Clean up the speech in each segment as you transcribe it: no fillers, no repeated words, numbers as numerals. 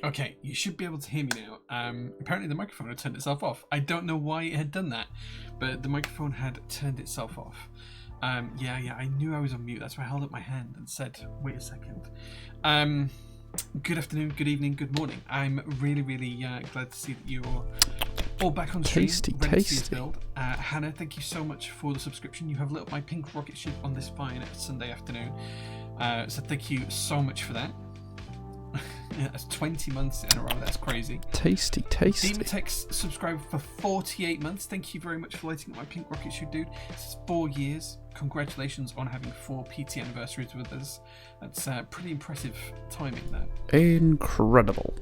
Okay, you should be able to hear me now. Apparently the microphone had turned itself off. I don't know why it had done that, but the microphone had turned itself off. Yeah, I knew I was on mute. That's why I held up my hand and said, wait a second. Good afternoon, good evening, good morning. I'm really glad to see that you're all back on stream. Tasty. Build. Hannah, thank you so much for the subscription. You have lit up my pink rocket ship on this fine Sunday afternoon. So thank you so much for that. Yeah, that's 20 months in a row. That's crazy. Tasty. Demotex subscribed for 48 months. Thank you very much for lighting up my pink rocket ship, dude. This is 4 years. Congratulations on having 4 PT anniversaries with us. That's pretty impressive timing there. Incredible.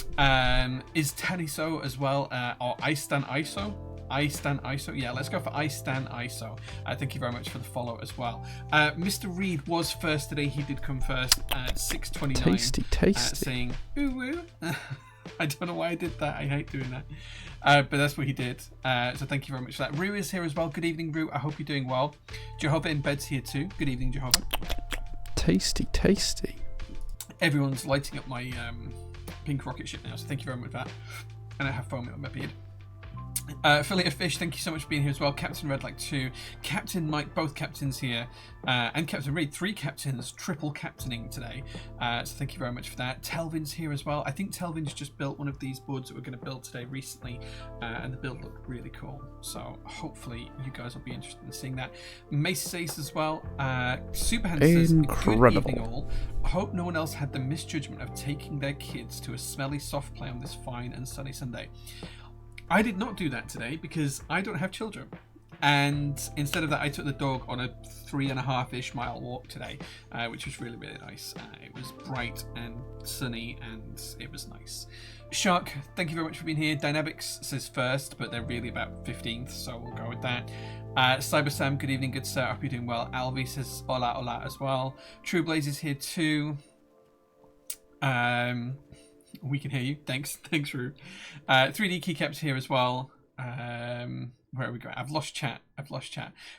Is Tanny so as well? Or I Stan ISO? I Stan ISO. Yeah, let's go for I Stan ISO. Thank you very much for the follow as well. Mr. Reed was first today. He did come first at 6:29. Tasty. Saying ooh woo. I don't know why I did that. I hate doing that. But that's what he did. So thank you very much for that. Rue is here as well. Good evening, Rue. I hope you're doing well. Jehovah in bed's here too. Good evening, Jehovah. Tasty. Everyone's lighting up my pink rocket ship now. So thank you very much for that. And I have foam on my beard. Affiliate Fish, thank you so much for being here as well. Captain Red Like 2, Captain Mike, both captains here, and Captain Reed, 3 captains, triple captaining today. So thank you very much for that. Telvin's here as well. I think Telvin's just built one of these boards that we're going to build today recently, and the build looked really cool. So hopefully you guys will be interested in seeing that. Mace Ace as well. Superhand says, good evening all. Hope no one else had the misjudgment of taking their kids to a smelly soft play on this fine and sunny Sunday. I did not do that today because I don't have children. And instead of that, I took the dog on a 3.5-ish mile walk today, which was really nice. It was bright and sunny and it was nice. Shark, thank you very much for being here. Dynamics says first, but they're really about 15th, so we'll go with that. Cyber Sam, good evening, good sir. I hope you're doing well. Alvi says hola as well. True Blaze is here too. We can hear you. Thanks, Rue. 3D Keycaps here as well. Where are we going? I've lost chat.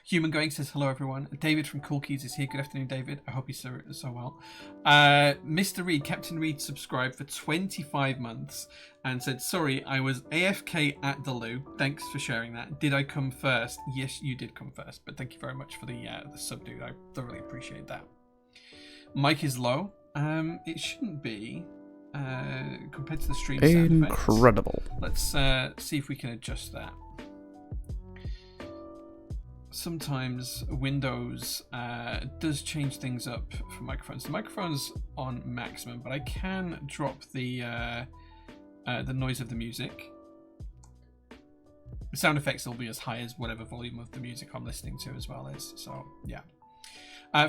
Human Going says hello, everyone. David from Cool Keys is here. Good afternoon, David. I hope you're so well. Mr. Reed, Captain Reed, subscribed for 25 months and said, sorry, I was AFK at the loo. Thanks for sharing that. Did I come first? Yes, you did come first. But thank you very much for the sub, dude. I thoroughly appreciate that. Mic is low. It shouldn't be. Compared to the stream sound incredible effects. Let's see if we can adjust that. Sometimes Windows does change things up for microphones. The microphone's on maximum, but I can drop the noise of the music. The sound effects will be as high as whatever volume of the music I'm listening to as well is. So yeah.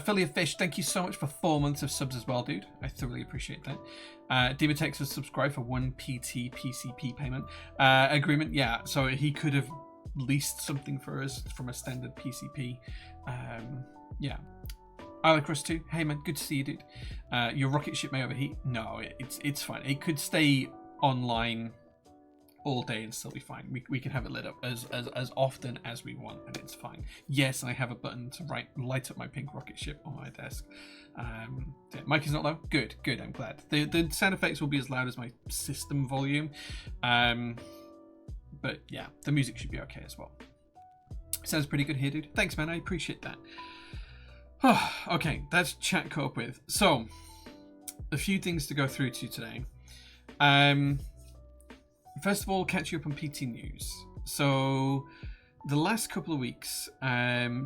Philly of Fish, thank you so much for 4 months of subs as well, dude. I thoroughly appreciate that. Demotex has subscribed for 1 PT PCP payment agreement. Yeah, so he could have leased something for us from a standard PCP. Yeah. Alicross too. Hey man, good to see you, dude. Your rocket ship may overheat. No, it's fine. It could stay online all day and still be fine. We can have it lit up as often as we want and it's fine. Yes, I have a button to light up my pink rocket ship on my desk. Yeah, mic is not low. Good, I'm glad. The sound effects will be as loud as my system volume. But yeah, the music should be okay as well. Sounds pretty good here, dude. Thanks, man. I appreciate that. Okay, that's chat caught up with. So, a few things to go through to today. First of all, catch you up on PT news. So, the last couple of weeks,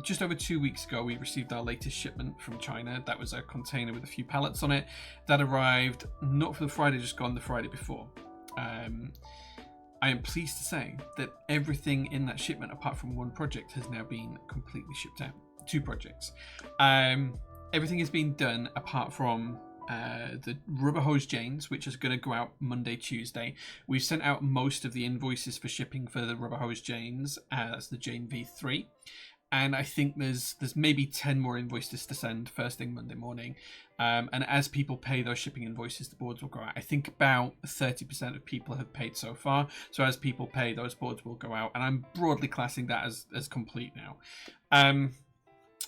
just over 2 weeks ago, we received our latest shipment from China. That was a container with a few pallets on it. That arrived not for the Friday just gone, the Friday before. I am pleased to say that everything in that shipment, apart from one project, has now been completely shipped out. 2 projects. Everything has been done apart from the rubber hose Janes, which is going to go out Monday, Tuesday. We've sent out most of the invoices for shipping for the rubber hose Janes. That's the Jane V3. And I think there's maybe 10 more invoices to send first thing Monday morning. And as people pay those shipping invoices, the boards will go out. I think about 30% of people have paid so far. So as people pay, those boards will go out. And I'm broadly classing that as complete now.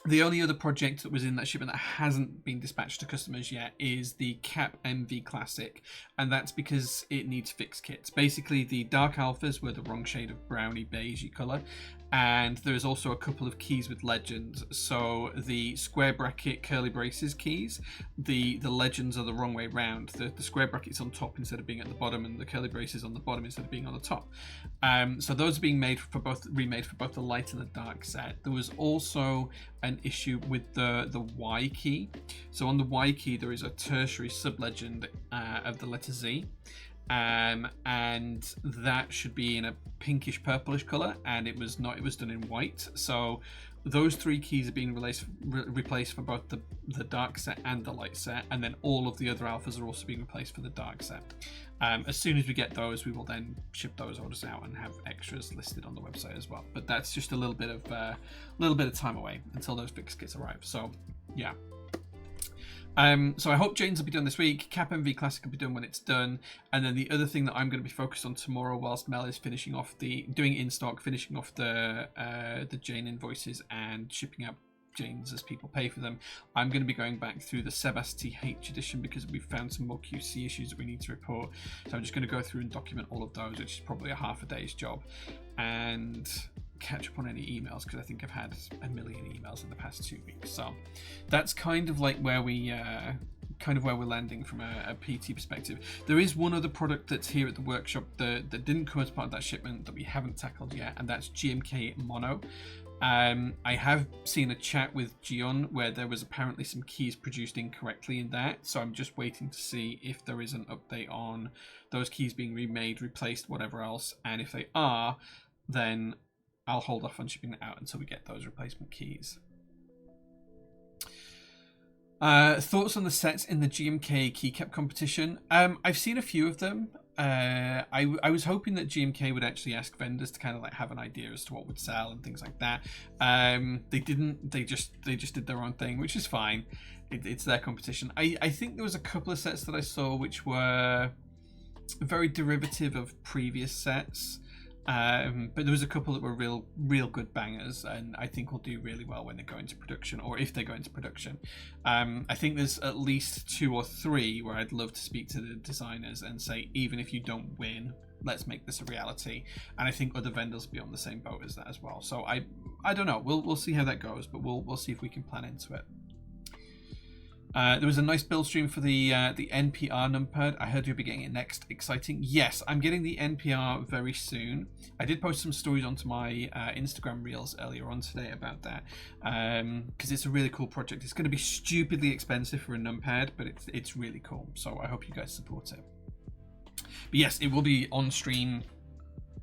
The only other project that was in that shipment that hasn't been dispatched to customers yet is the Cap MV Classic, and that's because it needs fix kits. Basically, the Dark Alphas were the wrong shade of browny beigey colour, and there's also a couple of keys with legends. So the square bracket curly braces keys, the legends are the wrong way round. The square bracket's on top instead of being at the bottom, and the curly braces on the bottom instead of being on the top. So those are being remade for both the light and the dark set. There was also an issue with the Y key. So on the Y key there is a tertiary sub-legend of the letter Z, and that should be in a pinkish purplish color, and it was not. It was done in white. So those three keys are being replaced for both the dark set and the light set, and then all of the other alphas are also being replaced for the dark set. As soon as we get those, we will then ship those orders out and have extras listed on the website as well. But that's just a little bit of time away until those fix kits arrive. So yeah. So I hope Jane's will be done this week. Cap MV Classic will be done when it's done, and then the other thing that I'm going to be focused on tomorrow, whilst Mel is finishing off doing in stock, finishing off the Jane invoices and shipping out Janes as people pay for them, I'm going to be going back through the Sebas TH edition because we've found some more QC issues that we need to report. So I'm just going to go through and document all of those, which is probably a half a day's job, and catch up on any emails because I think I've had a million emails in the past 2 weeks. So that's kind of like where we're landing from a PT perspective. There is one other product that's here at the workshop that didn't come as part of that shipment that we haven't tackled yet, and that's GMK Mono. I have seen a chat with Gion where there was apparently some keys produced incorrectly in that, so I'm just waiting to see if there is an update on those keys being remade, replaced, whatever else, and if they are, then I'll hold off on shipping it out until we get those replacement keys. Thoughts on the sets in the GMK keycap competition? I've seen a few of them. I was hoping that GMK would actually ask vendors to kind of like have an idea as to what would sell and things like that. They didn't. They just did their own thing, which is fine. It's their competition. I think there was a couple of sets that I saw which were very derivative of previous sets. But there was a couple that were real good bangers, and I think will do really well when they go into production, or if they go into production. I think there's at least 2 or 3 where I'd love to speak to the designers and say, even if you don't win, let's make this a reality. And I think other vendors will be on the same boat as that as well. So I don't know. We'll see how that goes, but we'll see if we can plan into it. There was a nice build stream for the NPR numpad. I heard you'll be getting it next. Exciting. Yes, I'm getting the NPR very soon. I did post some stories onto my Instagram reels earlier on today about that, because it's a really cool project. It's going to be stupidly expensive for a numpad, but it's really cool. So I hope you guys support it. But yes, it will be on stream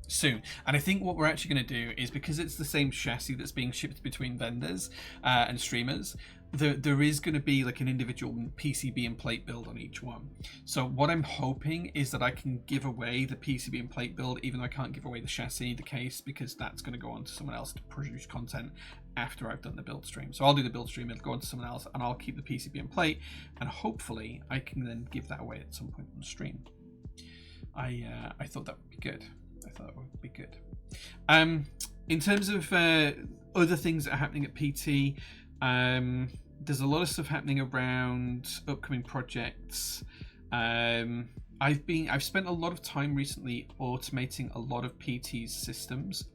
soon. And I think what we're actually going to do is, because it's the same chassis that's being shipped between vendors and streamers, there is going to be like an individual PCB and plate build on each one. So what I'm hoping is that I can give away the PCB and plate build, even though I can't give away the chassis, the case, because that's going to go on to someone else to produce content after I've done the build stream. So I'll do the build stream, it'll go on to someone else, and I'll keep the PCB and plate, and hopefully I can then give that away at some point on stream. I thought that would be good. In terms of other things that are happening at PT, there's a lot of stuff happening around upcoming projects. I've spent a lot of time recently automating a lot of PT's systems,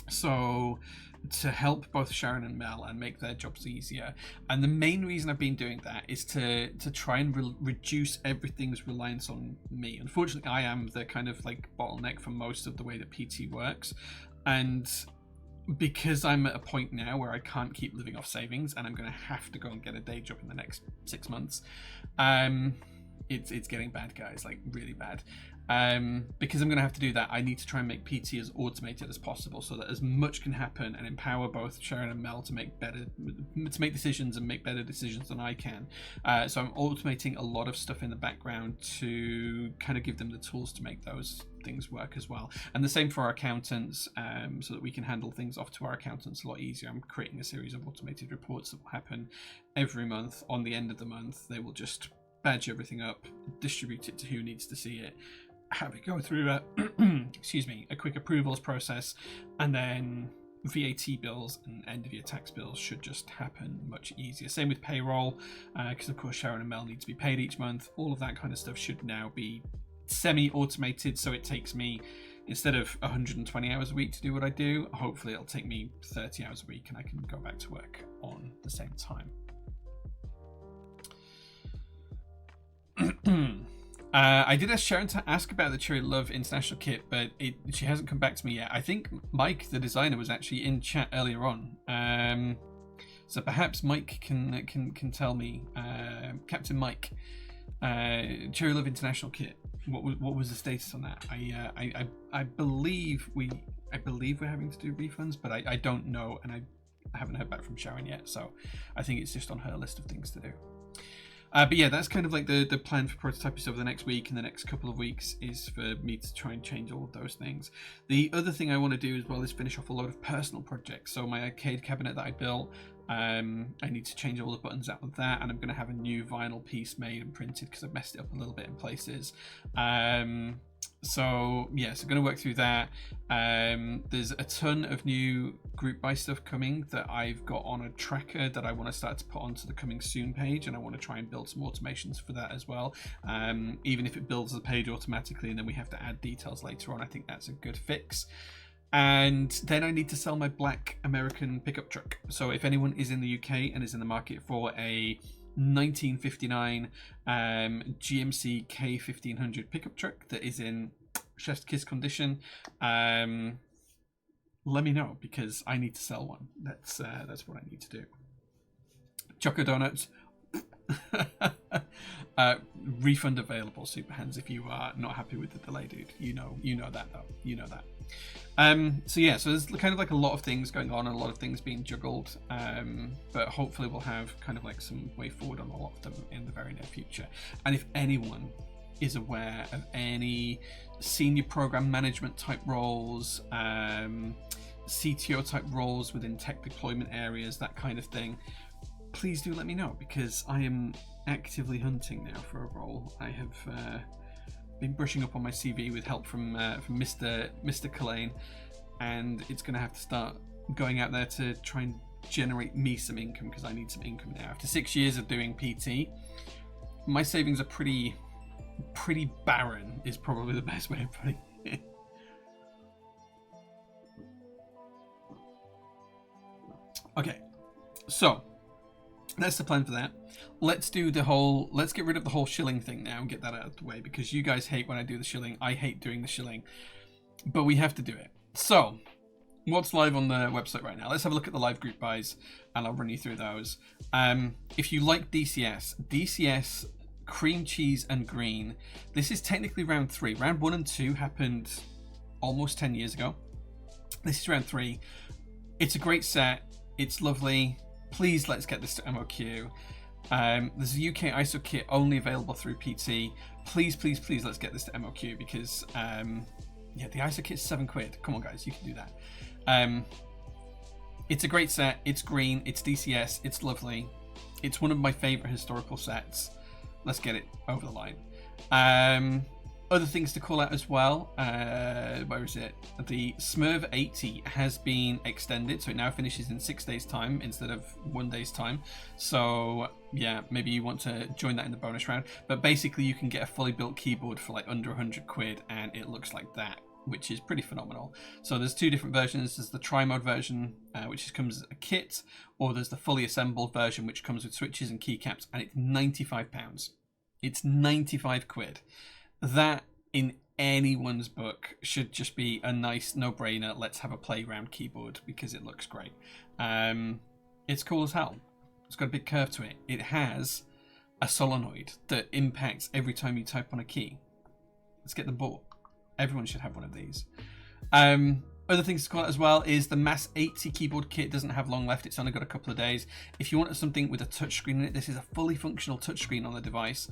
so to help both Sharon and Mel and make their jobs easier. And the main reason I've been doing that is to try and reduce everything's reliance on me. Unfortunately, I am the kind of like bottleneck for most of the way that PT works, and because I'm at a point now where I can't keep living off savings and I'm going to have to go and get a day job in the next 6 months, it's getting bad, guys, like really bad. Because I'm going to have to do that, I need to try and make PT as automated as possible so that as much can happen and empower both Sharon and Mel to make decisions and make better decisions than I can. So I'm automating a lot of stuff in the background to kind of give them the tools to make those things work as well. And the same for our accountants, so that we can handle things off to our accountants a lot easier. I'm creating a series of automated reports that will happen every month. On the end of the month, they will just badge everything up, distribute it to who needs to see it, have it go through a excuse me, a quick approvals process, and then VAT bills and end of year tax bills should just happen much easier. Same with payroll, because of course Sharon and Mel need to be paid each month. All of that kind of stuff should now be semi-automated, so it takes me, instead of 120 hours a week to do what I do, hopefully it'll take me 30 hours a week and I can go back to work on the same time. I did ask Sharon to ask about the Cherry Love International kit, but she hasn't come back to me yet. I think Mike, the designer, was actually in chat earlier on. So perhaps Mike can tell me, Captain Mike, Cherry Love International kit. What was the status on that? I believe we're having to do refunds, but I don't know, and I haven't heard back from Sharon yet. So I think it's just on her list of things to do. But yeah, that's kind of like the plan for prototypes over the next week and the next couple of weeks is for me to try and change all of those things. The other thing I want to do as well is finish off a load of personal projects. So my arcade cabinet that I built, I need to change all the buttons out of that, and I'm going to have a new vinyl piece made and printed because I've messed it up a little bit in places. So yeah, so I'm going to work through that. There's a ton of new group buy stuff coming that I've got on a tracker that I want to start to put onto the coming soon page, and I want to try and build some automations for that as well. Even if it builds the page automatically and then we have to add details later on, I think that's a good fix. And then I need to sell my black American pickup truck. So if anyone is in the UK and is in the market for a 1959 GMC K1500 pickup truck that is in chef's kiss condition, let me know, because I need to sell one. That's what I need to do. Choco Donuts. Refund available, Super Hands, if you are not happy with the delay, dude. You know that though. You know that. So yeah, so there's kind of like a lot of things going on and a lot of things being juggled, but hopefully we'll have kind of like some way forward on a lot of them in the very near future. And if anyone is aware of any senior program management type roles, CTO type roles within tech deployment areas, that kind of thing, please do let me know, because I am actively hunting now for a role. I have been brushing up on my CV with help from Mr. Collane, and it's going to have to start going out there to try and generate me some income, because I need some income now. After 6 years of doing PT, my savings are pretty barren, is probably the best way of putting it. Okay, so that's the plan for that. Let's get rid of the whole shilling thing now and get that out of the way, because you guys hate when I do the shilling. I hate doing the shilling, but we have to do it. So what's live on the website right now? Let's have a look at the live group buys, and I'll run you through those. If you like DCS cream cheese and green, this is technically round 3. Round 1 and 2 happened almost 10 years ago. This is round 3. It's a great set. It's lovely. Please, let's get this to MOQ. There's a UK ISO kit only available through PT. Please, let's get this to MOQ, because yeah, the ISO kit's £7. Come on, guys, you can do that. It's a great set. It's green. It's DCS. It's lovely. It's one of my favorite historical sets. Let's get it over the line. Other things to call out as well. Where is it? The Smurv 80 has been extended, so it now finishes in 6 days' time instead of 1 day's time. So yeah, maybe you want to join that in the bonus round. But basically, you can get a fully built keyboard for like under £100, and it looks like that, which is pretty phenomenal. So there's 2 different versions. There's the tri-mode version, which comes as a kit, or there's the fully assembled version, which comes with switches and keycaps, and it's £95. It's £95. That, in anyone's book, should just be a nice no-brainer. Let's have a playground keyboard, because it looks great. It's cool as hell. It's got a big curve to it. It has a solenoid that impacts every time you type on a key. Let's get them bought. Everyone should have one of these. Other things to call out as well is the Mass 80 keyboard kit doesn't have long left. It's only got a couple of days. If you want something with a touchscreen in it, this is a fully functional touchscreen on the device,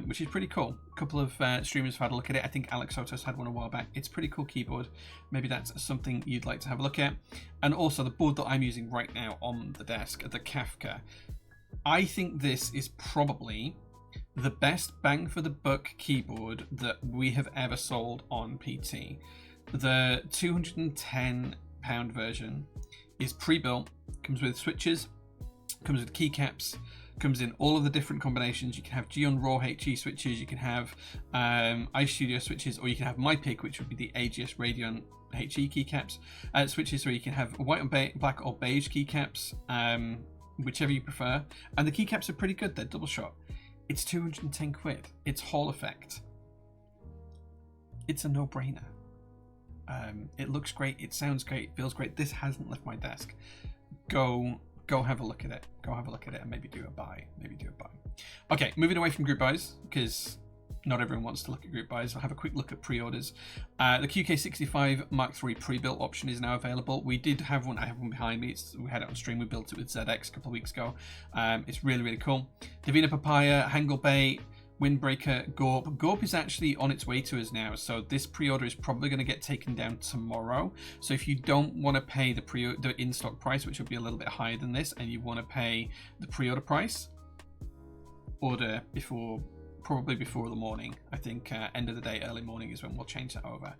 which is pretty cool. A couple of streamers have had a look at it. I think Alex Sotos had one a while back. It's a pretty cool keyboard. Maybe that's something you'd like to have a look at. And also the board that I'm using right now on the desk, the Kafka. I think this is probably the best bang for the buck keyboard that we have ever sold on PT. The 210 £5 version is pre-built, comes with switches, comes with keycaps, comes in all of the different combinations. You can have Geon Raw HE switches, you can have iStudio switches, or you can have my pick, which would be the AGS Radeon HE keycaps switches, or you can have white and black or beige keycaps, whichever you prefer. And the keycaps are pretty good, they're double shot. It's 210 quid. It's Hall Effect. It's a no-brainer. It looks great, it sounds great, it feels great. This hasn't left my desk. Go have a look at it. Go have a look at it and maybe do a buy. Okay, moving away from group buys, because not everyone wants to look at group buys. I'll have a quick look at pre-orders. The QK65 Mark III pre-built option is now available. We did have one. I have one behind me. We had it on stream. We built it with ZX a couple of weeks ago. It's really, really cool. Divina Papaya, Hanglebait, Windbreaker, Gorp. Gorp is actually on its way to us now, so this pre-order is probably going to get taken down tomorrow. So if you don't want to pay the in-stock price, which will be a little bit higher than this, and you want to pay the pre-order price, order probably before the morning. I think end of the day, early morning is when we'll change that over.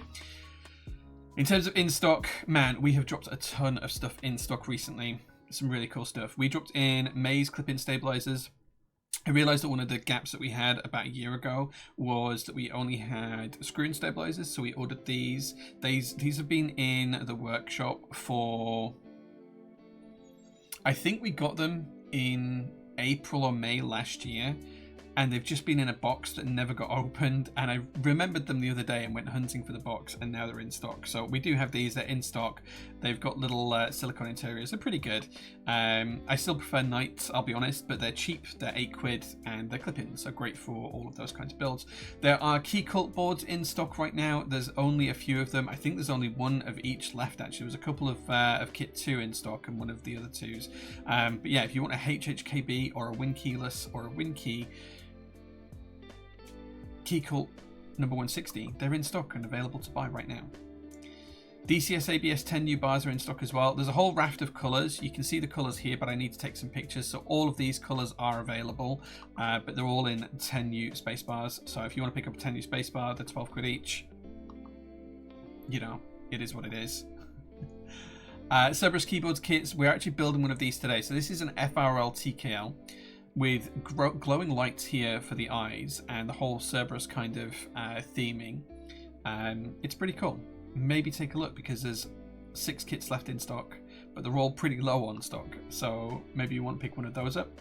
In terms of in-stock, man, we have dropped a ton of stuff in stock recently. Some really cool stuff. We dropped in Maze clip-in stabilizers. I realized that one of the gaps that we had about a year ago was that we only had screw-in stabilizers, so we ordered these. These have been in the workshop for... I think we got them in April or May last year, and they've just been in a box that never got opened, and I remembered them the other day and went hunting for the box, and now they're in stock. So we do have these. They're in stock. They've got little silicone interiors. They're pretty good. I still prefer Knights, I'll be honest, but they're cheap. They're 8 quid and they're clip-ins, so great for all of those kinds of builds. There are key cult boards in stock right now. There's only a few of them. I think there's only one of each left, actually. There was a couple of kit 2 in stock and one of the other 2s. But yeah, if you want a HHKB or a win keyless or a win key Cult number 160, they're in stock and available to buy right now. DCS ABS 10 new bars are in stock as well. There's a whole raft of colours. You can see the colours here, but I need to take some pictures. So all of these colours are available, but they're all in 10 new space bars. So if you want to pick up a 10 new space bar, they're 12 quid each. You know, it is what it is. Cerberus keyboards kits. We're actually building one of these today. So this is an FRL TKL with glowing lights here for the eyes and the whole Cerberus kind of theming. It's pretty cool. Maybe take a look, because there's 6 kits left in stock, but they're all pretty low on stock, so maybe you want to pick one of those up.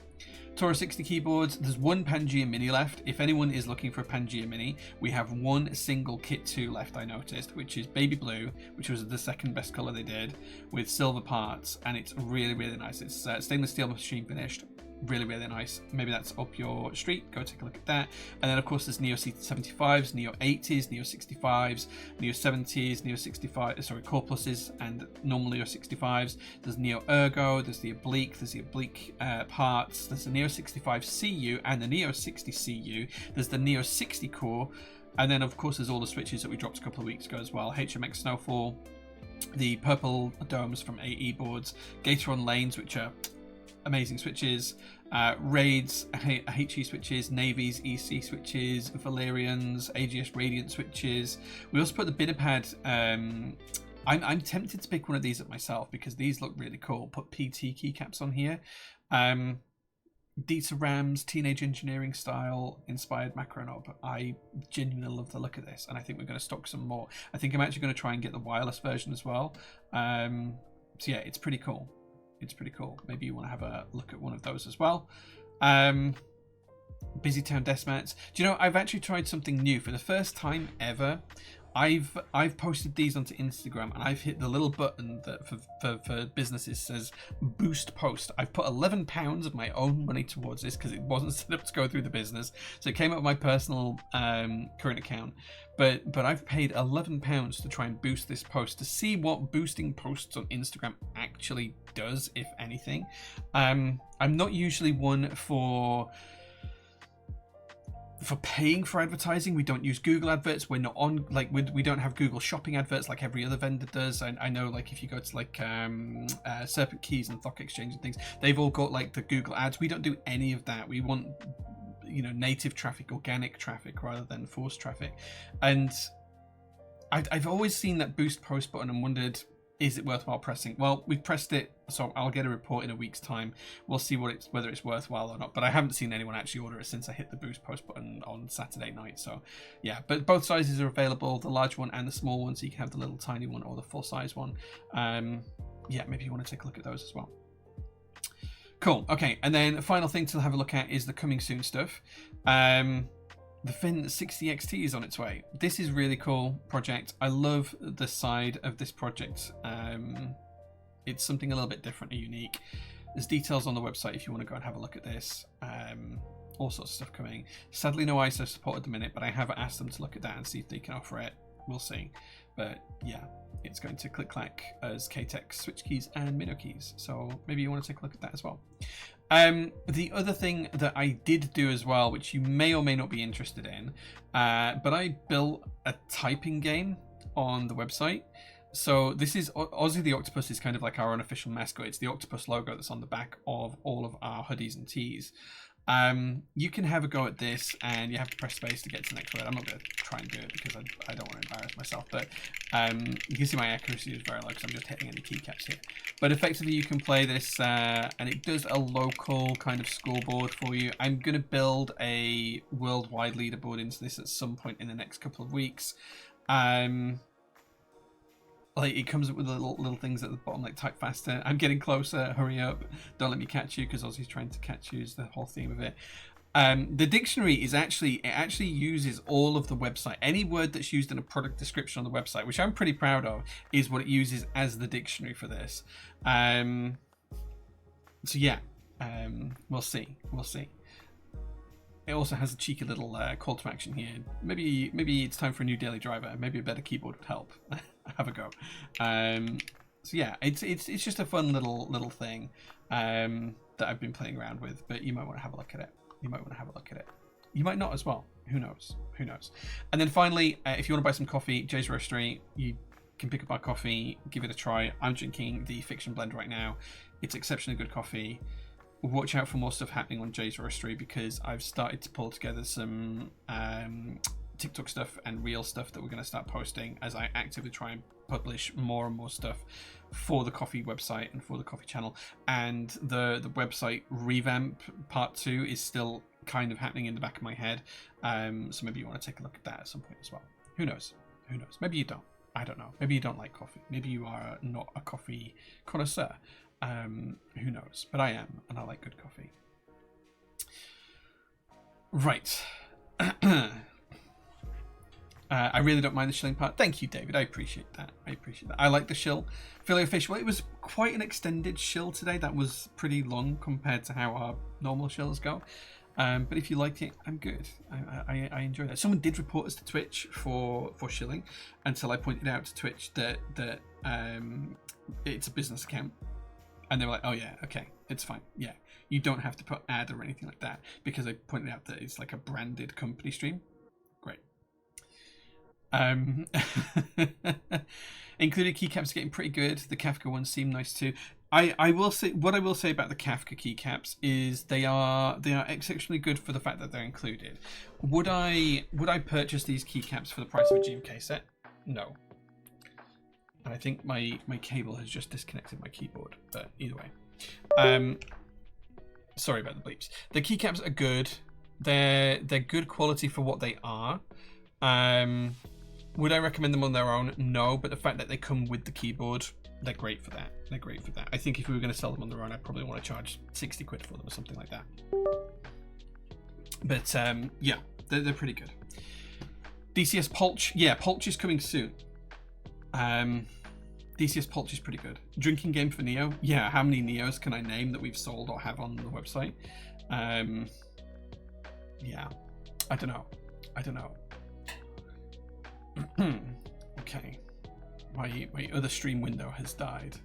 Tora 60 keyboards. There's one Pangea Mini left. If anyone is looking for a Pangea Mini, we have one single kit 2 left, I noticed, which is baby blue, which was the second best color they did, with silver parts, and it's really, really nice. It's stainless steel machine finished. Really, really nice. Maybe that's up your street. Go take a look at that. And then, of course, there's Neo C75s, Neo 80s, Neo 65s, Neo 70s, Neo 65, Core Pluses, and normal Neo 65s. There's Neo Ergo, there's the Oblique, parts, there's the Neo 65 CU and the Neo 60 CU. There's the Neo 60 Core. And then, of course, there's all the switches that we dropped a couple of weeks ago as well. HMX Snowfall, the purple domes from AE boards, Gateron Lanes, which are amazing switches, Raids, HE switches, Navies, EC switches, Valerians, AGS Radiant switches. We also put the Bidapad. I'm tempted to pick one of these up myself because these look really cool. Put PT keycaps on here. Dita Rams, Teenage Engineering style inspired macro knob. I genuinely love the look of this, and I think we're going to stock some more. I think I'm actually going to try and get the wireless version as well. So yeah, it's pretty cool. It's pretty cool. Maybe you want to have a look at one of those as well. Busy Town desk mats. Do you know, I've actually tried something new for the first time ever. I've posted these onto Instagram, and I've hit the little button that for businesses says boost post. I've put £11 of my own money towards this because it wasn't set up to go through the business, so it came out of my personal current account. But I've paid £11 to try and boost this post to see what boosting posts on Instagram actually does, if anything. I'm not usually one for paying for advertising. We don't use Google adverts. We're not on, like, we don't have Google shopping adverts like every other vendor does. I know, like, if you go to like Serpent Keys and Thock Exchange and things, they've all got like the Google ads. We don't do any of that. We want, you know, native traffic, organic traffic rather than forced traffic. And I've always seen that boost post button and wondered is it worthwhile pressing? Well, we've pressed it, so I'll get a report in a week's time. We'll see whether it's worthwhile or not. But I haven't seen anyone actually order it since I hit the boost post button on Saturday night. So yeah, but both sizes are available, the large one and the small one, so you can have the little tiny one or the full size one. Yeah, maybe you want to take a look at those as well. Cool. Okay, and then the final thing to have a look at is the coming soon stuff. The Fin 60XT is on its way. This is really cool project. I love the side of this project. It's something a little bit different and unique. There's details on the website if you want to go and have a look at this. All sorts of stuff coming. Sadly, no ISO support at the minute, but I have asked them to look at that and see if they can offer it. We'll see. But yeah, it's going to click-clack as KTEX switch keys and minnow keys. So maybe you want to take a look at that as well. The other thing that I did do as well, which you may or may not be interested in, but I built a typing game on the website. So this is Ozzy the Octopus is kind of like our unofficial mascot. It's the octopus logo that's on the back of all of our hoodies and tees. You can have a go at this, and you have to press space to get to the next word. I'm not going to try and do it because I don't want to embarrass myself, but you can see my accuracy is very low because I'm just hitting any keycaps here. But effectively you can play this, and it does a local kind of scoreboard for you. I'm going to build a worldwide leaderboard into this at some point in the next couple of weeks. Like, it comes up with little things at the bottom, like type faster, I'm getting closer, hurry up, don't let me catch you, because Ozzy's trying to catch you is the whole theme of it. The dictionary is actually uses all of the website. Any word that's used in a product description on the website, which I'm pretty proud of, is what it uses as the dictionary for this. So yeah, we'll see. It also has a cheeky little call to action here. Maybe it's time for a new daily driver. Maybe a better keyboard would help. Have a go. So yeah, it's just a fun little thing that I've been playing around with. But you might want to have a look at it. You might not as well. Who knows? And then finally, if you want to buy some coffee, Jay's Roastery, you can pick up our coffee, give it a try. I'm drinking the Fiction Blend right now. It's exceptionally good coffee. Watch out for more stuff happening on Jay's Roastery, because I've started to pull together some TikTok stuff and real stuff that we're going to start posting as I actively try and publish more and more stuff for the coffee website and for the coffee channel. And the website revamp part 2 is still kind of happening in the back of my head. So maybe you want to take a look at that at some point as well. Who knows? Maybe you don't. I don't know. Maybe you don't like coffee. Maybe you are not a coffee connoisseur. Who knows? But I am, and I like good coffee. Right. I really don't mind the shilling part. Thank you, David. I appreciate that. I like the shill. Filet of fish. Well, it was quite an extended shill today. That was pretty long compared to how our normal shills go. But if you liked it, I'm good. I enjoyed that. Someone did report us to Twitch for shilling until I pointed out to Twitch that it's a business account. And they were like, oh yeah, okay, it's fine. Yeah, you don't have to put ad or anything like that, because I pointed out that it's like a branded company stream. Great. Included keycaps are getting pretty good. The Kafka ones seem nice too. I will say, what I will say about the Kafka keycaps is they are exceptionally good for the fact that they're included. Would I purchase these keycaps for the price of a GMK set? No. And I think my cable has just disconnected my keyboard, but either way. Sorry about the bleeps. The keycaps are good. They're good quality for what they are. Would I recommend them on their own? No, but the fact that they come with the keyboard, they're great for that. I think if we were going to sell them on their own, I'd probably want to charge 60 quid for them or something like that. But yeah, they're pretty good. DCS Polch. Yeah, Polch is coming soon. DCS Polch is pretty good. Drinking game for Neo. Yeah, how many Neos can I name that we've sold or have on the website? Yeah, I don't know. Okay, my other stream window has died.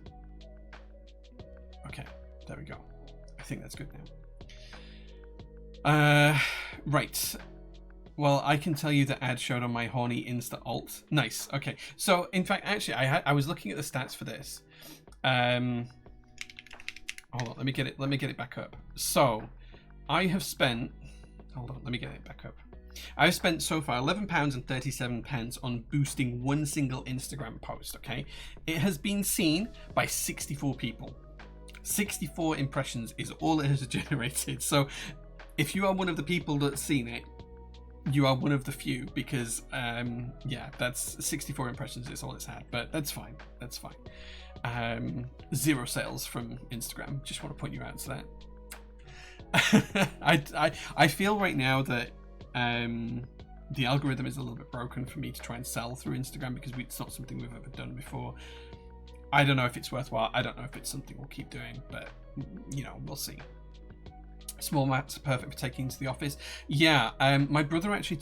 Okay, there we go. I think that's good now. Right. Well, I can tell you that ad showed on my horny Insta alt. Nice. Okay. So, in fact, actually, I was looking at the stats for this. Hold on. Let me get it back up. So, I have spent. Hold on. Let me get it back up. I've spent so far £11.37 on boosting one single Instagram post, okay? It has been seen by 64 people. 64 impressions is all it has generated. So if you are one of the people that's seen it, you are one of the few, because yeah, that's 64 impressions is all it's had, but that's fine. That's fine. 0 sales from Instagram. Just want to point you out to that. I feel right now that the algorithm is a little bit broken for me to try and sell through Instagram, because it's not something we've ever done before. I don't know if it's worthwhile. I don't know if it's something we'll keep doing, but you know, we'll see. Small mats are perfect for taking into the office. Yeah, my brother actually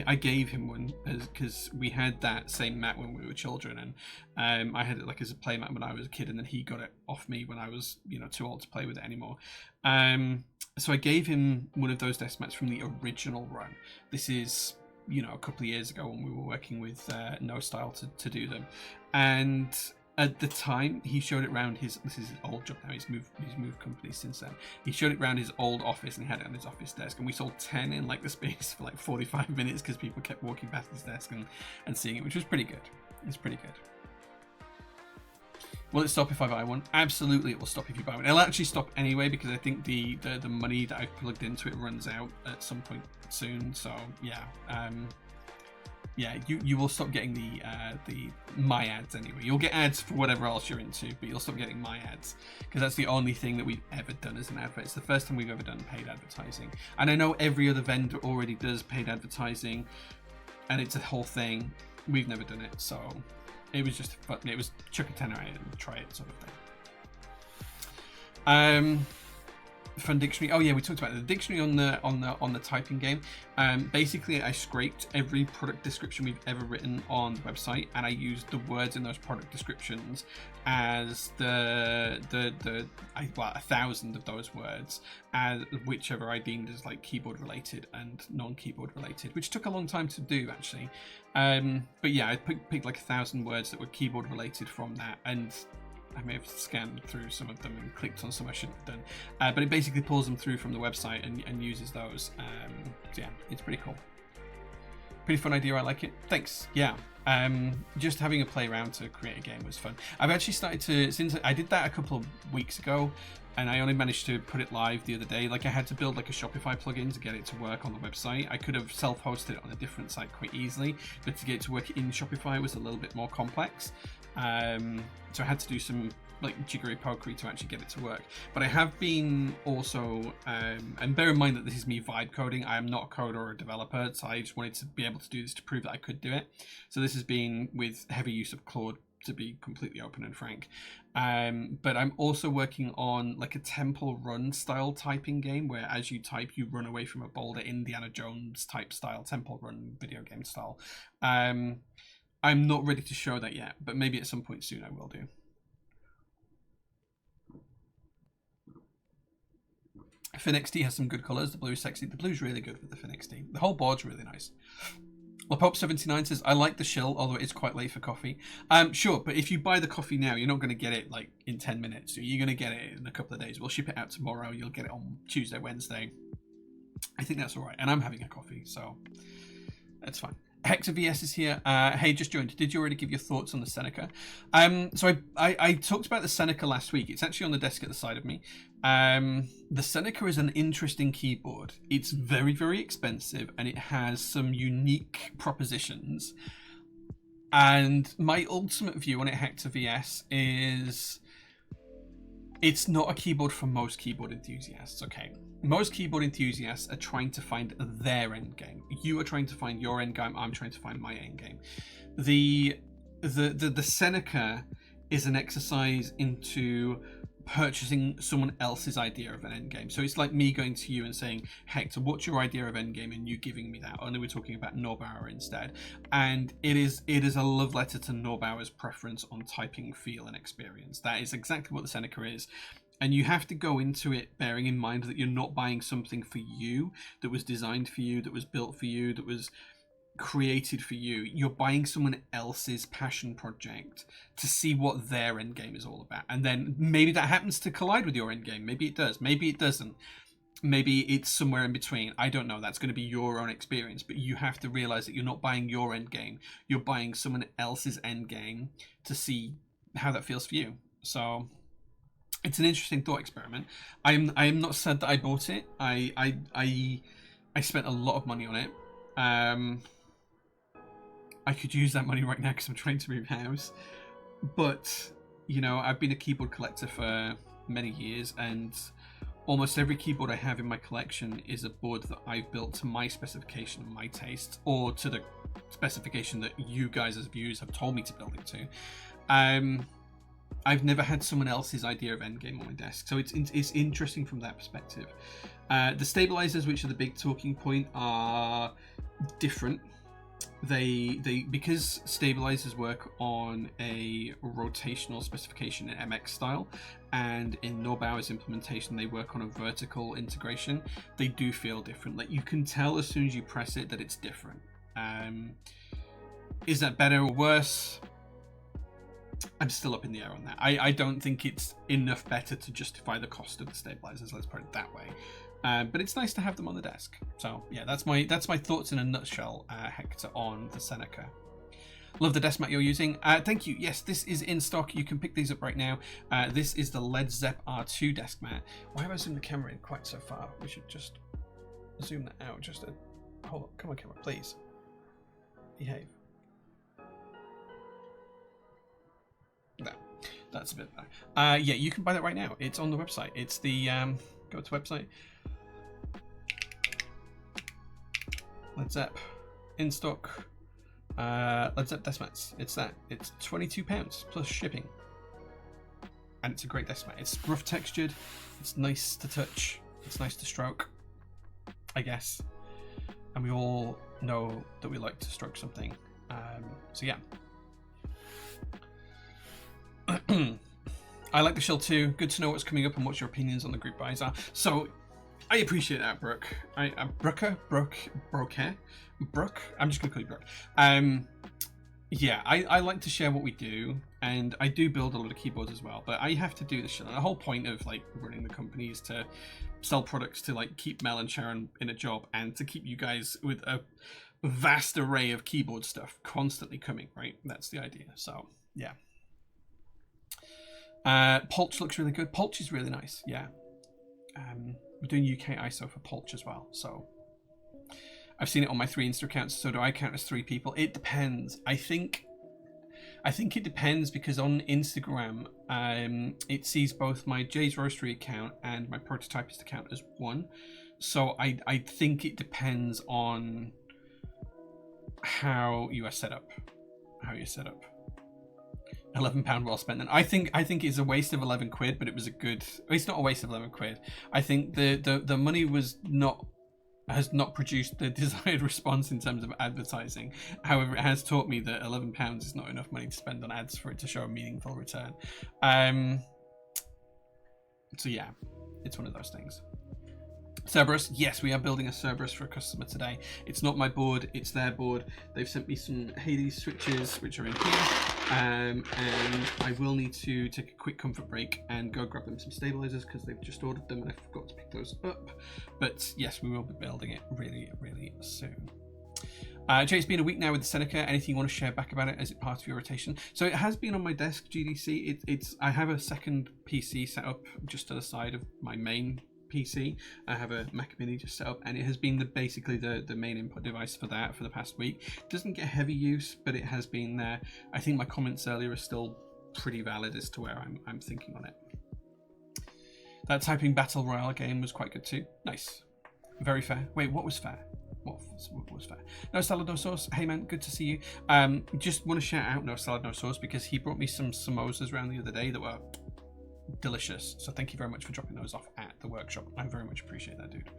I gave him one because we had that same mat when we were children, and I had it like as a play mat when I was a kid, and then he got it off me when I was, you know, too old to play with it anymore. So I gave him one of those desk mats from the original run. This is, you know, a couple of years ago when we were working with No Style to do them, and at the time he showed it around this is his old job now, he's moved companies since then. He showed it around his old office and he had it on his office desk, and we sold 10 in like the space for like 45 minutes because people kept walking past his desk and seeing it, which was pretty good. It's pretty good. Will it stop if I buy one? Absolutely, it will stop if you buy one. It'll actually stop anyway, because I think the money that I've plugged into it runs out at some point soon. So yeah, yeah, you will stop getting the my ads anyway. You'll get ads for whatever else you're into, but you'll stop getting my ads, because that's the only thing that we've ever done as an advert. It's the first time we've ever done paid advertising, and I know every other vendor already does paid advertising, and it's a whole thing. We've never done it, so it was just fun. It was chuck a tenner at it and try it, sort of thing. Fun dictionary. Oh yeah, we talked about the dictionary on the typing game. Basically, I scraped every product description we've ever written on the website, and I used the words in those product descriptions as the 1,000 of those words as whichever I deemed as like keyboard related and non-keyboard related, which took a long time to do actually. But yeah, I picked like 1,000 words that were keyboard related from that, and I may have scanned through some of them and clicked on some I shouldn't have done, but it basically pulls them through from the website and uses those. So yeah, it's pretty cool. Pretty fun idea. I like it. Thanks. Yeah. Just having a play around to create a game was fun. I've actually started to, since I did that a couple of weeks ago, and I only managed to put it live the other day. Like, I had to build like a Shopify plugin to get it to work on the website. I could have self-hosted it on a different site quite easily, but to get it to work in Shopify was a little bit more complex. So I had to do some like jiggery pokery to actually get it to work. But I have been also, and bear in mind that this is me vibe coding. I am not a coder or a developer, so I just wanted to be able to do this to prove that I could do it. So this has been with heavy use of Claude, to be completely open and frank. But I'm also working on like a temple run style typing game, where as you type you run away from a boulder, Indiana Jones type style, temple run video game style. I'm not ready to show that yet, but maybe at some point soon I will do. FinXD has some good colours. The blue is sexy. The blue's really good with the FinXD. The whole board's really nice. LaPope79 says, I like the shill, although it's quite late for coffee. Sure, but if you buy the coffee now, you're not going to get it like in 10 minutes. You're going to get it in a couple of days. We'll ship it out tomorrow. You'll get it on Tuesday, Wednesday. I think that's all right. And I'm having a coffee, so that's fine. Hector VS is here. Hey, just joined. Did you already give your thoughts on the Seneca? So I talked about the Seneca last week. It's actually on the desk at the side of me. The Seneca is an interesting keyboard. It's very, very expensive, and it has some unique propositions. And my ultimate view on it, Hector VS, is it's not a keyboard for most keyboard enthusiasts, okay? Most keyboard enthusiasts are trying to find their end game. You are trying to find your end game. I'm trying to find my end game. The Seneca is an exercise into purchasing someone else's idea of an end game. So it's like me going to you and saying, Hector, what's your idea of end game? And you giving me that. Only we're talking about Norbauer instead. And it is a love letter to Norbauer's preference on typing feel and experience. That is exactly what the Seneca is. And you have to go into it bearing in mind that you're not buying something for you, that was designed for you, that was built for you, that was created for you. You're buying someone else's passion project to see what their end game is all about. And then maybe that happens to collide with your end game. Maybe it does. Maybe it doesn't. maybe it's somewhere in between. I don't know. That's going to be your own experience, but you have to realize that you're not buying your end game. You're buying someone else's end game to see how that feels for you. So it's an interesting thought experiment. I am not sad that I bought it. I spent a lot of money on it. I could use that money right now because I'm trying to move house. But you know, I've been a keyboard collector for many years, and almost every keyboard I have in my collection is a board that I've built to my specification and my taste, or to the specification that you guys as viewers have told me to build it to. I've never had someone else's idea of endgame on my desk, so it's interesting from that perspective. The stabilizers, which are the big talking point, are different. They because stabilizers work on a rotational specification in MX style, and in Neubauer's implementation they work on a vertical integration. They do feel different. Like, you can tell as soon as you press it that it's different. Is that better or worse? I'm still up in the air on that. I don't think it's enough better to justify the cost of the stabilizers, let's put it that way. But it's nice to have them on the desk. So yeah, that's my thoughts in a nutshell, Hector, on the Seneca. Love the desk mat you're using. Thank you. Yes, this is in stock. You can pick these up right now. This is the Led Zepp R2 desk mat. Why have I zoomed the camera in quite so far? We should just zoom that out. Hold on. Come on, camera, please. Behave. No, that's a bit better. Yeah, you can buy that right now. It's on the website. It's the go to website. Led Zepp in stock. Led Zepp desk mats. It's £22 plus shipping, and it's a great desk mat. It's rough textured. It's nice to touch. It's nice to stroke, I guess. And we all know that we like to stroke something. So yeah. I like the shell too. Good to know what's coming up and what your opinions on the group buys are. So I appreciate that, Brooke. Brooke. I'm just gonna call you Brooke. Yeah, I like to share what we do, and I do build a lot of keyboards as well. But I have to do this shit. And the whole point of like running the company is to sell products to like keep Mel and Sharon in a job, and to keep you guys with a vast array of keyboard stuff constantly coming. Right, that's the idea. So yeah. Polch looks really good. Polch is really nice. Yeah. We're doing UK ISO for Polch as well, so I've seen it on my 3 Insta accounts. So do I count as 3 people? It depends. I think it depends, because on Instagram it sees both my Jay's Roastery account and my Prototypist account as one. So I think it depends on how you are set up. £11 well spent. And I think it's a waste of 11 quid, but it was a good. It's not a waste of 11 quid. I think the money has not produced the desired response in terms of advertising. However, it has taught me that £11 is not enough money to spend on ads for it to show a meaningful return. So yeah, it's one of those things. Cerberus, yes, we are building a Cerberus for a customer today. It's not my board, it's their board. They've sent me some Hades switches, which are in here, and I will need to take a quick comfort break and go grab them some stabilizers, because they've just ordered them and I forgot to pick those up. But yes, we will be building it really, really soon. Jay, it's been a week now with the Seneca. Anything you want to share back about it? Is it part of your rotation? So it has been on my desk, GDC. I have a second PC set up just to the side of my main PC. I have a Mac Mini just set up, and it has been basically the main input device for that for the past week. It doesn't get heavy use, but it has been there. I think my comments earlier are still pretty valid as to where I'm thinking on it. That typing battle royale game was quite good too. Nice, very fair. Wait, what was fair? What was fair? No salad, no sauce. Hey man, good to see you. Just want to shout out No Salad, No Sauce, because he brought me some samosas around the other day that were delicious. So thank you very much for dropping those off at the workshop. I very much appreciate that, dude.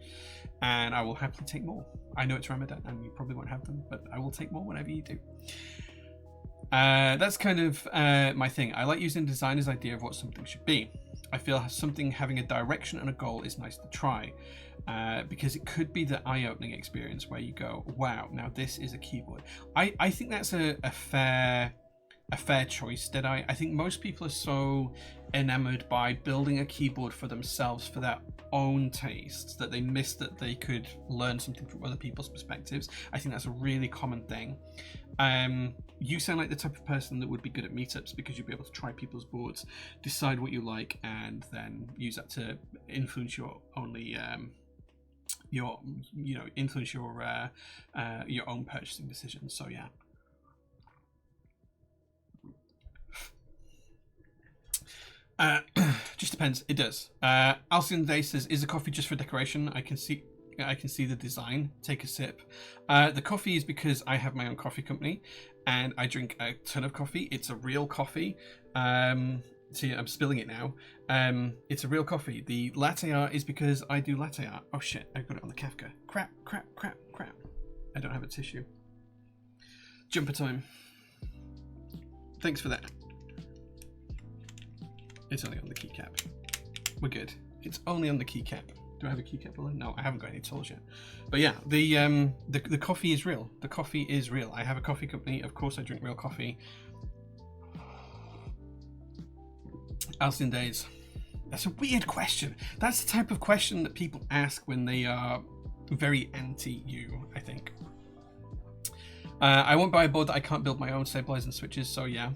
And I will happily take more. I know it's Ramadan and you probably won't have them, but I will take more whenever you do. That's kind of my thing. I like using designer's idea of what something should be. I feel something having a direction and a goal is nice to try, because it could be the eye-opening experience where you go, wow, now this is a keyboard. I think that's a fair a fair choice, did I? I think most people are so enamored by building a keyboard for themselves for their own tastes that they miss that they could learn something from other people's perspectives. I think that's a really common thing. You sound like the type of person that would be good at meetups because you'd be able to try people's boards, decide what you like, and then use that to influence your only influence your own purchasing decisions. So yeah. Just depends. It does. Alcyon Day says, "Is the coffee just for decoration? I can see the design. Take a sip." The coffee is because I have my own coffee company, and I drink a ton of coffee. It's a real coffee. See, I'm spilling it now. It's a real coffee. The latte art is because I do latte art. Oh shit! I got it on the Kafka. Crap! I don't have a tissue. Jumper time. Thanks for that. It's only on the keycap. We're good. It's only on the keycap. Do I have a keycap on? No, I haven't got any tools yet. But yeah, the coffee is real. The coffee is real. I have a coffee company. Of course, I drink real coffee. Alcyon Days. That's a weird question. That's the type of question that people ask when they are very anti you, I think. I won't buy a board that I can't build my own stabilizers and switches, so yeah.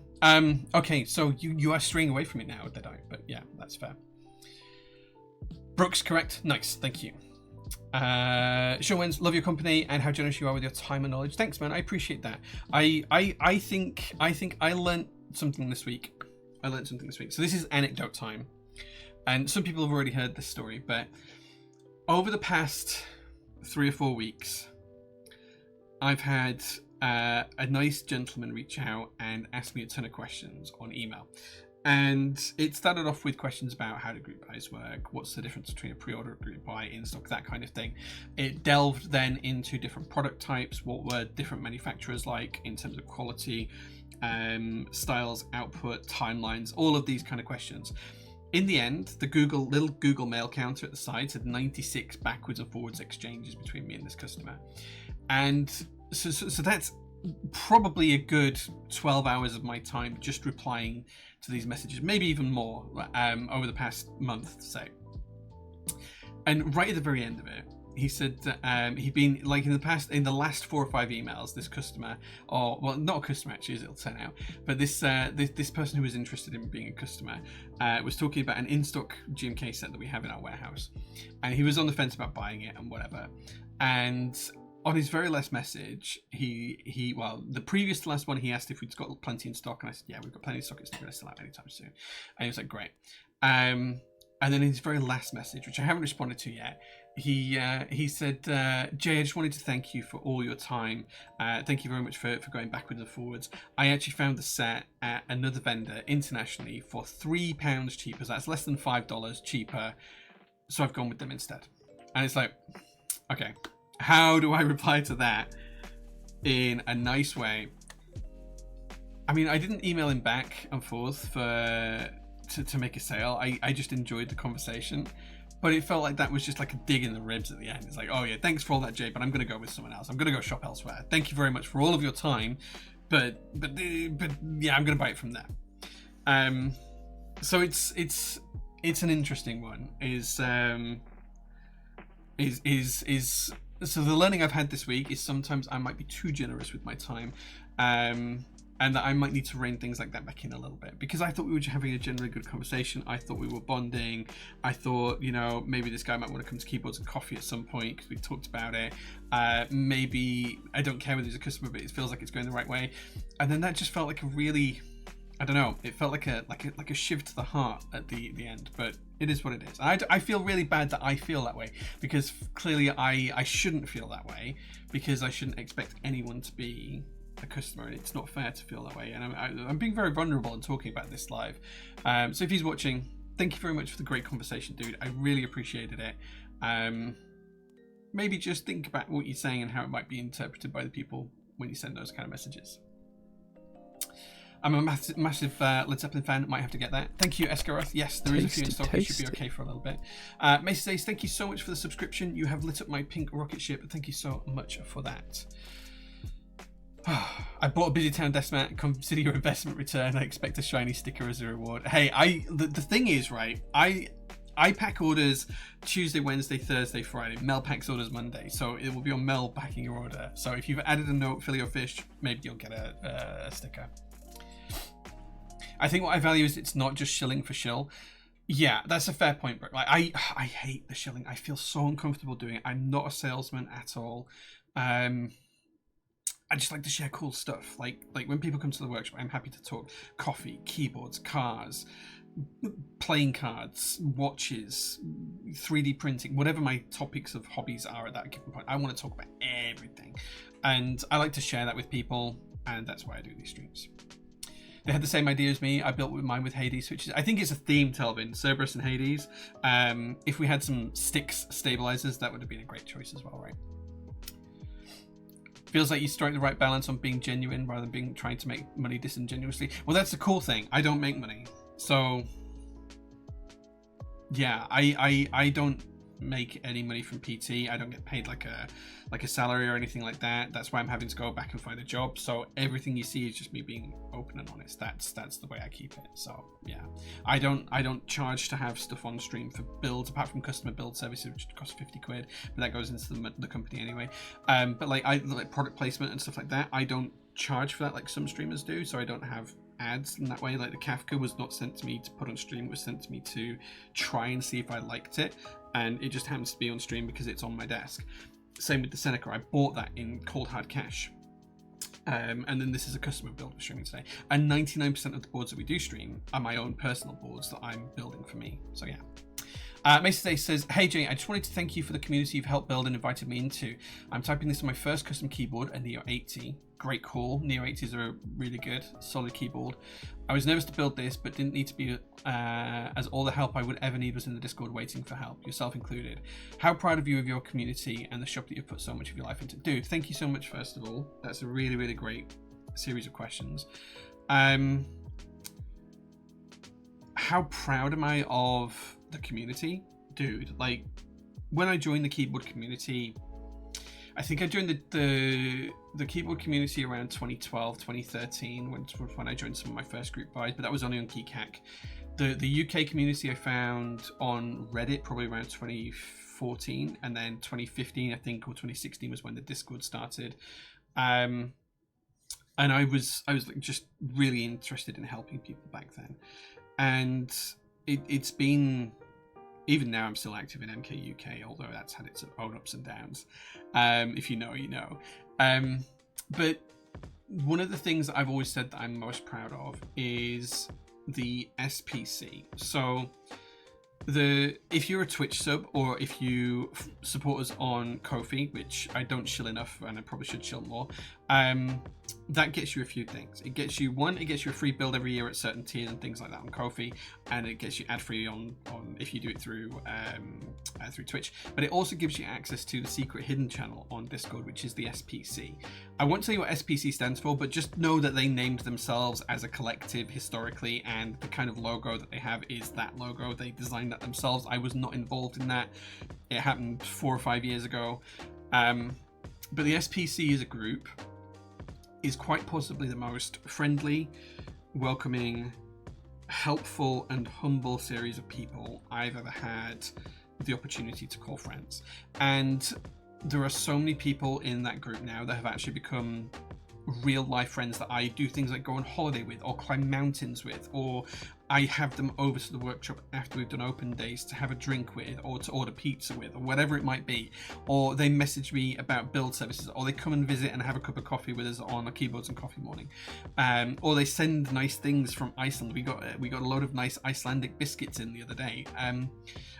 Okay, so you are straying away from it now, did I? But yeah, that's fair. Brooks, correct. Nice, thank you. Showens, love your company and how generous you are with your time and knowledge. Thanks, man. I appreciate that. I think I learned something this week. So this is anecdote time, and some people have already heard this story, but over the past 3 or 4 weeks, I've had a nice gentleman reach out and ask me a ton of questions on email. And it started off with questions about how do group buys work, what's the difference between a pre-order, a group buy, in stock, that kind of thing. It delved then into different product types, what were different manufacturers like in terms of quality, styles, output, timelines, all of these kind of questions. In the end, the little Google Mail counter at the side said 96 backwards and forwards exchanges between me and this customer. And so that's probably a good 12 hours of my time just replying to these messages, maybe even more, over the past month, say. And right at the very end of it, he said that he'd been, like, in the last 4 or 5 emails, this customer, or well, not a customer actually, as it'll turn out, but this person who was interested in being a customer was talking about an in-stock GMK set that we have in our warehouse, and he was on the fence about buying it and whatever. And on his very last message, the previous to last one, he asked if we'd got plenty in stock, and I said, yeah, we've got plenty of stock. It's not going to sell out anytime soon. And he was like, great. And then in his very last message, which I haven't responded to yet, he said, Jay, I just wanted to thank you for all your time. Thank you very much for going backwards and forwards. I actually found the set at another vendor internationally for £3 cheaper. So that's less than $5 cheaper. So I've gone with them instead. And it's like, okay, how do I reply to that in a nice way? I mean, I didn't email him back and forth to make a sale. I just enjoyed the conversation, but it felt like that was just like a dig in the ribs at the end. It's like, oh yeah, thanks for all that, Jay, but I'm going to go with someone else. I'm going to go shop elsewhere. Thank you very much for all of your time, but yeah, I'm going to buy it from there. So it's an interesting one. So the learning I've had this week is sometimes I might be too generous with my time, and that I might need to rein things like that back in a little bit, because I thought we were having a generally good conversation. I thought we were bonding. I thought, maybe this guy might want to come to Keyboards and Coffee at some point because we talked about it. Maybe I don't care whether he's a customer, but it feels like it's going the right way. And then that just felt like a really, I don't know. It felt like a shiv to the heart at the end, but it is what it is. I feel really bad that I feel that way, because clearly I shouldn't feel that way, because I shouldn't expect anyone to be a customer, and it's not fair to feel that way. And I'm being very vulnerable and talking about this live. So if he's watching, thank you very much for the great conversation, dude. I really appreciated it. Maybe just think about what you're saying and how it might be interpreted by the people when you send those kind of messages. I'm a massive Led Zeppelin fan. Might have to get that. Thank you, Escaroth. Yes, there is a few in stock. It should be okay for a little bit. Macy says, thank you so much for the subscription. You have lit up my pink rocket ship. Thank you so much for that. I bought a Busy Town desk mat. Consider your investment return. I expect a shiny sticker as a reward. Hey, the thing is, right, I pack orders Tuesday, Wednesday, Thursday, Friday. Mel packs orders Monday, so it will be on Mel packing your order. So if you've added a note, fill your fish, maybe you'll get a sticker. I think what I value is it's not just shilling for shill. Yeah, that's a fair point, Brooke. Like I hate the shilling. I feel so uncomfortable doing it. I'm not a salesman at all. I just like to share cool stuff. Like when people come to the workshop, I'm happy to talk coffee, keyboards, cars, playing cards, watches, 3D printing, whatever my topics of hobbies are at that given point. I want to talk about everything. And I like to share that with people, and that's why I do these streams. They had the same idea as me. I built mine with Hades, which is, I think it's a theme, Telvin, Cerberus and Hades. If we had some Styx stabilizers, that would have been a great choice as well, right? Feels like you strike the right balance on being genuine rather than trying to make money disingenuously. Well, that's the cool thing. I don't make money. So, yeah, I don't make any money from PT. I don't get paid like a salary or anything like that. That's why I'm having to go back and find a job. So everything you see is just me being open and honest. That's the way I keep it. So yeah, I don't charge to have stuff on stream for builds apart from customer build services, which cost 50 quid, but that goes into the company anyway. But like product placement and stuff like that, I don't charge for that like some streamers do. So I don't have ads in that way. Like the Kafka was not sent to me to put on stream, it was sent to me to try and see if I liked it, and it just happens to be on stream because it's on my desk. Same with the Seneca. I bought that in cold hard cash, and then this is a customer build we're streaming today, and 99% of the boards that we do stream are my own personal boards that I'm building for me. So yeah. Mason Day says, hey Jay, I just wanted to thank you for the community you've helped build and invited me into. I'm typing this on my first custom keyboard, a Neo 80. Great call. Neo 80s are a really good, solid keyboard. I was nervous to build this, but didn't need to be, as all the help I would ever need was in the Discord waiting for help, yourself included. How proud of you of your community and the shop that you've put so much of your life into. Dude, thank you so much, first of all. That's a really, really great series of questions. How proud am I of the community? Dude, like, when I joined the keyboard community, I think I joined the keyboard community around 2012, 2013, when I joined some of my first group buys, but that was only on KeyCac. The UK community I found on Reddit probably around 2014, and then 2015, I think, or 2016 was when the Discord started. And I was like just really interested in helping people back then. And it's been, even now I'm still active in MK UK, although that's had its own ups and downs. If you know, you know. But one of the things that I've always said that I'm most proud of is the SPC. So if you're a Twitch sub, or if you support us on Ko-fi, which I don't shill enough and I probably should shill more, that gets you a few things. It gets you a free build every year at certain tiers and things like that on Ko-fi, and it gets you ad free on if you do it through Twitch. But it also gives you access to the secret hidden channel on Discord, which is the SPC. I won't tell you what SPC stands for, but just know that they named themselves as a collective historically, and the kind of logo that they have is that logo. They designed that themselves. I was not involved in that. It happened 4 or 5 years ago. But the SPC as a group is quite possibly the most friendly, welcoming, helpful and humble series of people I've ever had the opportunity to call friends. And there are so many people in that group now that have actually become real life friends that I do things like go on holiday with, or climb mountains with, or I have them over to the workshop after we've done open days to have a drink with, or to order pizza with, or whatever it might be. Or they message me about build services, or they come and visit and have a cup of coffee with us on a Keyboards and Coffee morning. Or they send nice things from Iceland. We got a load of nice Icelandic biscuits in the other day.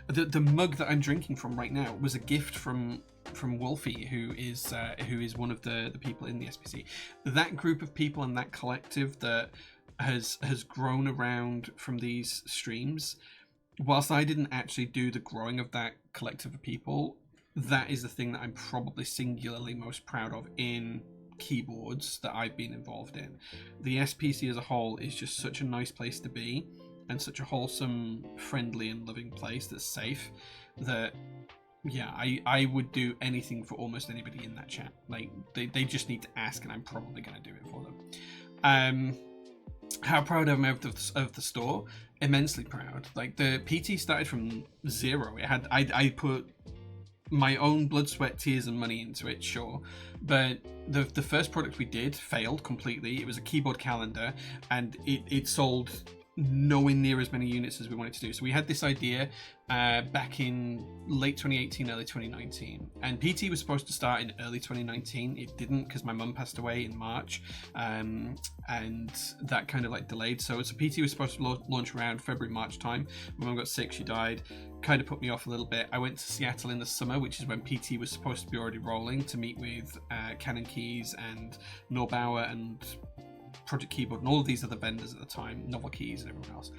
The mug that I'm drinking from right now was a gift from Wolfie, who is one of the people in the SPC. That group of people and that collective that has grown around from these streams, whilst I didn't actually do the growing of that collective of people, that is the thing that I'm probably singularly most proud of in keyboards that I've been involved in. The SPC as a whole is just such a nice place to be, and such a wholesome, friendly and loving place that's safe, that Yeah, I would do anything for almost anybody in that chat. Like they just need to ask, and I'm probably going to do it for them. How proud am I of the store? Immensely proud. Like the PT started from zero. It had I put my own blood, sweat, tears, and money into it, sure, but the first product we did failed completely. It was a keyboard calendar, and it sold nowhere near as many units as we wanted to do. So we had this idea back in late 2018, early 2019, and PT was supposed to start in early 2019. It didn't, because my mum passed away in March, and that kind of like delayed. So PT was supposed to launch around February, March time. My mum got sick, she died, kind of put me off a little bit. I went to Seattle in the summer, which is when PT was supposed to be already rolling, to meet with Canon Keys and Norbauer and Project Keyboard and all of these other vendors at the time, Novel Keys and everyone else.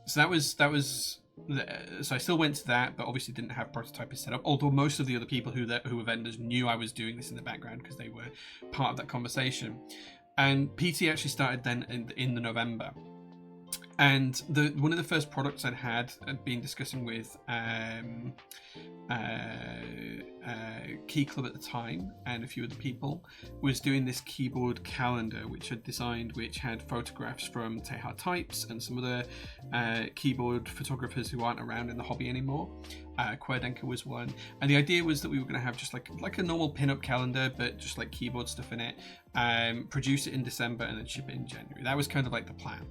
So that was so I still went to that, but obviously didn't have prototypers set up, although most of the other people who were vendors knew I was doing this in the background because they were part of that conversation. And PT actually started then in the November. And one of the first products I'd been discussing with Key Club at the time and a few other people was doing this keyboard calendar, which I'd designed, which had photographs from Tehar Types and some other keyboard photographers who aren't around in the hobby anymore. Querdenker was one, and the idea was that we were going to have just like a normal pin-up calendar, but just like keyboard stuff in it. Produce it in December and then ship it in January. That was kind of like the plan.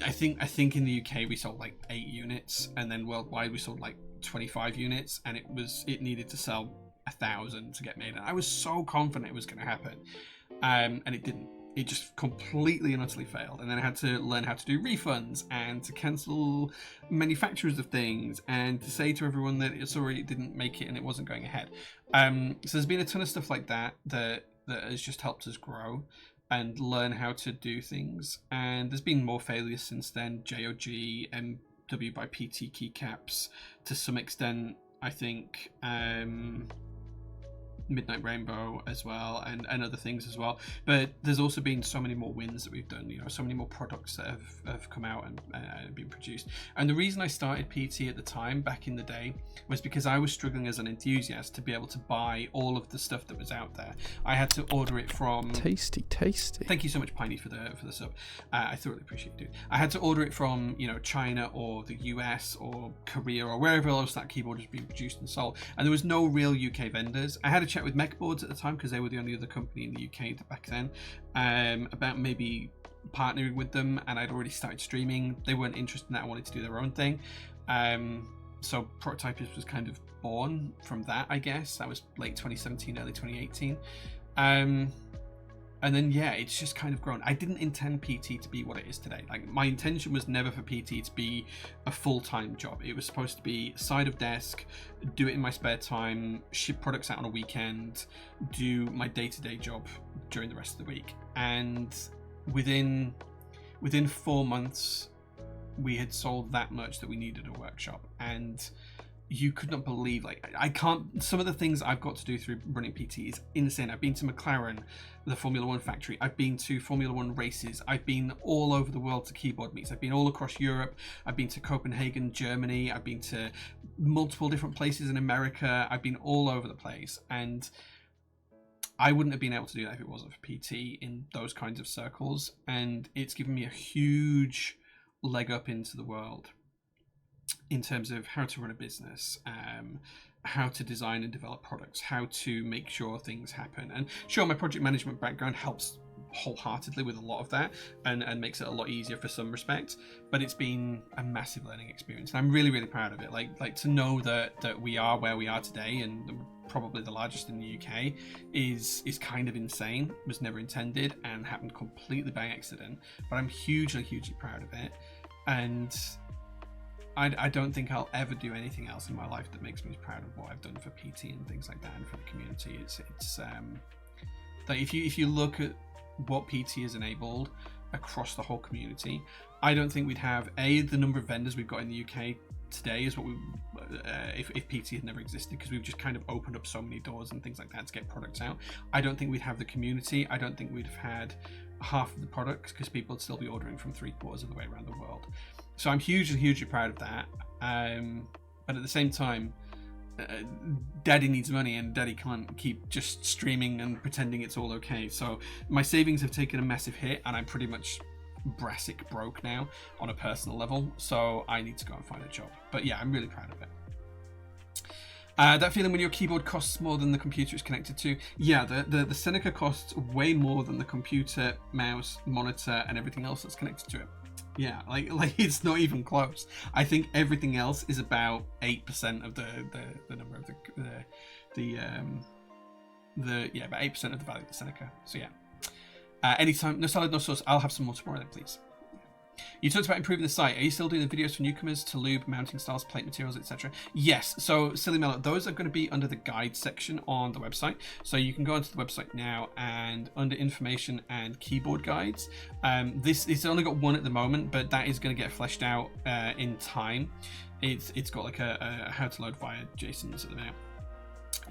I think in the UK we sold like 8 units, and then worldwide we sold like 25 units, and it needed to sell 1,000 to get made. And I was so confident it was going to happen, and it didn't. It just completely and utterly failed. And then I had to learn how to do refunds and to cancel manufacturers of things and to say to everyone that it didn't make it and it wasn't going ahead. So there's been a ton of stuff like that has just helped us grow and learn how to do things. And there's been more failures since then. JOG, MW by PT keycaps, to some extent, I think. Midnight Rainbow as well, and other things as well. But there's also been so many more wins that we've done, so many more products that have come out and been produced. And the reason I started PT at the time, back in the day, was because I was struggling as an enthusiast to be able to buy all of the stuff that was out there. I had to order it from... Tasty. Thank you so much, Piney, for the sub. I thoroughly appreciate it, dude. I had to order it from, China or the US or Korea or wherever else that keyboard has been produced and sold. And there was no real UK vendors. I had a chat with Mechboards at the time, because they were the only other company in the UK back then, about maybe partnering with them, and I'd already started streaming. They weren't interested in that. I wanted to do their own thing. So Prototypers was kind of born from that, I guess. That was late 2017, early 2018. And then, yeah, it's just kind of grown. I didn't intend PT to be what it is today. Like, my intention was never for PT to be a full-time job. It was supposed to be side of desk, do it in my spare time, ship products out on a weekend, do my day-to-day job during the rest of the week. And within 4 months, we had sold that much that we needed a workshop. And you could not believe, I can't, some of the things I've got to do through running PT is insane. I've been to McLaren, the Formula One factory. I've been to Formula One races. I've been all over the world to keyboard meets. I've been all across Europe. I've been to Copenhagen, Germany. I've been to multiple different places in America. I've been all over the place. And I wouldn't have been able to do that if it wasn't for PT in those kinds of circles. And it's given me a huge leg up into the world in terms of how to run a business, how to design and develop products, how to make sure things happen. And sure, my project management background helps wholeheartedly with a lot of that and makes it a lot easier for some respects, but it's been a massive learning experience, and I'm really, really proud of it. Like to know that we are where we are today, and probably the largest in the UK, is kind of insane. It was never intended and happened completely by accident, but I'm hugely proud of it. And I don't think I'll ever do anything else in my life that makes me proud of what I've done for PT and things like that, and for the community. It's like if you look at what PT has enabled across the whole community, I don't think we'd have the number of vendors we've got in the UK today is what we if PT had never existed, because we've just kind of opened up so many doors and things like that to get products out. I don't think we'd have the community. I don't think we'd have had half of the products, because people would still be ordering from 3/4 of the way around the world. So I'm hugely proud of that. But at the same time, Daddy needs money, and Daddy can't keep just streaming and pretending it's all okay. So my savings have taken a massive hit, and I'm pretty much brassic broke now on a personal level. So I need to go and find a job. But yeah, I'm really proud of it. That feeling when your keyboard costs more than the computer it's connected to. Yeah, the Seneca costs way more than the computer, mouse, monitor, and everything else that's connected to it. Yeah, like it's not even close. I think everything else is about 8% of the number of about 8% of the value of the Seneca. So yeah. Anytime, no salad, no sauce. I'll have some more tomorrow then, please. You talked about improving the site. Are you still doing the videos for newcomers to lube, mounting styles, plate materials, etc.? Yes. So, Silly Mellow, those are going to be under the guide section on the website. So you can go onto the website now, and under information and keyboard guides, it's only got one at the moment, but that is going to get fleshed out in time. It's got like a how to load via JSONs at the minute.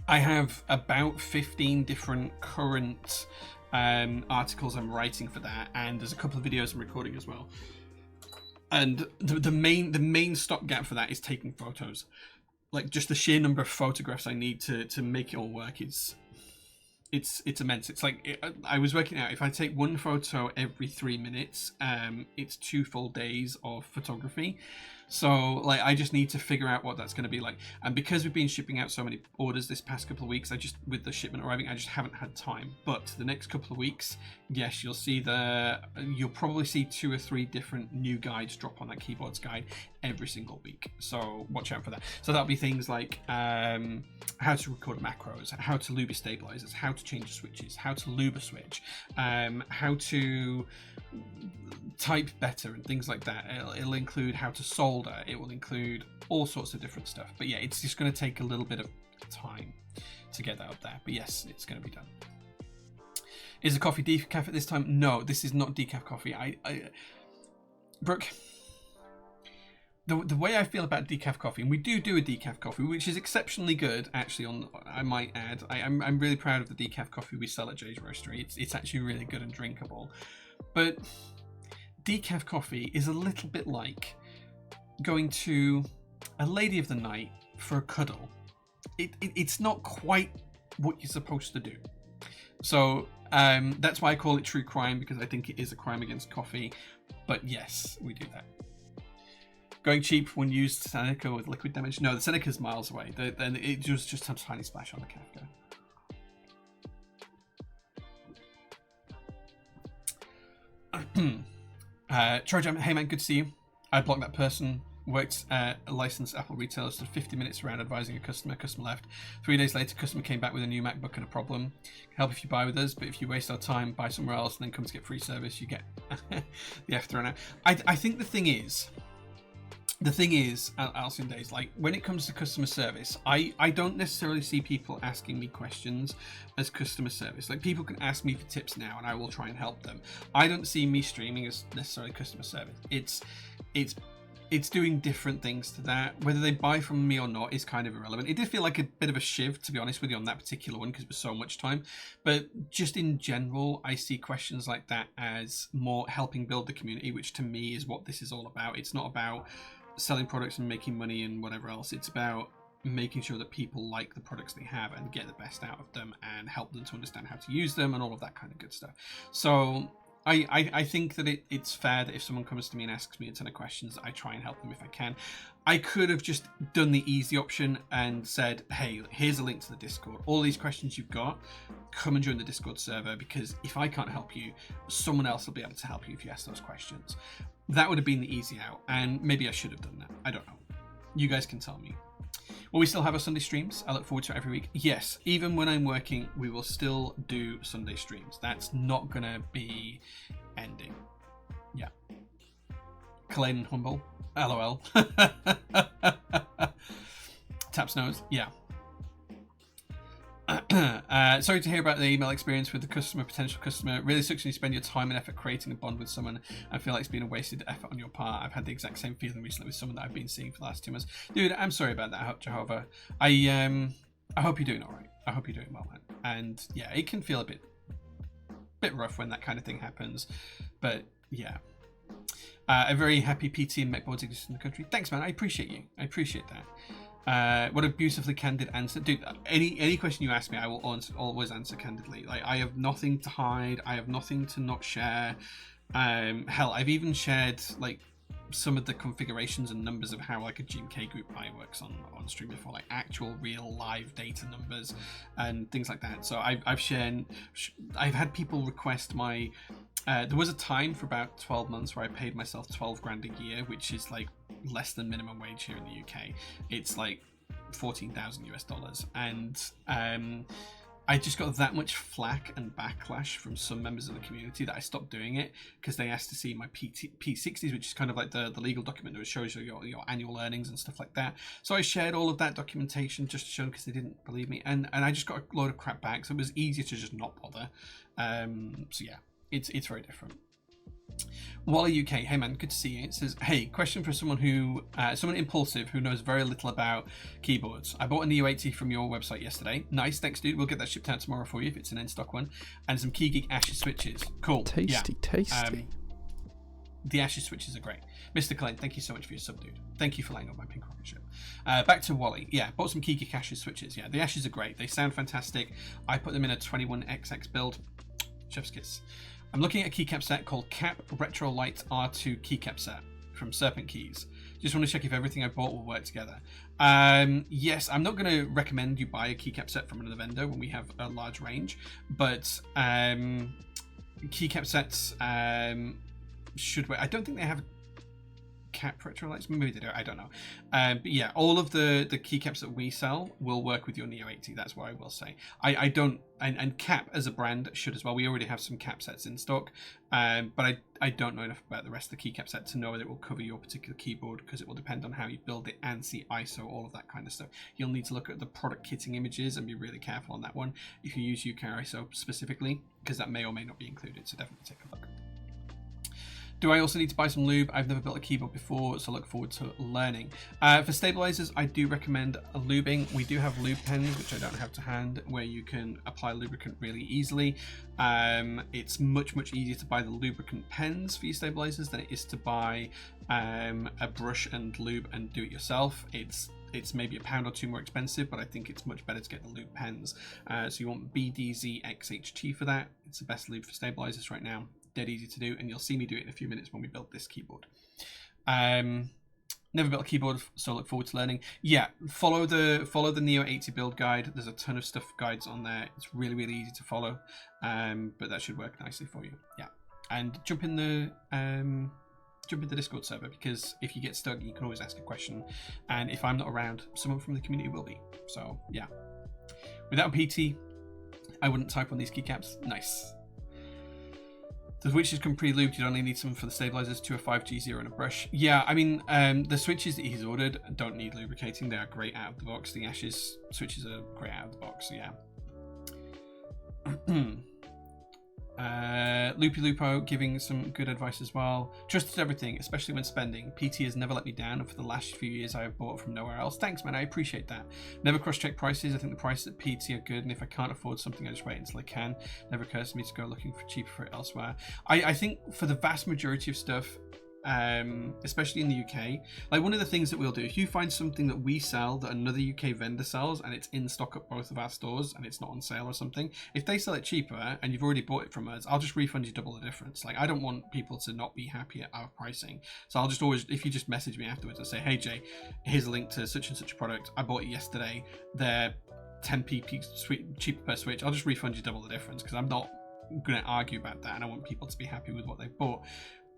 I have about 15 different current articles I'm writing for that, and there's a couple of videos I'm recording as well. And the main stopgap for that is taking photos. Like, just the sheer number of photographs I need to make it all work is it's immense. It's like I was working out, if I take one photo every 3 minutes, it's 2 full days of photography. So like, I just need to figure out what that's going to be like. And because we've been shipping out so many orders this past couple of weeks, with the shipment arriving, I just haven't had time. But the next couple of weeks, yes, you'll probably see 2 or 3 different new guides drop on that keyboards guide every single week. So watch out for that. So that'll be things like how to record macros, how to lube stabilizers, how to change switches, how to lube a switch, how to type better and things like that. It'll include how to solder. It will include all sorts of different stuff. But yeah, it's just going to take a little bit of time to get that up there. But yes, it's going to be done. Is the coffee decaf at this time? No, this is not decaf coffee. Brooke, the way I feel about decaf coffee, and we do a decaf coffee, which is exceptionally good, actually. I might add, I'm really proud of the decaf coffee we sell at Jay's Roastery. It's actually really good and drinkable. But decaf coffee is a little bit like going to a lady of the night for a cuddle. It's not quite what you're supposed to do. So that's why I call it true crime, because I think it is a crime against coffee. But yes, we do that. Going cheap when used Seneca with liquid damage. No, the Seneca's miles away. Then it was just a tiny splash on the Kafka. Trojam, hey man, good to see you. I blocked that person. Worked at a licensed Apple retailer, stood 50 minutes around advising a customer. Customer left. 3 days later, customer came back with a new MacBook and a problem. Help if you buy with us, but if you waste our time, buy somewhere else, and then come to get free service, you get the F thrown out. I think the thing is, Alcyon Days, like, when it comes to customer service, I don't necessarily see people asking me questions as customer service. Like, people can ask me for tips now, and I will try and help them. I don't see me streaming as necessarily customer service. It's doing different things to that. Whether they buy from me or not is kind of irrelevant. It did feel like a bit of a shiv, to be honest with you, on that particular one, because it was so much time. But just in general, I see questions like that as more helping build the community, which to me is what this is all about. It's not about selling products and making money and whatever else. It's about making sure that people like the products they have and get the best out of them and help them to understand how to use them and all of that kind of good stuff. So I think that it's fair that if someone comes to me and asks me a ton of questions, I try and help them if I can. I could have just done the easy option and said, hey, here's a link to the Discord. All these questions you've got, come and join the Discord server, because if I can't help you, someone else will be able to help you if you ask those questions. That would have been the easy out, and maybe I should have done that. I don't know. You guys can tell me. Will we still have our Sunday streams? I look forward to it every week. Yes, even when I'm working, we will still do Sunday streams. That's not going to be ending. Yeah. Kalane and Humble. LOL. Taps nose. Yeah. Sorry to hear about the email experience with the potential customer. It really sucks when you spend your time and effort creating a bond with someone and feel like it's been a wasted effort on your part. I've had the exact same feeling recently with someone that I've been seeing for the last 2 months. Dude, I'm sorry about that, Jehovah. I hope you're doing all right. I hope you're doing well, man. And yeah, it can feel a bit rough when that kind of thing happens. But yeah. A very happy PT and mech boards exist in the country. Thanks, man. I appreciate you. I appreciate that. What a beautifully candid answer, dude. Any question you ask me, I will always answer candidly. Like, I have nothing to hide. I have nothing to not share. Hell, I've even shared like some of the configurations and numbers of how like a GMK group buy works on stream before, like actual real live data numbers and things like that. So I've had people request my. There was a time for about 12 months where I paid myself 12 grand a year, which is like less than minimum wage here in the UK. It's like 14,000 US dollars, and I just got that much flack and backlash from some members of the community that I stopped doing it because they asked to see my P60s, which is kind of like the legal document that shows you your annual earnings and stuff like that. So I shared all of that documentation just to show them because they didn't believe me, and I just got a load of crap back. So it was easier to just not bother. So yeah, it's very different. Wally UK, hey man, good to see you. It says, hey, question for someone impulsive who knows very little about keyboards. I bought a Neo 80 from your website yesterday. Nice, thanks dude. We'll get that shipped out tomorrow for you if it's an in-stock one. And some KeyGeek Ashes switches. Cool. Tasty. The Ashes switches are great. Mr. Klein, thank you so much for your sub, dude. Thank you for laying on my pink rocket ship. Back to Wally. Yeah, bought some KeyGeek Ashes switches. Yeah, the Ashes are great. They sound fantastic. I put them in a 21XX build. Chef's kiss. I'm looking at a keycap set called Cap Retro Light R2 keycap set from Serpent Keys. Just want to check if everything I bought will work together. Yes, I'm not going to recommend you buy a keycap set from another vendor when we have a large range, but keycap sets should work. I don't think they have cap retro lights. Maybe they do. I don't know. But yeah, all of the keycaps that we sell will work with your Neo 80. That's what I will say. I don't, and Cap as a brand should as well. We already have some cap sets in stock, but I don't know enough about the rest of the keycap set to know that it will cover your particular keyboard, because it will depend on how you build it, ANSI, ISO, all of that kind of stuff. You'll need to look at the product kitting images and be really careful on that one if you use UK ISO specifically, because that may or may not be included. So definitely take a look. Do I also need to buy some lube? I've never built a keyboard before, so look forward to learning. For stabilizers, I do recommend a lubing. We do have lube pens, which I don't have to hand, where you can apply lubricant really easily. It's much easier to buy the lubricant pens for your stabilizers than it is to buy a brush and lube and do it yourself. It's maybe £1 or £2 more expensive, but I think it's much better to get the lube pens. So you want BDZ XHT for that. It's the best lube for stabilizers right now. Dead easy to do, and you'll see me do it in a few minutes when we build this keyboard. Never built a keyboard, so look forward to learning. Yeah, follow the Neo 80 build guide. There's a ton of stuff guides on there. It's really easy to follow, but that should work nicely for you. Yeah, and jump in the Discord server, because if you get stuck, you can always ask a question, and if I'm not around, someone from the community will be. So yeah, without PT, I wouldn't type on these keycaps. Nice. The switches come pre-lubed. You'd only need some for the stabilizers, 205G0 and a brush. Yeah, I mean, the switches that he's ordered don't need lubricating. They are great out of the box. The Ashes switches are great out of the box, so yeah. Loopy Lupo giving some good advice as well. Trusted everything, especially when spending. PT has never let me down, and for the last few years I have bought from nowhere else. Thanks, man, I appreciate that. Never cross-check prices. I think the prices at PT are good, and if I can't afford something, I just wait until I can. Never occurs to me to go looking for cheaper for it elsewhere. I think for the vast majority of stuff, especially in the UK, like one of the things that we'll do, if you find something that we sell that another UK vendor sells and it's in stock at both of our stores and it's not on sale or something, if they sell it cheaper and you've already bought it from us, I'll just refund you double the difference. Like, I don't want people to not be happy at our pricing, so I'll just always, if you just message me afterwards and say, hey Jay, here's a link to such and such a product, I bought it yesterday, they're 10p cheaper per switch, I'll just refund you double the difference, because I'm not going to argue about that, and I want people to be happy with what they bought.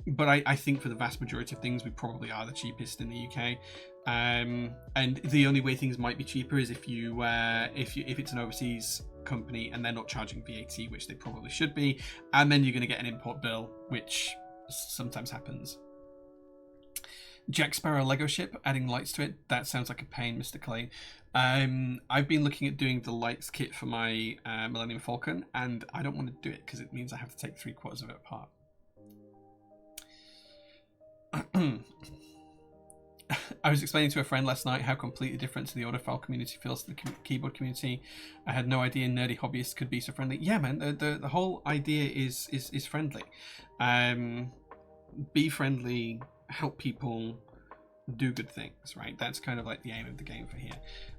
But I think for the vast majority of things, we probably are the cheapest in the UK. And the only way things might be cheaper is if it's an overseas company and they're not charging VAT, which they probably should be, and then you're going to get an import bill, which sometimes happens. Jack Sparrow Lego ship, adding lights to it. That sounds like a pain, Mr. Clay. I've been looking at doing the lights kit for my Millennium Falcon, and I don't want to do it because it means I have to take 3/4 of it apart. I was explaining to a friend last night how completely different the audiophile community feels to the keyboard community. I had no idea nerdy hobbyists could be so friendly. Yeah, man, the whole idea is friendly. Be friendly, help people, do good things, right? That's kind of like the aim of the game for here.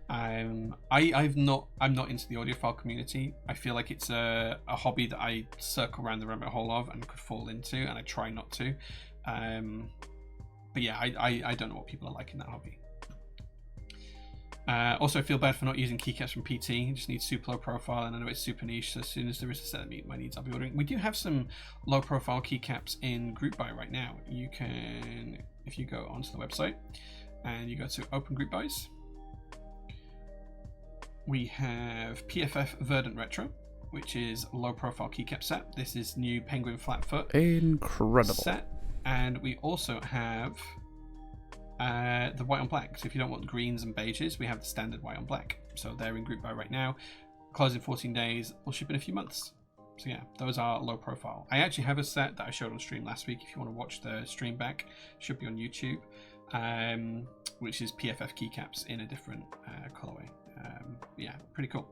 I'm not into the audiophile community. I feel like it's a hobby that I circle around the rabbit hole of and could fall into, and I try not to. But yeah, I don't know what people are like in that hobby. Also, I feel bad for not using keycaps from PT. You just need super low profile, and I know it's super niche, so as soon as there is a set that meet my needs, I'll be ordering. We do have some low profile keycaps in group buy right now. You can, if you go onto the website and you go to open group buys, we have PFF Verdant Retro, which is low profile keycap set. This is new Penguin Flatfoot Incredible set, and we also have the white on black. So if you don't want greens and beiges, we have the standard white on black. So they're in group buy right now. Closing 14 days. We'll ship in a few months. So yeah, those are low profile. I actually have a set that I showed on stream last week. If you want to watch the stream back, should be on YouTube, which is PFF keycaps in a different colorway. Yeah, pretty cool.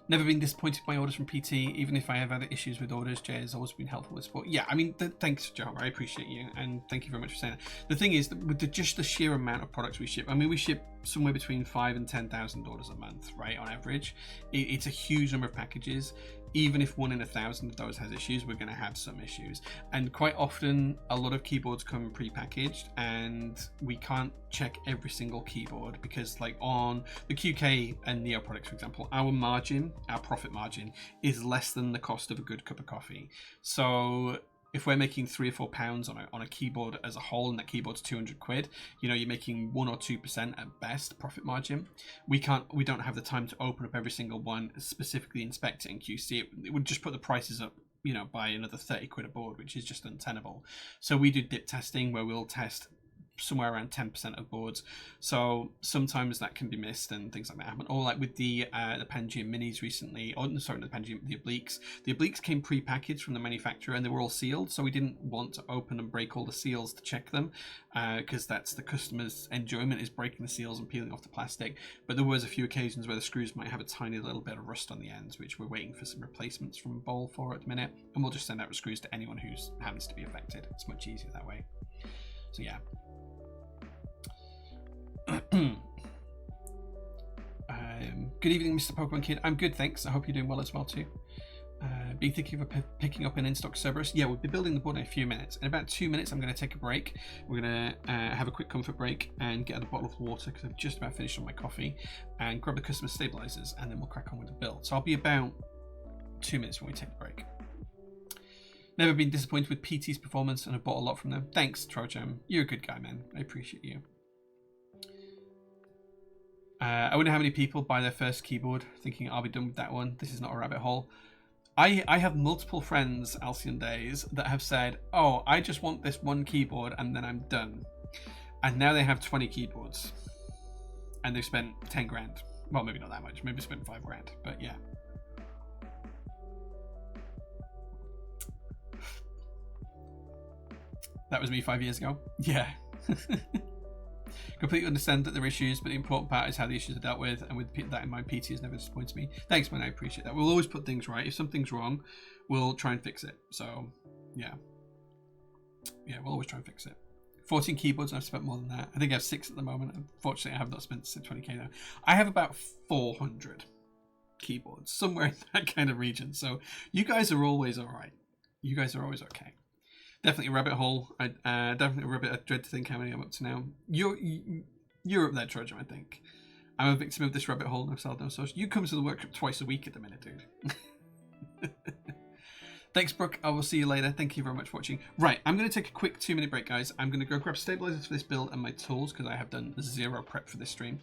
Never been disappointed by orders from PT, even if I have had issues with orders. Jay has always been helpful with support. Yeah, I mean, thanks, Joe. I appreciate you, and thank you very much for saying that. The thing is, that with just the sheer amount of products we ship, I mean, we ship somewhere between 5,000 and 10,000 orders a month, right, on average. It's a huge number of packages. Even if 1 in 1,000 of those has issues, we're going to have some issues. And quite often, a lot of keyboards come pre-packaged, and we can't check every single keyboard because, like on the QK and Neo products, for example, our profit margin is less than the cost of a good cup of coffee. So if we're making £3 or £4 on a keyboard as a whole, and that keyboard's 200 quid, you know, you're making 1 or 2% at best profit margin. We don't have the time to open up every single one, specifically inspect it and QC it. It would just put the prices up, you know, by another 30 quid a board, which is just untenable. So we do dip testing where we'll test somewhere around 10% of boards, so sometimes that can be missed and things like that happen. Or like with the Pangea Minis recently, the obliques came pre-packaged from the manufacturer and they were all sealed, so we didn't want to open and break all the seals to check them, because that's the customer's enjoyment, is breaking the seals and peeling off the plastic. But there was a few occasions where the screws might have a tiny little bit of rust on the ends, which we're waiting for some replacements from Bowl for at the minute, and we'll just send out the screws to anyone who happens to be affected. It's much easier that way. So yeah. Good evening, Mr. Pokemon Kid. I'm good, thanks. I hope you're doing well as well too. Been thinking of picking up an in-stock Cerberus. Yeah, we'll be building the board in a few minutes. In about 2 minutes, I'm going to take a break. We're going to have a quick comfort break and get a bottle of water because I've just about finished on my coffee, and grab the customer stabilizers, and then we'll crack on with the build. So I'll be about 2 minutes when we take the break. Never been disappointed with PT's performance, and I've bought a lot from them. Thanks, Trojan. You're a good guy, man. I appreciate you. I wonder how many people buy their first keyboard thinking I'll be done with that one. This is not a rabbit hole. I have multiple friends, Alcyon Days, that have said, oh, I just want this one keyboard and then I'm done. And now they have 20 keyboards. And they've spent 10 grand. Well, maybe not that much. Maybe spent 5 grand. But yeah. That was me 5 years ago. Yeah. Completely understand that there are issues, but the important part is how the issues are dealt with, and with that in mind, PT has never disappointed me. Thanks, man, I appreciate that. We'll always put things right. If something's wrong, we'll try and fix it. So, yeah. Yeah, we'll always try and fix it. 14 keyboards, and I've spent more than that. I think I have 6 at the moment. Unfortunately, I have not spent 20k now. I have about 400 keyboards, somewhere in that kind of region. So, you guys are always alright. You guys are always okay. Definitely a rabbit hole. I dread to think how many I'm up to now. You're up there, Trojan, I think. I'm a victim of this rabbit hole. I've sold no social. You come to the workshop twice a week at the minute, dude. Thanks, Brooke. I will see you later. Thank you very much for watching. Right, I'm going to take a quick 2-minute break, guys. I'm going to go grab stabilizers for this build and my tools because I have done 0 prep for this stream.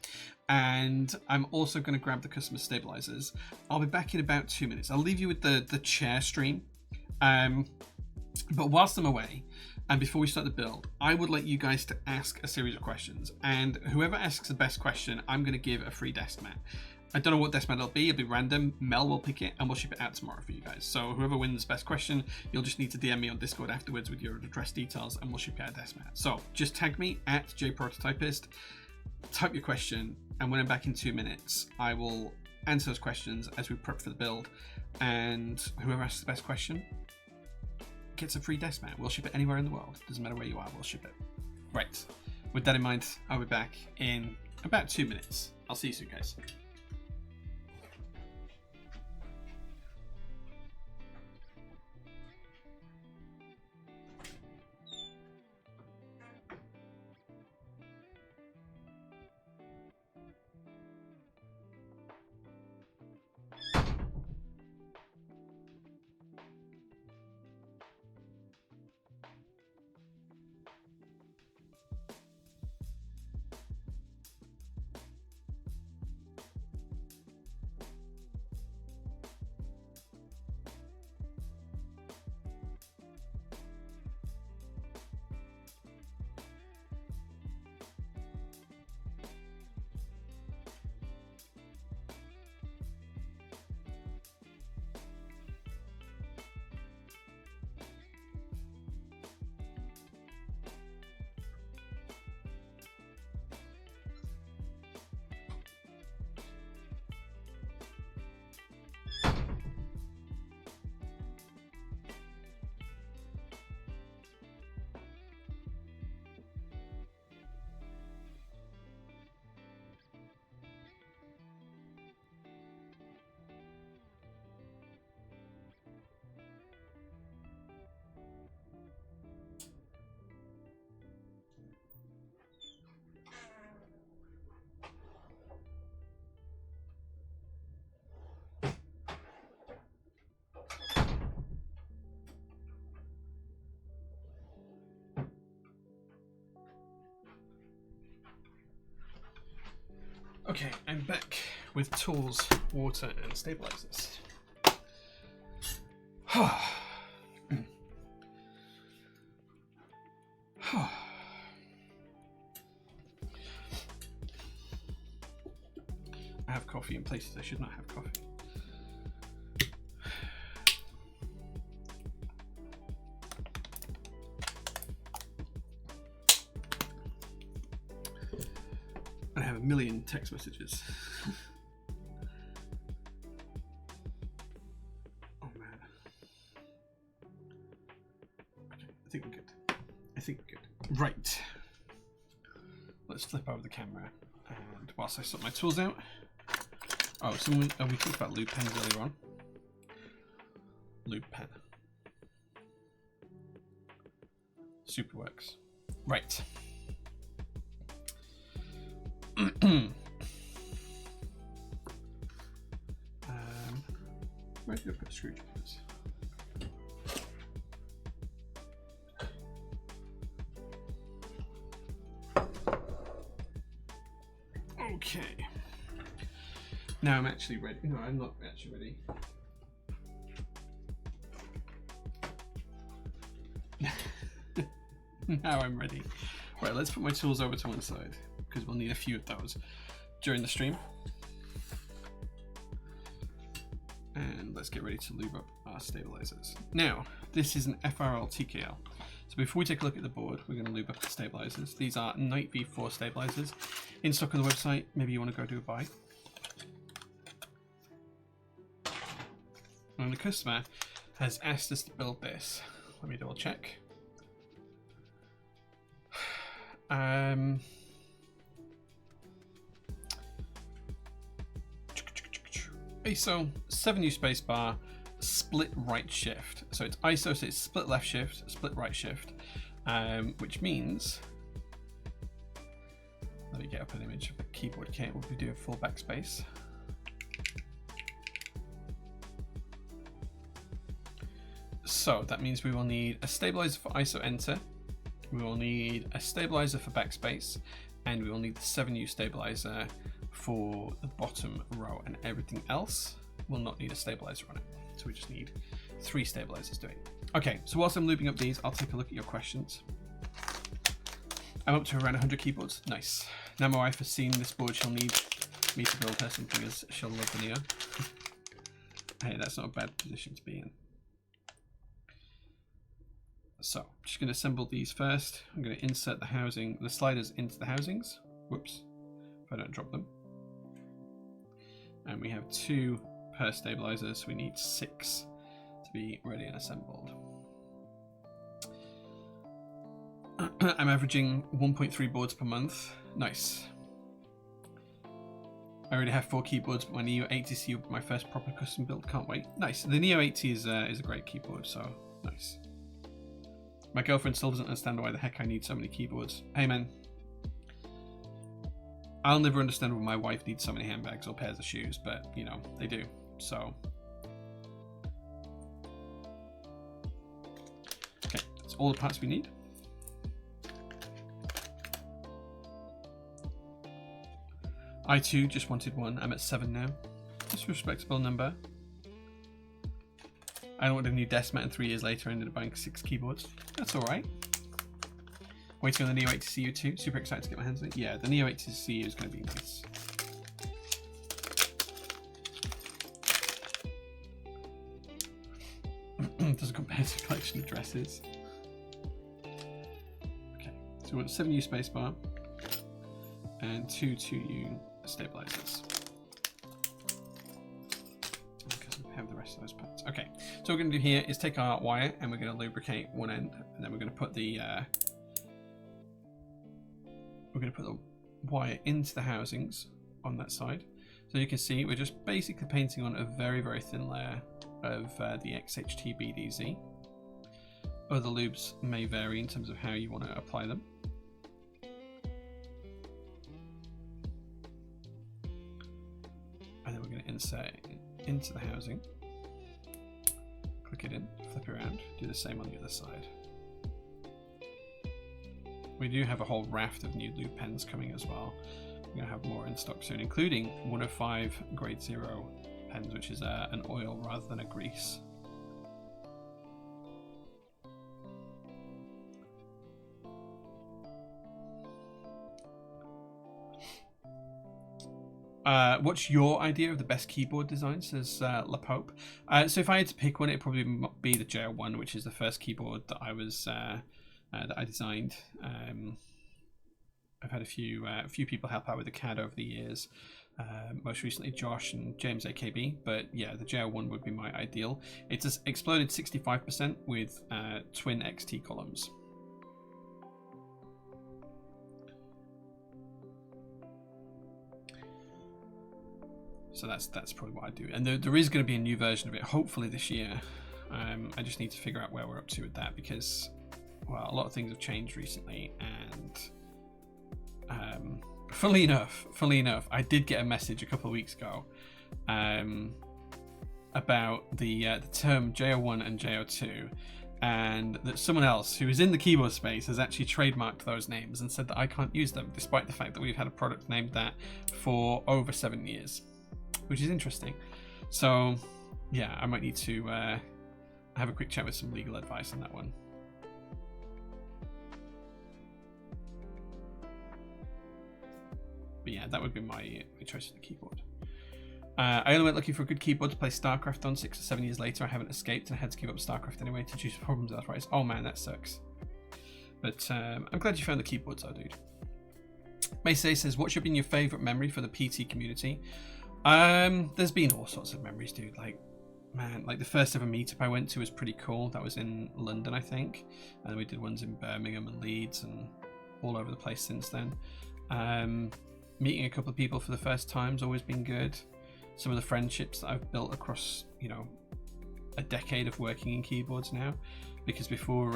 And I'm also going to grab the customer stabilizers. I'll be back in about 2 minutes. I'll leave you with the chair stream. But whilst I'm away, and before we start the build, I would like you guys to ask a series of questions. And whoever asks the best question, I'm going to give a free desk mat. I don't know what desk mat it'll be. It'll be random. Mel will pick it, and we'll ship it out tomorrow for you guys. So whoever wins best question, you'll just need to DM me on Discord afterwards with your address details, and we'll ship you out a desk mat. So just tag me at JPrototypist, type your question, and when I'm back in 2 minutes, I will answer those questions as we prep for the build. And whoever asks the best question gets a free desk mat. We'll ship it anywhere in the world. Doesn't matter where you are, we'll ship it. Right. With that in mind, I'll be back in about 2 minutes. I'll see you soon, guys. Okay, I'm back with tools, water, and stabilizers. I have coffee in places I should not have coffee. I have a million text messages. Oh man. Okay, I think we're good. Right. Let's flip over the camera, and whilst I sort my tools out. Oh, we talked about loop pens earlier on. Loop pen. Super works. Right. Where did I put screwdrivers? Okay. Now I'm actually ready. No, I'm not actually ready. Now I'm ready. Right, let's put my tools over to one side because we'll need a few of those during the stream. And let's get ready to lube up our stabilizers. Now, this is an FRL TKL. So before we take a look at the board, we're going to lube up the stabilizers. These are Night V4 stabilizers. In stock on the website, maybe you want to go do a buy. And the customer has asked us to build this. Let me double check. ISO 7U spacebar, split right shift. So it's ISO, so it's split left shift, split right shift, which means, let me get up an image of the keyboard kit. We'll be doing full backspace. So that means we will need a stabilizer for ISO enter, we will need a stabilizer for backspace, and we will need the 7U stabilizer for the bottom row, and everything else will not need a stabilizer on it. So we just need 3 stabilizers doing. Okay, so whilst I'm lubing up these, I'll take a look at your questions. I'm up to around 100 keyboards. Nice. Now my wife has seen this board, she'll need me to build her something as she'll love the Neo. Hey, that's not a bad position to be in. So, I'm just going to assemble these first. I'm going to insert the sliders into the housings. Whoops, if I don't drop them. And we have 2 per stabilizer, so we need 6 to be ready and assembled. I'm averaging 1.3 boards per month. Nice. I already have 4 keyboards, but my Neo 80C will be my first proper custom build. Can't wait. Nice. The Neo 80 is a great keyboard, so nice. My girlfriend still doesn't understand why the heck I need so many keyboards. Hey man, I'll never understand why my wife needs so many handbags or pairs of shoes, but you know, they do. So okay, that's all the parts we need. I too just wanted one. I'm at 7 now. That's a respectable number. I wanted a new desk mat, and 3 years later I ended up buying 6 keyboards. That's alright. Waiting on the Neo 80 CU too. Super excited to get my hands on it. Yeah, the Neo 80 CU is going to be nice. Doesn't compare to a collection of dresses. Okay, so we want 7U spacebar and 2 2U stabilizers. Because we have the rest of those parts. Okay, so what we're going to do here is take our wire and we're going to lubricate one end, and then we're going to put the wire into the housings on that side. So you can see we're just basically painting on a very, very thin layer of the XHT BDZ. Other lubes may vary in terms of how you want to apply them. And then we're going to insert it into the housing. Click it in, flip it around, do the same on the other side. We do have a whole raft of new lube pens coming as well. We're going to have more in stock soon, including 105 grade 0 pens, which is an oil rather than a grease. What's your idea of the best keyboard design, says La Pope? So if I had to pick one, it'd probably be the JL1, which is the first keyboard that I was that I designed. I've had a few people help out with the CAD over the years. Most recently Josh and James AKB, but yeah, the JL1 would be my ideal. It's exploded 65% with twin XT columns. So that's probably what I do. And there is going to be a new version of it, hopefully this year. I just need to figure out where we're up to with that, because, well, a lot of things have changed recently. And funnily enough, I did get a message a couple of weeks ago about the term JO1 and JO2, and that someone else who is in the keyboard space has actually trademarked those names and said that I can't use them, despite the fact that we've had a product named that for over 7 years. Which is interesting. So yeah, I might need to have a quick chat with some legal advice on that one. But yeah, that would be my choice for the keyboard. I only went looking for a good keyboard to play StarCraft on 6 or 7 years later. I haven't escaped and I had to give up StarCraft anyway to choose problems with arthritis. Oh man, that sucks. But I'm glad you found the keyboards though, dude. Maysay says, what should be your favourite memory for the PT community? There's been all sorts of memories, dude. Like, man, like the first ever meetup I went to was pretty cool. That was in London, I think, and then we did ones in Birmingham and Leeds and all over the place since then. Meeting a couple of people for the first time's always been good. Some of the friendships that I've built across, you know, a decade of working in keyboards now, because before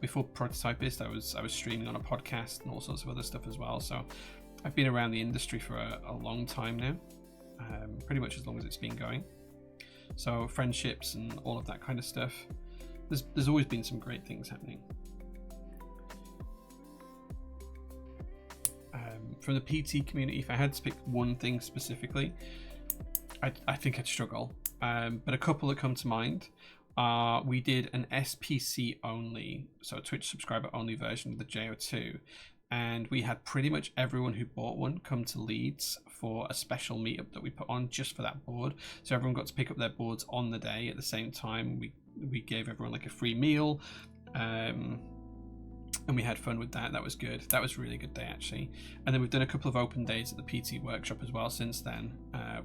Prototypist, I was streaming on a podcast and all sorts of other stuff as well. So I've been around the industry for a long time now. Pretty much as long as it's been going. So friendships and all of that kind of stuff. There's always been some great things happening. From the PT community, if I had to pick one thing specifically, I think I'd struggle. But a couple that come to mind are, we did an SPC only, so a Twitch subscriber only version of the JO2. And we had pretty much everyone who bought one come to Leeds for a special meetup that we put on just for that board. So everyone got to pick up their boards on the day at the same time. We gave everyone like a free meal, and we had fun with that. That was good. That was a really good day actually. And then we've done a couple of open days at the PT workshop as well since then,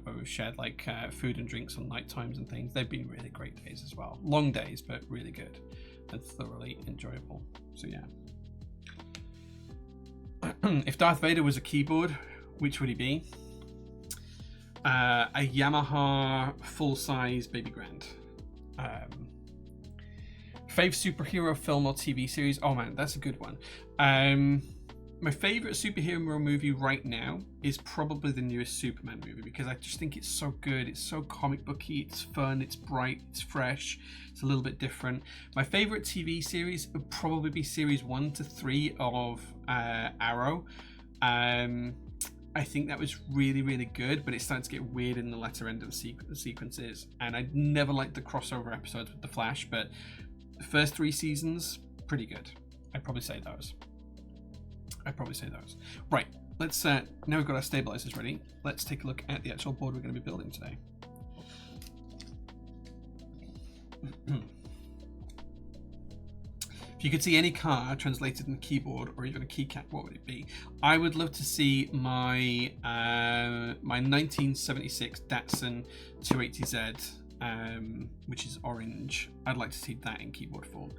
where we've shared like food and drinks on night times and things. They've been really great days as well. Long days, but really good and thoroughly enjoyable. So yeah. If Darth Vader was a keyboard, which would he be? A Yamaha full-size Baby Grand. Fave superhero film or TV series? Oh man, that's a good one. My favorite superhero movie right now is probably the newest Superman movie, because I just think it's so good. It's so comic booky, it's fun, it's bright, it's fresh, it's a little bit different. My favorite TV series would probably be series 1 to 3 of Arrow. I think that was really, really good, but it started to get weird in the latter end of the sequences, and I never liked the crossover episodes with The Flash, but the first 3 seasons, pretty good. I'd probably say those. Right, let's, now we've got our stabilizers ready, let's take a look at the actual board we're going to be building today. If you could see any car translated in a keyboard or even a keycap, what would it be? I would love to see my my 1976 Datsun 280Z, which is orange. I'd like to see that in keyboard form.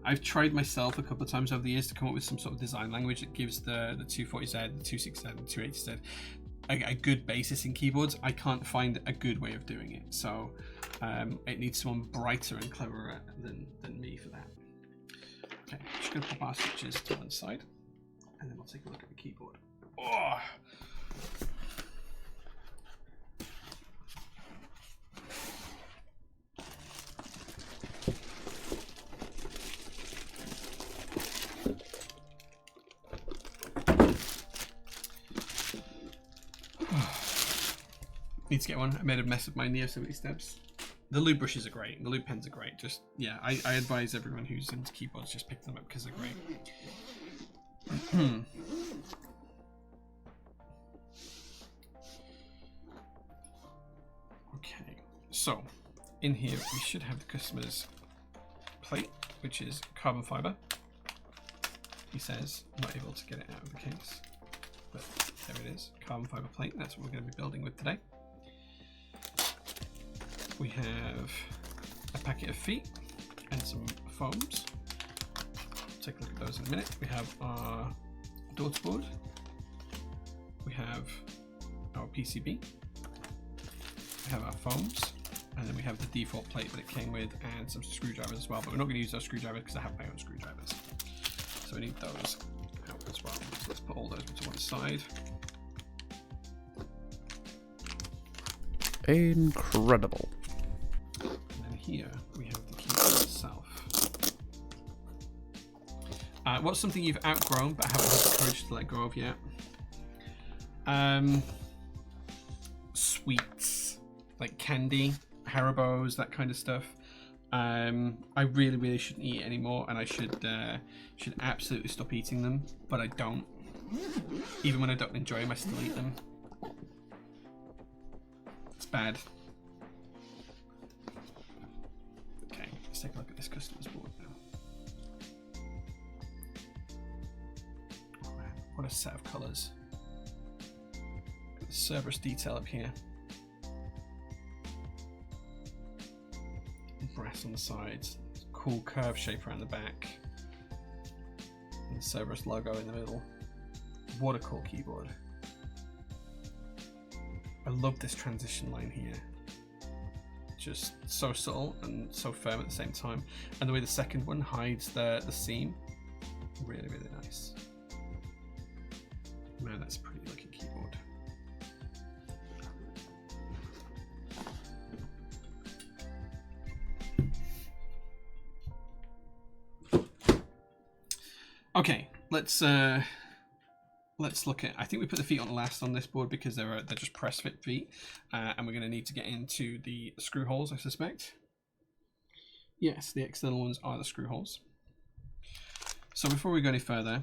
I've tried myself a couple of times over the years to come up with some sort of design language that gives the 240Z, the 260Z, and 280Z a good basis in keyboards. I can't find a good way of doing it, so it needs someone brighter and cleverer than me for that. Okay, just going to pop our switches to one side, and then we'll take a look at the keyboard. Oh. Need to get one. I made a mess of my Neo 70 steps. The lube brushes are great. The lube pens are great. Just, yeah, I advise everyone who's into keyboards just pick them up because they're great. Okay, so in here we should have the customer's plate, which is carbon fiber. He says not able to get it out of the case, but there it is, carbon fiber plate. That's what we're going to be building with today. We have a packet of feet and some foams. Take a look at those in a minute. We have our daughter board. We have our PCB. We have our foams, and then we have the default plate that it came with, and some screwdrivers as well. But we're not going to use those screwdrivers because I have my own screwdrivers. So we need those out as well. So let's put all those to one side. Incredible. And then here we have the keyboard itself. What's something you've outgrown but haven't had the courage to let go of yet? Sweets, like candy, Haribos, that kind of stuff. I really shouldn't eat it anymore, and I should absolutely stop eating them, but I don't. Even when I don't enjoy them, I still eat them. It's bad. Okay, let's take a look at this customer's board now. Oh man, what a set of colours. Got the Cerberus detail up here. Brass on the sides. Cool curve shape around the back. And the Cerberus logo in the middle. What a cool keyboard. I love this transition line here. Just so subtle and so firm at the same time. And the way the second one hides the seam. Really nice. Man, that's a pretty looking keyboard. Okay, let's look at. I think we put the feet on last on this board because they're just press fit feet, and we're going to need to get into the screw holes, I suspect. Yes, the external ones are the screw holes. So before we go any further,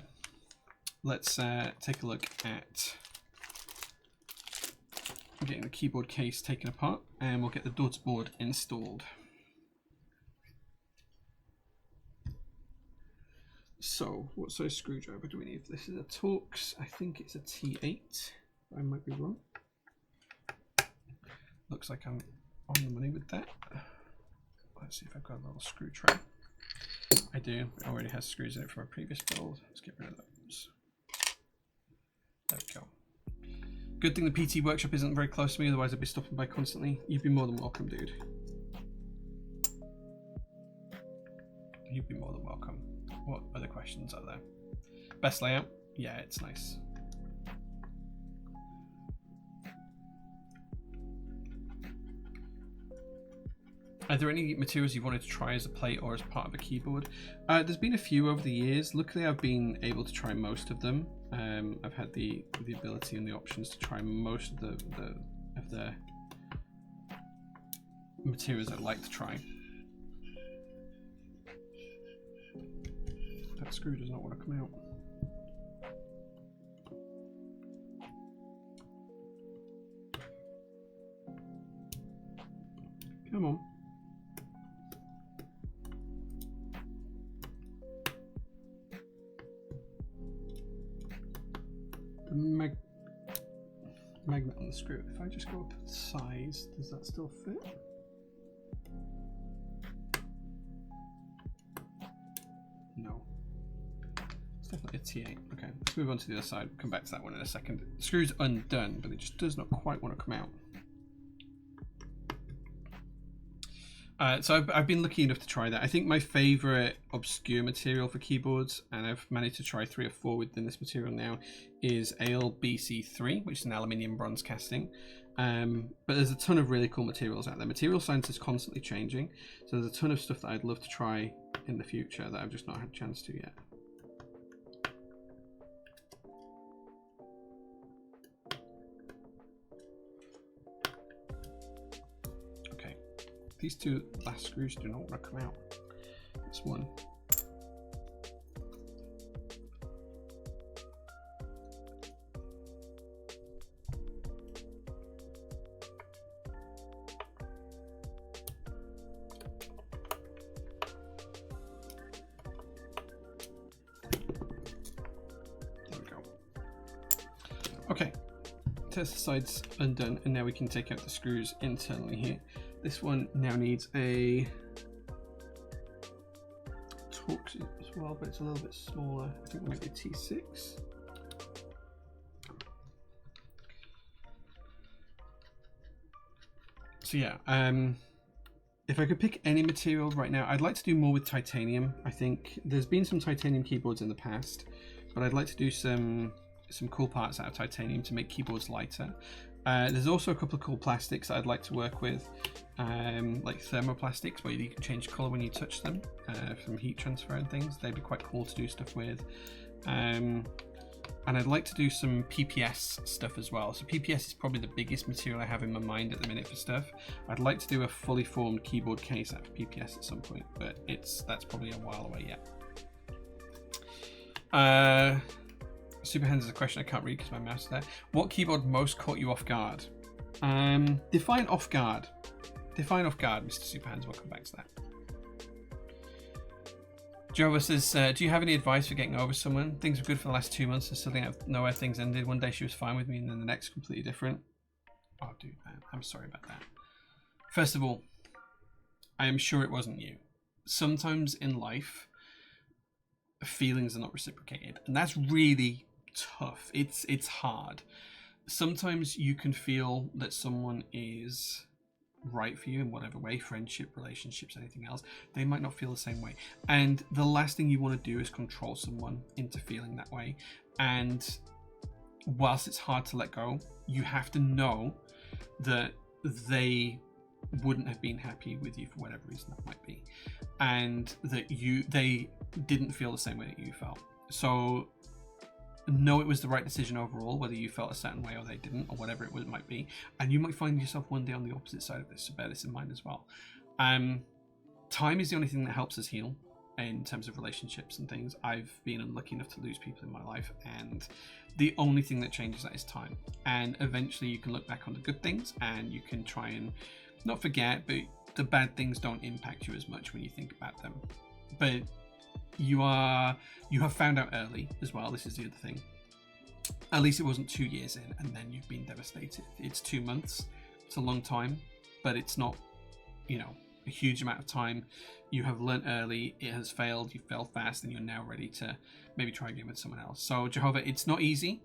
let's take a look at getting the keyboard case taken apart, and we'll get the daughter board installed. So, what size screwdriver do we need? This is a Torx. I think it's a T8. I might be wrong. Looks like I'm on the money with that. Let's see if I've got a little screw tray. I do. It already has screws in it from a previous build. Let's get rid of those. Good thing the PT workshop isn't very close to me, otherwise I'd be stopping by constantly. You'd be more than welcome, dude. You'd be more than welcome. What other questions are there? Best layout? Yeah, it's nice. Are there any materials you wanted to try as a plate or as part of a keyboard? There's been a few over the years. Luckily, I've been able to try most of them. I've had the ability and the options to try most of the materials I'd like to try. That screw does not want to come out. Come on. The magnet on the screw. If I just go up size, does that still fit? No. It's definitely a T8. Okay, let's move on to the other side. We'll come back to that one in a second. The screw's undone, but it just does not quite want to come out. So I've been lucky enough to try that. I think my favourite obscure material for keyboards, and I've managed to try 3 or 4 within this material now, is ALBC3, which is an aluminium bronze casting. But there's a ton of really cool materials out there. Material science is constantly changing, so there's a ton of stuff that I'd love to try in the future that I've just not had a chance to yet. These 2 last screws do not want to come out. This one. There we go. Okay. Test the sides undone, and now we can take out the screws internally here. This one now needs a Torx as well, but it's a little bit smaller. I think it might be a T6. So yeah, if I could pick any material right now, I'd like to do more with titanium. I think there's been some titanium keyboards in the past, but I'd like to do some cool parts out of titanium to make keyboards lighter. There's also a couple of cool plastics that I'd like to work with, like thermoplastics, where you can change colour when you touch them from heat transfer and things. They'd be quite cool to do stuff with. And I'd like to do some PPS stuff as well. So PPS is probably the biggest material I have in my mind at the minute for stuff. I'd like to do a fully formed keyboard case out of PPS at some point, but that's probably a while away yet. Superhands is a question I can't read because my mouse is there. What keyboard most caught you off guard? Define off guard. Define off guard, Mr. Superhands. We'll come back to that. Jova says, do you have any advice for getting over someone? Things were good for the last 2 months and suddenly out of nowhere things ended. One day she was fine with me and then the next completely different. Oh, dude, man. I'm sorry about that. First of all, I am sure it wasn't you. Sometimes in life, feelings are not reciprocated, and that's really tough. It's hard. Sometimes you can feel that someone is right for you in whatever way, friendship, relationships, anything else. They might not feel the same way, and the last thing you want to do is control someone into feeling that way. And whilst it's hard to let go, you have to know that they wouldn't have been happy with you for whatever reason that might be, and that they didn't feel the same way that you felt. So know it was the right decision overall, whether you felt a certain way or they didn't, or whatever it might be. And you might find yourself one day on the opposite side of this, so bear this in mind as well. Time is the only thing that helps us heal in terms of relationships and things. I've been unlucky enough to lose people in my life, and the only thing that changes that is time. And eventually you can look back on the good things and you can try and not forget, but the bad things don't impact you as much when you think about them. But you have found out early as well. This is the other thing. At least it wasn't 2 years in and then you've been devastated. It's 2 months. It's a long time, but it's not, a huge amount of time. You have learnt early. It has failed. You failed fast, and you're now ready to maybe try again with someone else. So Jehovah, it's not easy.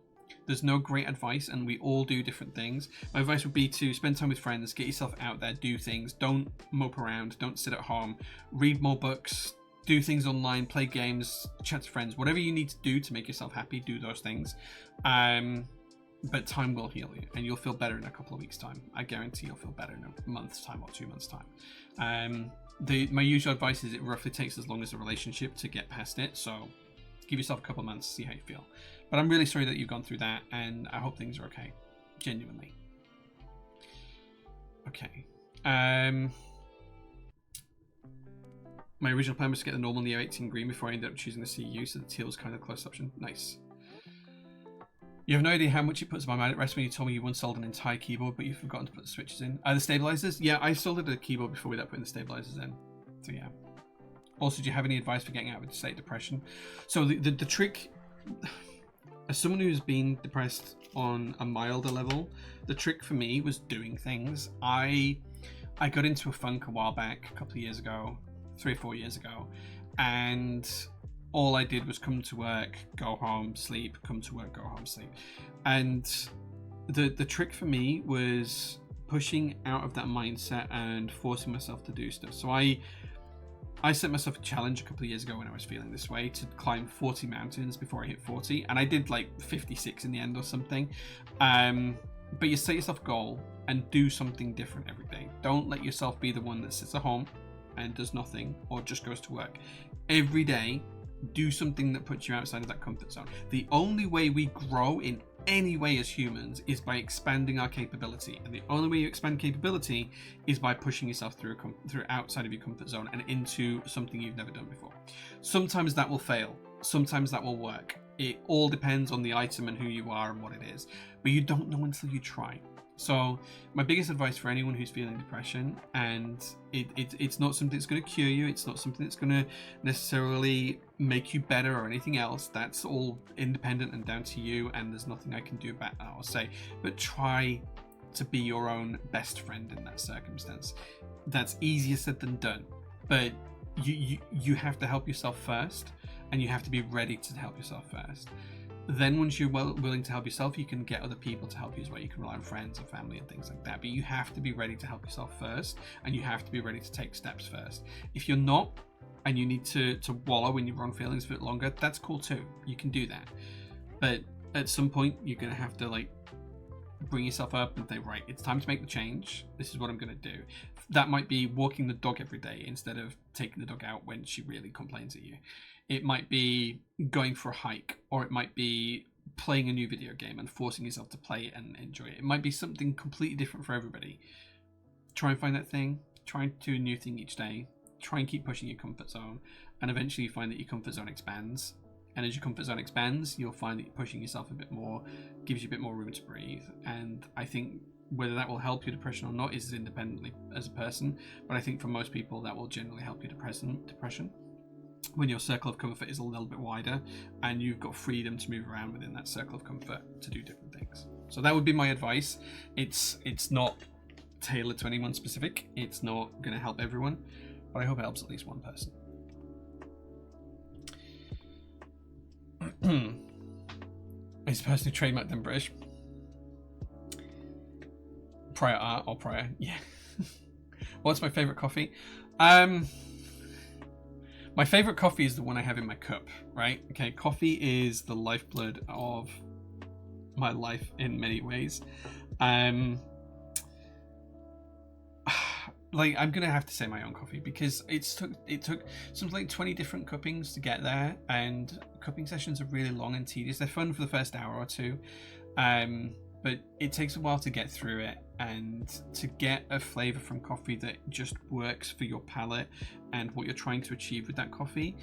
There's no great advice, and we all do different things. My advice would be to spend time with friends, get yourself out there, do things. Don't mope around, don't sit at home. Read more books, do things online, play games, chat to friends. Whatever you need to do to make yourself happy, do those things. But time will heal you, and you'll feel better in a couple of weeks' time. I guarantee you'll feel better in a month's time or 2 months' time. My usual advice is it roughly takes as long as a relationship to get past it, so give yourself a couple of months to see how you feel. But I'm really sorry that you've gone through that, and I hope things are okay. Genuinely. Okay. My original plan was to get the normal Neo 18 green before I ended up choosing the CU, so the teal was kind of the close option. Nice. You have no idea how much it puts my mind at rest when you told me you once sold an entire keyboard, but you've forgotten to put the switches in. The stabilizers? Yeah, I sold a keyboard before without putting the stabilizers in. So yeah. Also, do you have any advice for getting out of a state of depression? So the trick, as someone who's been depressed on a milder level, the trick for me was doing things. I got into a funk a while back, a couple of years ago, 3 or 4 years ago, and all I did was come to work, go home, sleep, come to work, go home, sleep. And the trick for me was pushing out of that mindset and forcing myself to do stuff. So I set myself a challenge a couple of years ago when I was feeling this way to climb 40 mountains before I hit 40, and I did like 56 in the end or something. But you set yourself a goal and do something different every day. Don't let yourself be the one that sits at home and does nothing or just goes to work. Every day, do something that puts you outside of that comfort zone. The only way we grow in any way as humans is by expanding our capability, and the only way you expand capability is by pushing yourself through outside of your comfort zone and into something you've never done before. Sometimes that will fail, sometimes that will work. It all depends on the item and who you are and what it is, but you don't know until you try. So my biggest advice for anyone who's feeling depression, and it's not something that's going to cure you, it's not something that's going to necessarily make you better or anything else. That's all independent and down to you, and there's nothing I can do about that or say. But try to be your own best friend in that circumstance. That's easier said than done, but you have to help yourself first, and you have to be ready to help yourself first. Then once you're willing to help yourself, you can get other people to help you as well. You can rely on friends and family and things like that. But you have to be ready to help yourself first, and you have to be ready to take steps first. If you're not, and you need to wallow in your wrong feelings for a bit longer, that's cool too. You can do that. But at some point, you're going to have to like bring yourself up and think, right, it's time to make the change. This is what I'm going to do. That might be walking the dog every day instead of taking the dog out when she really complains at you. It might be going for a hike, or it might be playing a new video game and forcing yourself to play it and enjoy it. It might be something completely different for everybody. Try and find that thing. Try and do a new thing each day. Try and keep pushing your comfort zone, and eventually you find that your comfort zone expands. And as your comfort zone expands, you'll find that you're pushing yourself a bit more, gives you a bit more room to breathe. And I think whether that will help your depression or not is independently as a person, but I think for most people that will generally help your depression. When your circle of comfort is a little bit wider and you've got freedom to move around within that circle of comfort to do different things. So that would be my advice. It's not tailored to anyone specific. It's not going to help everyone, but I hope it helps at least one person. Is the person who trademarked them British? Prior art or prior? Yeah. What's my favourite coffee? My favourite coffee is the one I have in my cup, right? Okay, coffee is the lifeblood of my life in many ways. Like, I'm gonna have to say my own coffee because it took something like 20 different cuppings to get there, and cupping sessions are really long and tedious. They're fun for the first hour or two, but it takes a while to get through it, and to get a flavor from coffee that just works for your palate and what you're trying to achieve with that coffee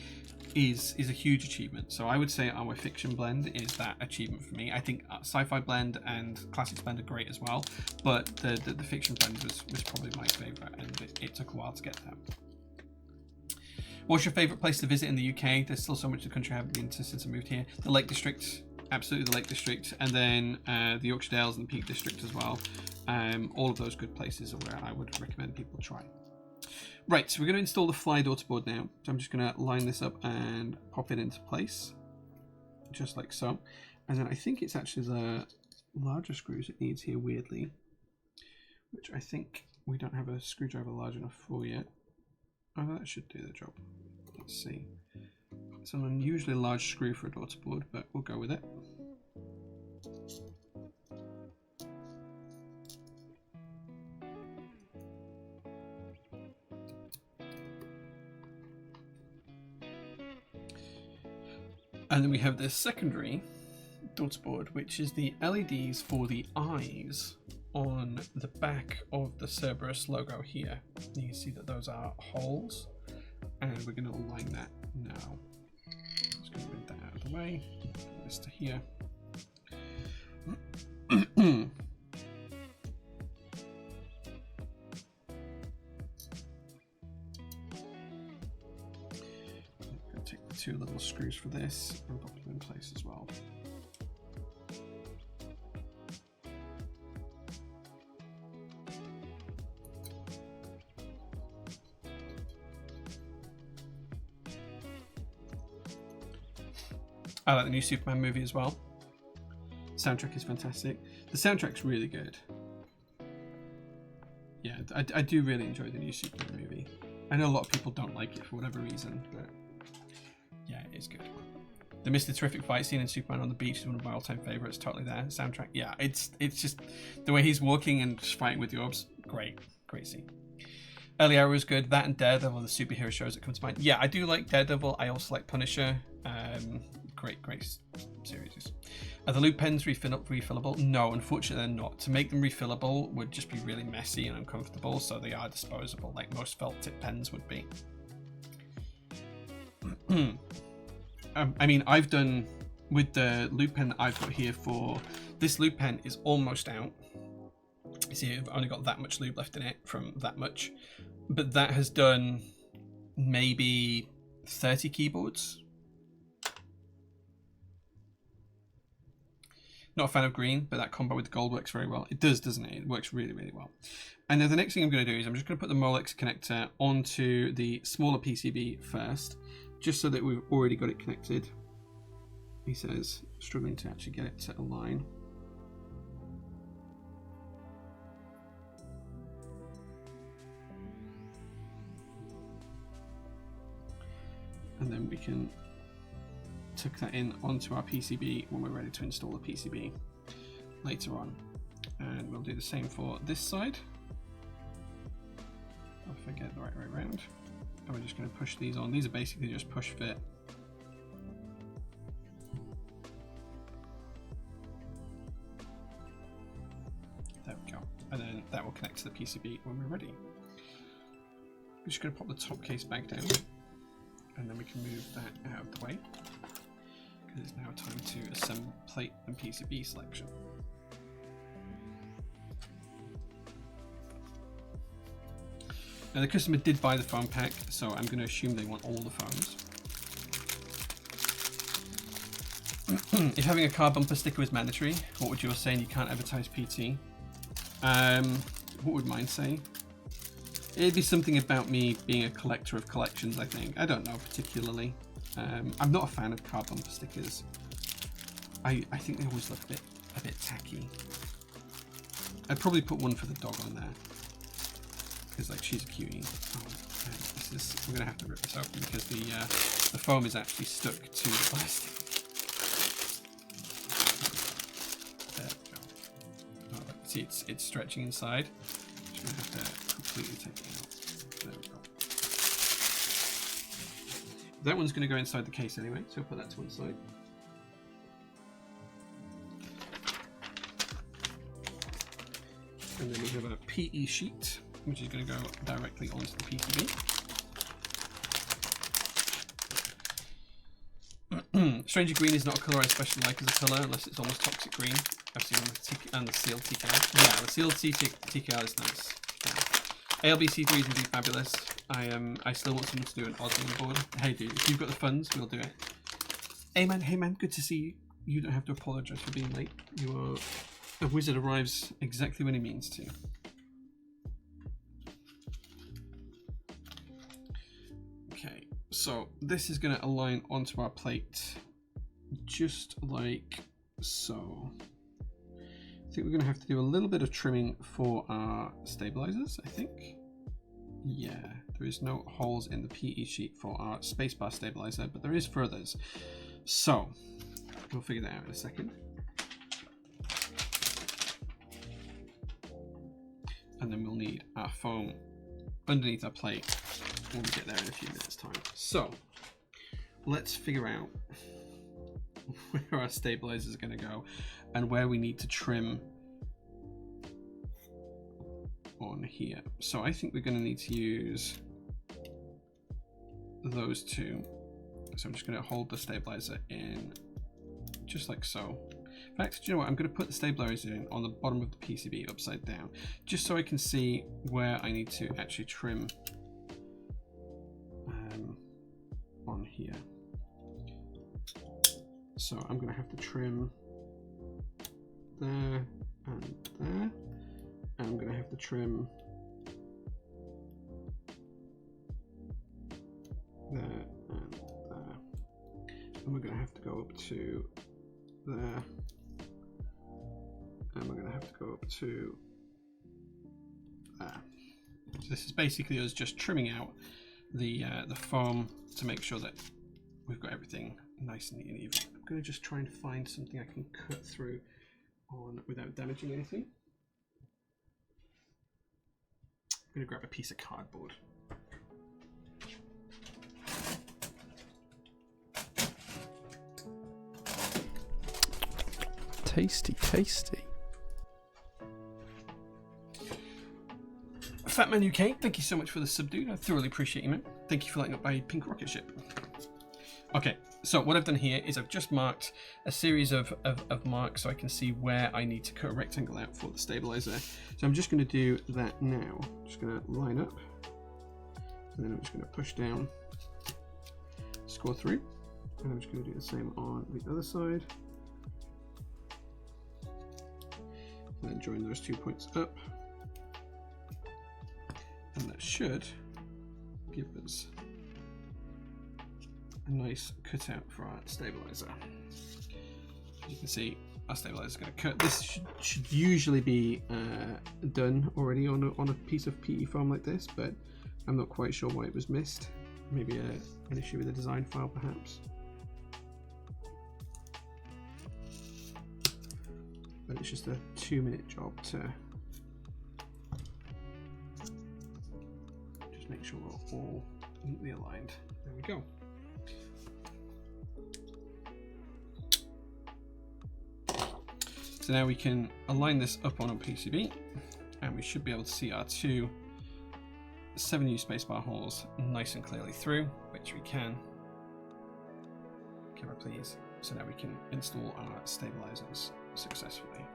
is a huge achievement. So I would say our fiction blend is that achievement for me. I think sci-fi blend and classics blend are great as well, but the fiction blend was probably my favorite, and it took a while to get that. What's your favorite place to visit in the UK? There's still so much of the country I haven't been to since I moved here. The Lake District, absolutely the Lake District, and then the Yorkshire Dales and the Peak District as well. All of those good places are where I would recommend people try. Right, so we're going to install the fly daughter board now. So I'm just going to line this up and pop it into place, just like so. And then I think it's actually the larger screws it needs here, weirdly, which I think we don't have a screwdriver large enough for yet. Oh, that should do the job. Let's see. It's an unusually large screw for a daughterboard, but we'll go with it. And then we have this secondary daughterboard, which is the LEDs for the eyes on the back of the Cerberus logo here. You can see that those are holes, and we're going to align that now. Just going to move that out of the way. Put this to here. Take the 2 little screws for this and pop them in place as well. I like the new Superman movie as well. Soundtrack is fantastic. The soundtrack's really good. Yeah, I do really enjoy the new Superman movie. I know a lot of people don't like it for whatever reason, but yeah, it is good. The Mr. Terrific fight scene in Superman on the beach is one of my all-time favorites. Totally there. Soundtrack, yeah, it's just the way he's walking and just fighting with the orbs. Great scene. Early Arrow is good. That and Daredevil are the superhero shows that come to mind. Yeah, I do like Daredevil. I also like Punisher. Great series. Are the loop pens refillable? No, unfortunately they're not. To make them refillable would just be really messy and uncomfortable, so they are disposable, like most felt tip pens would be. I mean, I've done with the loop pen that I've got here for this loop pen is almost out. See, I've only got that much lube left in it from that much, but that has done maybe 30 keyboards. Not a fan of green, but that combo with the gold works very well. It does, doesn't it? It works really, really well. And then the next thing I'm going to do is I'm just going to put the Molex connector onto the smaller PCB first, just so that we've already got it connected. He says, struggling to actually get it to align. And then we can tuck that in onto our PCB when we're ready to install the PCB later on. And we'll do the same for this side. If I get the right way around. And we're just going to push these on. These are basically just push fit. There we go. And then that will connect to the PCB when we're ready. We're just going to pop the top case back down. And then we can move that out of the way. Because it's now time to assemble plate and PCB selection. Now the customer did buy the foam pack, so I'm going to assume they want all the foams. If having a car bumper sticker was mandatory, what would yours say? And you can't advertise PT. What would mine say? It'd be something about me being a collector of collections, I think. I don't know particularly. I'm not a fan of car bumper stickers. I think they always look a bit tacky. I'd probably put one for the dog on there. Because like she's a cutie. Oh, we're gonna have to rip this open because the foam is actually stuck to the plastic. There we go. Oh, see, it's stretching inside. Just gonna have to completely take it out. There we go. That one's gonna go inside the case anyway, so I'll put that to one side. And then we have a PE sheet, which is going to go directly onto the PCB. Stranger Green is not a colour I especially like as a colour, unless it's almost toxic green. I've seen on the sealed TKR. Yeah, the sealed TKR is nice. Yeah. ALBC3 is indeed fabulous. I still want someone to do an Osborne board. Hey dude, if you've got the funds, we'll do it. Hey man, good to see you. You don't have to apologise for being late. A wizard arrives exactly when he means to. Okay, so this is going to align onto our plate just like So I think we're going to have to do a little bit of trimming for our stabilizers, I think. Yeah, there is no holes in the PE sheet for our spacebar stabilizer, but there is for others. So we'll figure that out in a second. And then we'll need our foam underneath our plate when we get there in a few minutes' time. So let's figure out where our stabilizers are going to go and where we need to trim on here. So I think we're going to need to use those two. So I'm just going to hold the stabilizer in just like so. In fact, do you know what? I'm going to put the stabilizer in on the bottom of the PCB upside down, just so I can see where I need to actually trim on here. So I'm going to have to trim there and there. And I'm going to have to trim there and there. And we're going to have to go up to there. And we're going to have to go up to there. So this is basically us just trimming out the foam to make sure that we've got everything nice and neat and even. I'm going to just try and find something I can cut through on without damaging anything. I'm going to grab a piece of cardboard. Tasty, tasty. Fatman UK, thank you so much for the sub, dude. I thoroughly appreciate you, man. Thank you for lighting up my pink rocket ship. Okay, so what I've done here is I've just marked a series of marks so I can see where I need to cut a rectangle out for the stabilizer. So I'm just going to do that now. I'm just going to line up, and then I'm just going to push down, score through, and I'm just going to do the same on the other side. And then join those 2 points up. And that should give us a nice cutout for our stabilizer. As you can see, our stabilizer is going to cut. This should usually be done already on a piece of PE foam like this, but I'm not quite sure why it was missed. Maybe an issue with the design file, perhaps. But it's just a 2-minute job to just make sure we're all neatly aligned. There we go. So now we can align this up on a PCB, and we should be able to see our two 7U spacebar holes nice and clearly through, which we can. Camera please. So now we can install our stabilizers successfully.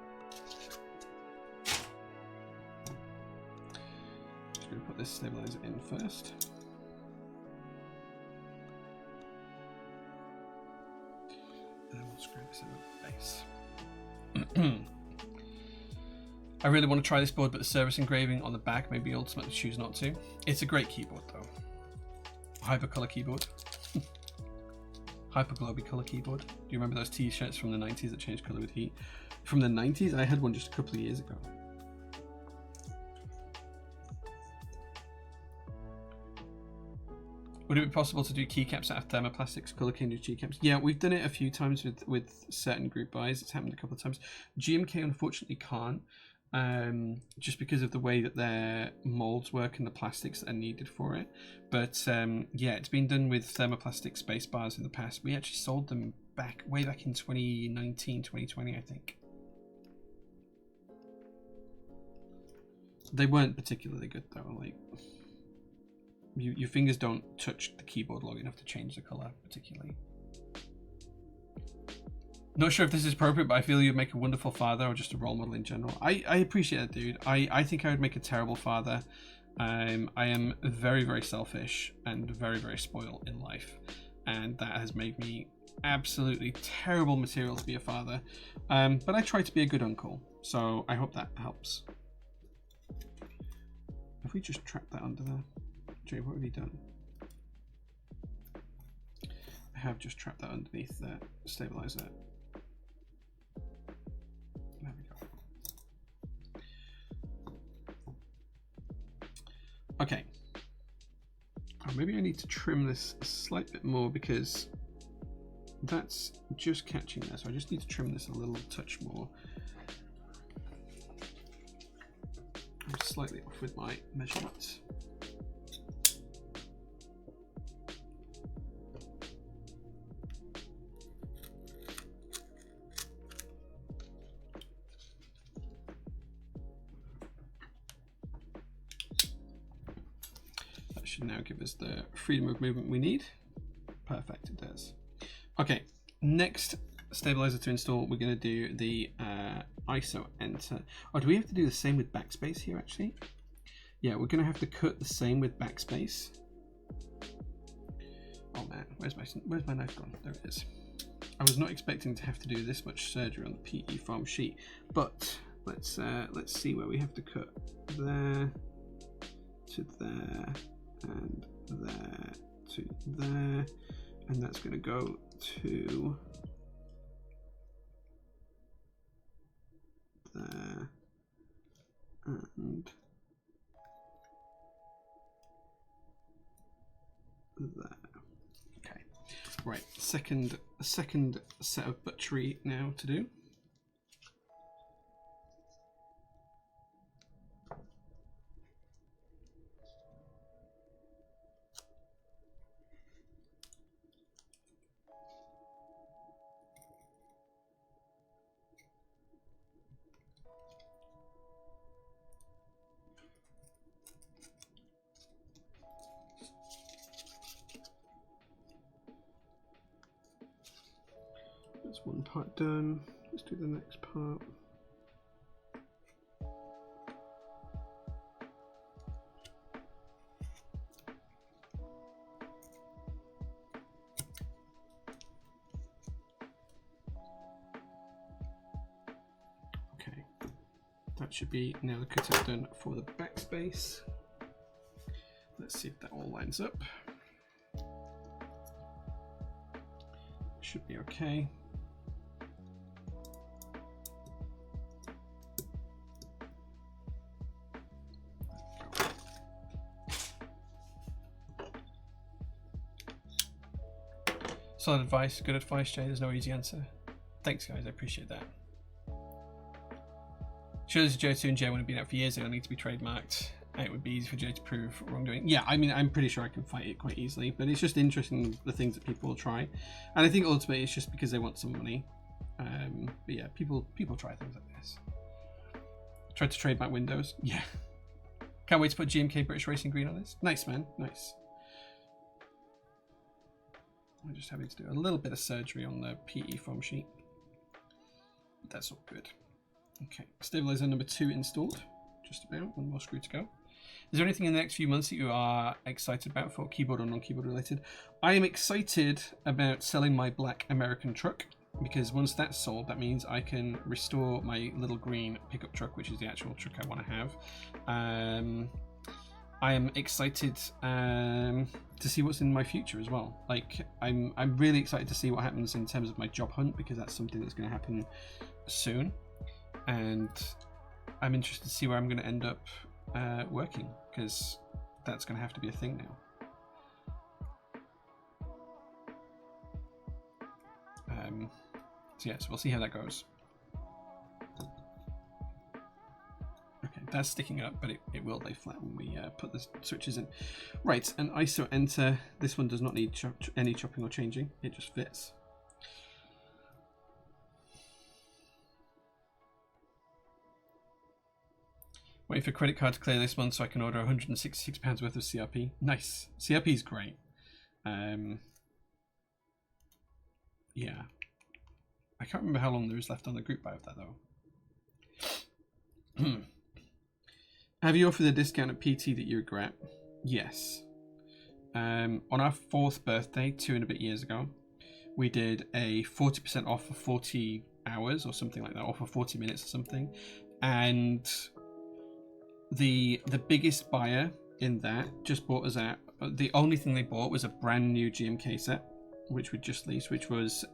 Just going to put this stabilizer in first. And then we'll screw this in the base. I really want to try this board, but the Cerberus engraving on the back made me ultimately choose not to. It's a great keyboard though. Hypercolor keyboard. Hypergloby color keyboard. Do you remember those t-shirts from the 90s that changed color with heat? From the 90s? I had one just a couple of years ago. Would it be possible to do keycaps out of thermoplastics, color coded keycaps? Yeah, we've done it a few times with certain group buys. It's happened a couple of times. GMK unfortunately can't, just because of the way that their molds work and the plastics that are needed for it. But yeah, it's been done with thermoplastic space bars in the past. We actually sold them way back in 2019, 2020, I think. They weren't particularly good though. Like, your fingers don't touch the keyboard long enough to change the color particularly. Not sure if this is appropriate, but I feel you'd make a wonderful father or just a role model in general. I appreciate that, dude. I think I would make a terrible father. I am very, very selfish and very, very spoiled in life. And that has made me absolutely terrible material to be a father. But I try to be a good uncle. So I hope that helps. If we just trap that under there. Jay, what have you done? I have just trapped that underneath the stabilizer. Okay. Oh, maybe I need to trim this a slight bit more because that's just catching there. So I just need to trim this a little touch more. I'm slightly off with my measurements. That should now give us the freedom of movement we need. Perfect, it does. Okay, next stabilizer to install, we're going to do the ISO enter. Oh, do we have to do the same with backspace here actually? Yeah, we're going to have to cut the same with backspace. Oh man, where's my knife gone? There it is. I was not expecting to have to do this much surgery on the PE farm sheet, but let's see where we have to cut. There to there and there to there, and that's going to go to there and there. Okay, right. Second set of butchery now to do. That's one part done. Let's do the next part. Okay, that should be now the cutout done for the backspace. Let's see if that all lines up. Should be okay. Solid advice, good advice, Jay. There's no easy answer. Thanks, guys. I appreciate that. Sure, this is Joe 2 and Jay would have been out for years. They don't need to be trademarked. It would be easy for Jay to prove wrongdoing. Yeah, I mean, I'm pretty sure I can fight it quite easily, but it's just interesting the things that people will try, and I think ultimately it's just because they want some money. But yeah, people try things like this. Tried to trademark Windows. Yeah. Can't wait to put GMK British Racing Green on this. Nice, man. Nice. I'm just having to do a little bit of surgery on the PE foam sheet. But that's all good. Okay, stabilizer number 2 installed. Just about, one more screw to go. Is there anything in the next few months that you are excited about for keyboard or non-keyboard related? I am excited about selling my black American truck, because once that's sold, that means I can restore my little green pickup truck, which is the actual truck I want to have. I am excited to see what's in my future as well. Like, I'm really excited to see what happens in terms of my job hunt, because that's something that's going to happen soon, and I'm interested to see where I'm going to end up working, because that's going to have to be a thing now. So yeah, so we'll see how that goes. Okay, that's sticking up, but it will lay flat when we put the switches in. Right, and ISO enter. This one does not need any chopping or changing. It just fits. Wait for credit card to clear this month so I can order £166 worth of CRP. Nice. CRP is great. Yeah. I can't remember how long there is left on the group buy of that though. Have you offered a discount at PT that you regret? Yes. On our 4th birthday, 2 and a bit years ago, we did a 40% off for 40 hours or something like that, or for 40 minutes or something. And the biggest buyer in that just bought us out. The only thing they bought was a brand new GMK set, which we just leased, which was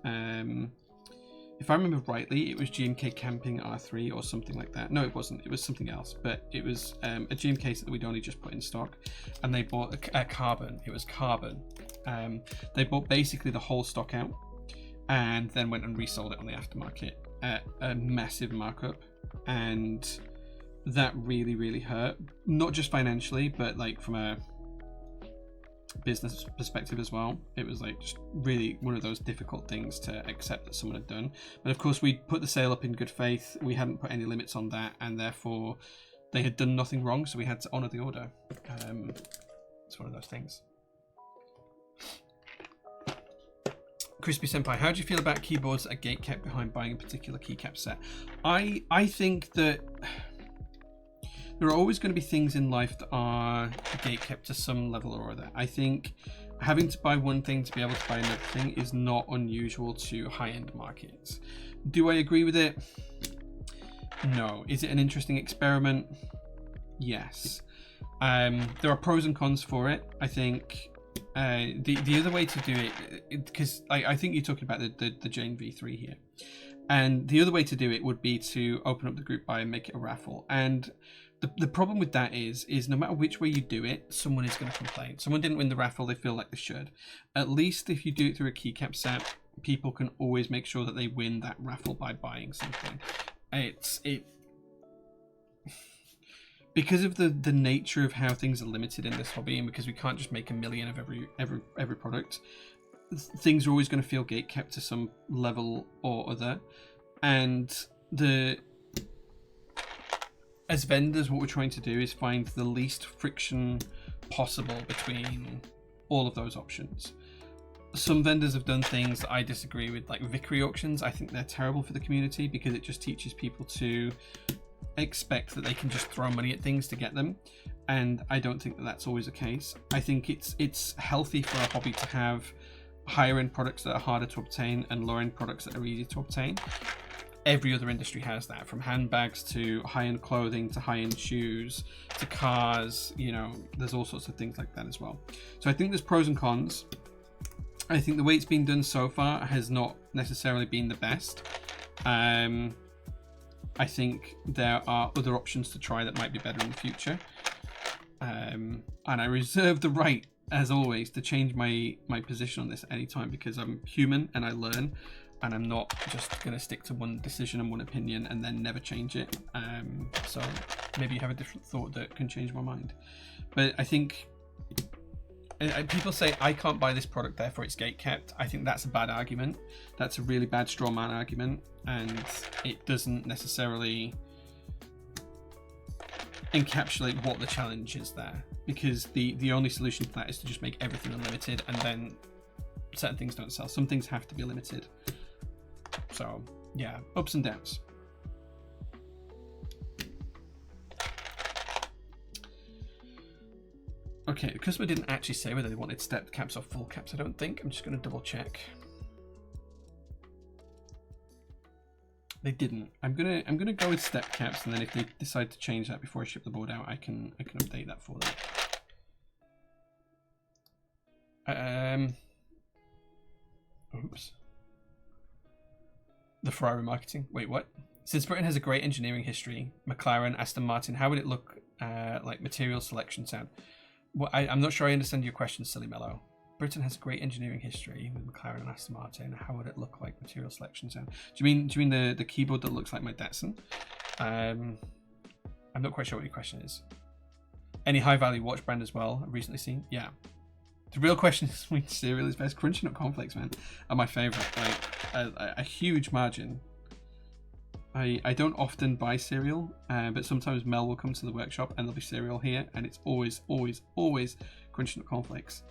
if I remember rightly, it was GMK Camping R3 or something like that. No, it wasn't. It was something else. But it was a GMK set that we'd only just put in stock, and they bought a Carbon. It was Carbon. They bought basically the whole stock out, and then went and resold it on the aftermarket at a massive markup, and that really, really hurt. Not just financially, but like from a business perspective as well. It was like just really one of those difficult things to accept that someone had done. But of course, we put the sale up in good faith. We hadn't put any limits on that, and therefore they had done nothing wrong, so we had to honor the order. It's one of those things. Crispy Senpai, how do you feel about keyboards that are gate kept behind buying a particular keycap set? I think that there are always going to be things in life that are gate kept to some level or other. I think having to buy one thing to be able to buy another thing is not unusual to high-end markets. Do I agree with it? No. Is it an interesting experiment? Yes. There are pros and cons for it. I think the other way to do it, because I think you're talking about the Jane V3 here, and the other way to do it would be to open up the group buy and make it a raffle. And the problem with that is no matter which way you do it, someone is going to complain. Someone didn't win the raffle, they feel like they should. At least if you do it through a keycap set, people can always make sure that they win that raffle by buying something. Because of the nature of how things are limited in this hobby, and because we can't just make a million of every product, things are always going to feel gate kept to some level or other. And as vendors, what we're trying to do is find the least friction possible between all of those options. Some vendors have done things that I disagree with, like Vickery auctions. I think they're terrible for the community because it just teaches people to expect that they can just throw money at things to get them, and I don't think that that's always the case. I think it's healthy for a hobby to have higher end products that are harder to obtain and lower end products that are easy to obtain. Every other industry has that, from handbags to high-end clothing to high-end shoes to cars. You know, there's all sorts of things like that as well. So I think there's pros and cons. I think the way it's been done so far has not necessarily been the best. I think there are other options to try that might be better in the future. And I reserve the right, as always, to change my position on this at any time, because I'm human and I learn. And I'm not just going to stick to one decision and one opinion and then never change it. So maybe you have a different thought that can change my mind. But I think people say, I can't buy this product, therefore it's gate kept. I think that's a bad argument. That's a really bad straw man argument. And it doesn't necessarily encapsulate what the challenge is there. Because the only solution to that is to just make everything unlimited, and then certain things don't sell. Some things have to be limited. So yeah, ups and downs. Okay, the customer didn't actually say whether they wanted stepped caps or full caps, I don't think. I'm just going to double check. They didn't. I'm gonna go with step caps, and then if they decide to change that before I ship the board out, I can update that for them. Oops. The Ferrari marketing. Wait, what? Since Britain has a great engineering history, McLaren, Aston Martin, how would it look like material selection sound? Well, I'm not sure I understand your question, Silly Mellow. Britain has a great engineering history with McLaren and Aston Martin. How would it look like material selection sound? Do you mean the keyboard that looks like my Datsun? I'm not quite sure what your question is. Any high value watch brand as well? I've recently seen. Yeah. The real question is which cereal is best. Crunchy Nut Cornflakes, man, are my favorite. Like a huge margin. I don't often buy cereal, but sometimes Mel will come to the workshop and there'll be cereal here, and it's always Crunchy Nut Cornflakes.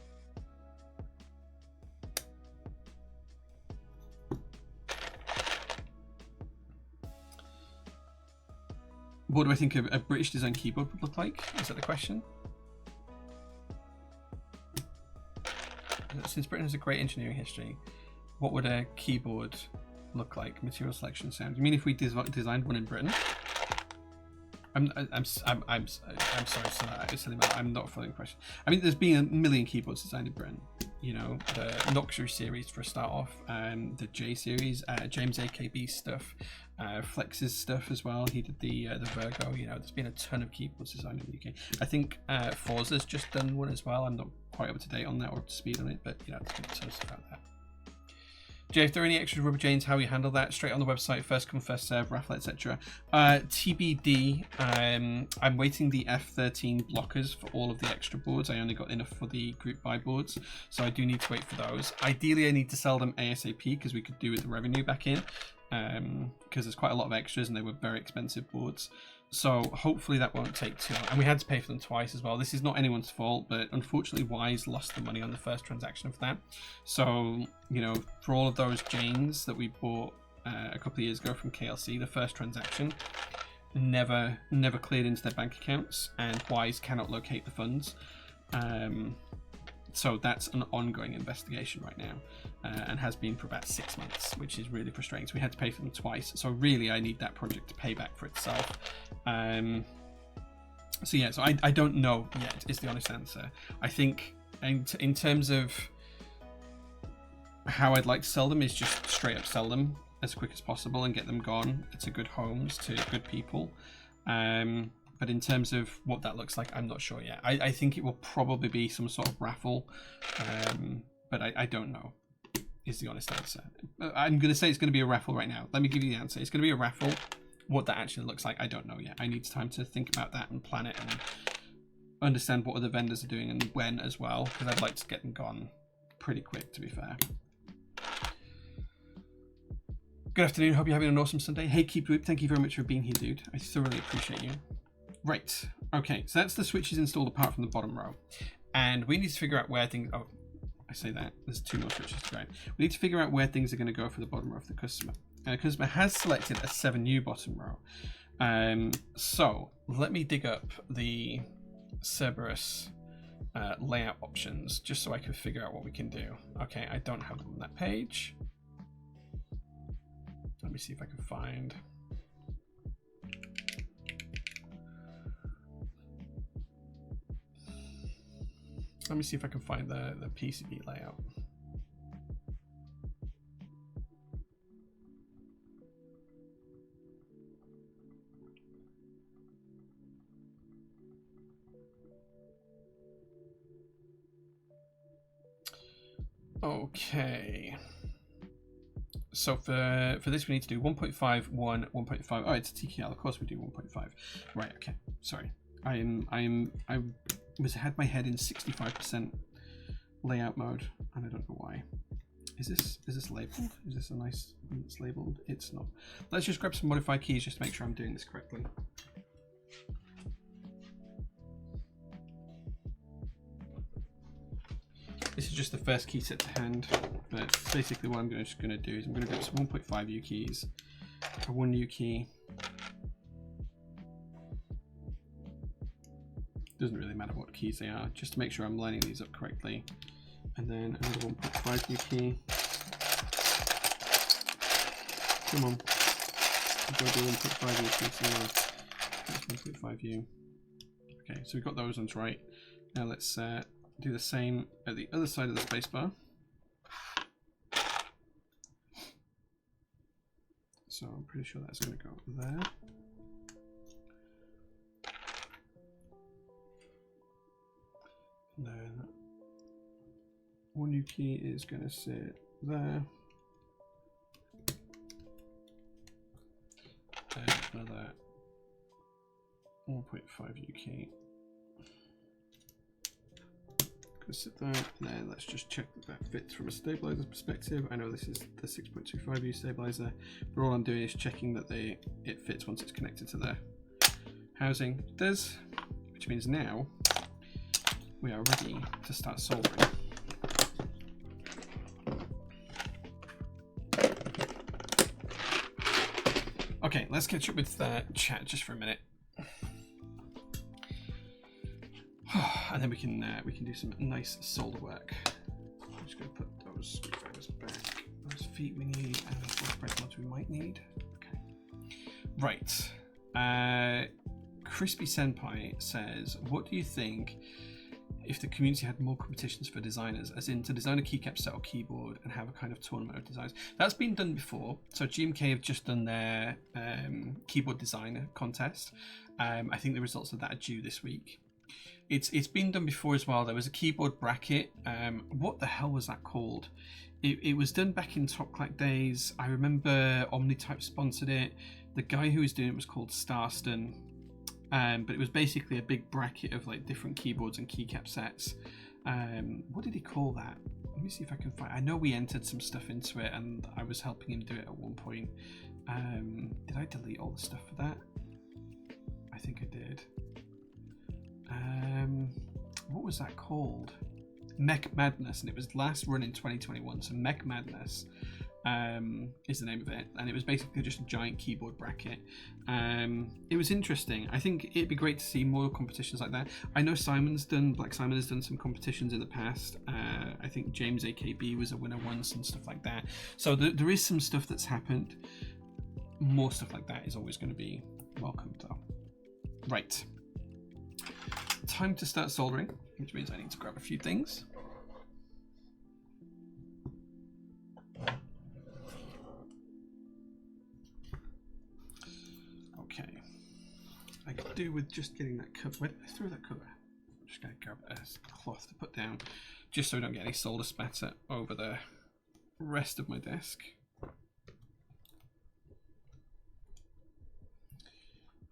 What do I think a British design keyboard would look like? Is that the question? Since Britain has a great engineering history, what would a keyboard look like? Material selection sound. You mean if we designed one in Britain? I'm sorry, silly man. I'm not following the question. I mean, there's been a million keyboards designed in Britain. you know, the Noxury series for a start off, the J series, James AKB stuff, Flex's stuff as well. He did the Virgo. You know, there's been a ton of keyboards designed in the UK. I think Forza's just done one as well. I'm not quite up to date on that or up to speed on it, but you know, there's been a ton of stuff out there. Jay, if there are any extra rubber chains, how you handle that? Straight on the website, first come, first serve, raffle, etc. TBD. I'm waiting the F13 blockers for all of the extra boards. I only got enough for the group buy boards, so I do need to wait for those. Ideally, I need to sell them ASAP because we could do with the revenue back in, because there's quite a lot of extras and they were very expensive boards. So hopefully that won't take too long. And we had to pay for them twice as well. This is not anyone's fault, but unfortunately Wise lost the money on the first transaction of that. So, you know, for all of those Janes that we bought a couple of years ago from KLC, the first transaction never cleared into their bank accounts, and Wise cannot locate the funds. So that's an ongoing investigation right now, and has been for about 6 months, which is really frustrating. So we had to pay for them twice. So really, I need that project to pay back for itself. So yeah, so I don't know yet is the honest answer. I think in terms of how I'd like to sell them is just straight up sell them as quick as possible and get them gone to good homes, to good people. But in terms of what that looks like, I'm not sure yet. I think it will probably be some sort of raffle, but I don't know, is the honest answer. I'm going to say it's going to be a raffle right now. Let me give you the answer. It's going to be a raffle. What that actually looks like, I don't know yet. I need time to think about that and plan it and understand what other vendors are doing and when as well, because I'd like to get them gone pretty quick, to be fair. Good afternoon. Hope you're having an awesome Sunday. Hey, Keep Whoop, thank you very much for being here, dude. I thoroughly appreciate you. Right, okay, so that's the switches installed apart from the bottom row, and we need to figure out where things, oh, I say that, there's 2 more switches to go. We need to figure out where things are going to go for the bottom row of the customer. The customer has selected a 7U bottom row, so let me dig up the Cerberus layout options just so I can figure out what we can do. Okay, I don't have them on that page. Let me see if I can find... Let me see if I can find the PCB layout. Okay. So for this we need to do 1.5, 1, 1.5. Oh, it's a TKL. Of course we do 1.5. Right. Okay. Sorry. I had my head in 65% layout mode, and I don't know why. Is this labeled? Is this a nice one that's labeled? It's not. Let's just grab some modify keys just to make sure I'm doing this correctly. This is just the first key set to hand, but basically what I'm just going to do is I'm going to grab some 1.5U keys, a 1U key. Doesn't really matter what keys they are, just to make sure I'm lining these up correctly. And then another 1.5U key. Come on. I've got to do 1.5U key somewhere. That's 1.5U. Okay, so we've got those ones right. Now let's do the same at the other side of the spacebar. So I'm pretty sure that's going to go there. And then 1U key is going to sit there. And another 1.5U key. Going to sit there. And then let's just check that that fits from a stabilizer perspective. I know this is the 6.25U stabilizer, but all I'm doing is checking that it fits once it's connected to the housing. It does, which means now we are ready to start soldering. Okay, let's catch up with chat just for a minute, and then we can do some nice solder work. I'm just going to put those screwdrivers back. Those feet we need, and those thread mods we might need. Okay, right. Crispy Senpai says, "What do you think if the community had more competitions for designers, as in to design a keycap set or keyboard and have a kind of tournament of designs. That's been done before. So GMK have just done their keyboard designer contest. I think the results of that are due this week. It's been done before as well. There was a keyboard bracket. What the hell was that called? It was done back in Top Clack days. I remember OmniType sponsored it. The guy who was doing it was called Starston. But it was basically a big bracket of like different keyboards and keycap sets. What did he call that? Let me see if I can find. I know we entered some stuff into it, and I was helping him do it at one point. Did I delete all the stuff for that? I think I did. What was that called? Mech Madness, and it was last run in 2021. So Mech Madness is the name of it, and it was basically just a giant keyboard bracket. It was interesting. I think it'd be great to see more competitions like that. I know Black Simon has done some competitions in the past. I think James AKB was a winner once and stuff like that. So there is some stuff that's happened. More stuff like that is always going to be welcome though. Right. Time to start soldering, which means I need to grab a few things. Okay. I could do with just getting that cover. Where did I throw that cover? I'm just going to grab a cloth to put down, just so I don't get any solder spatter over the rest of my desk.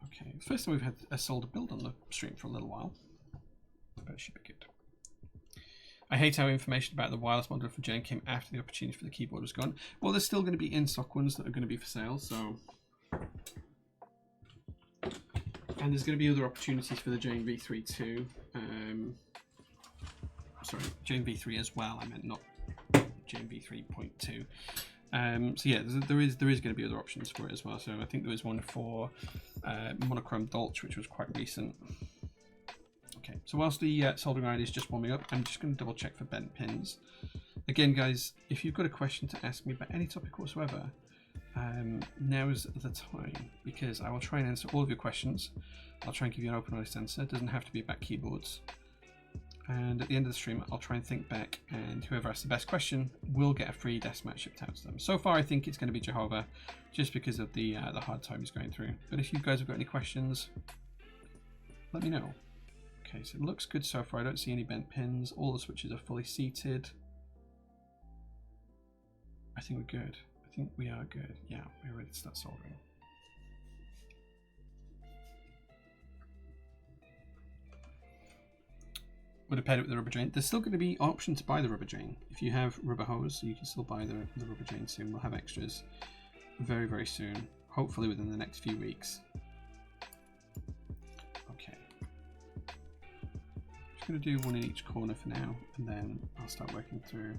Okay, first time we've had a solder build on the stream for a little while, but it should be good. I hate how information about the wireless module for Jane came after the opportunity for the keyboard was gone. Well, there's still going to be in-stock ones that are going to be for sale, so... And there's going to be other opportunities for the Jane V3 too. Sorry, Jane V3 as well, I meant not Jane V3.2. So yeah, there is going to be other options for it as well. So I think there was one for monochrome Dolch, which was quite recent. Okay, so whilst the soldering iron is just warming up, I'm just going to double check for bent pins. Again, guys, if you've got a question to ask me about any topic whatsoever, now's the time, because I will try and answer all of your questions. I'll try and give you an open honest answer. It doesn't have to be about keyboards. And at the end of the stream, I'll try and think back, and whoever asks the best question will get a free desk mat shipped out to them. So far, I think it's going to be Jehovah, just because of the hard time he's going through. But if you guys have got any questions, let me know. Okay, so it looks good so far. I don't see any bent pins. All the switches are fully seated. I think we're good. I think we are good. Yeah, we're ready to start soldering. Would have paired it with the rubber drain. There's still going to be an option to buy the rubber drain. If you have rubber hose, you can still buy the rubber drain soon. We'll have extras very, very soon. Hopefully within the next few weeks. Okay. Just going to do one in each corner for now, and then I'll start working through.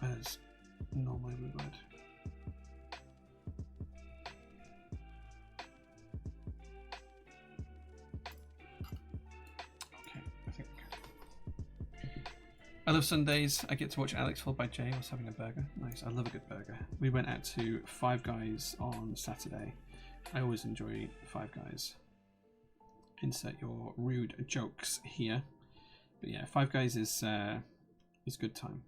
As normally we would. I love Sundays. I get to watch Alex followed by Jay whilst having a burger. Nice. I love a good burger. We went out to Five Guys on Saturday. I always enjoy Five Guys. Insert your rude jokes here. But yeah, Five Guys is good time.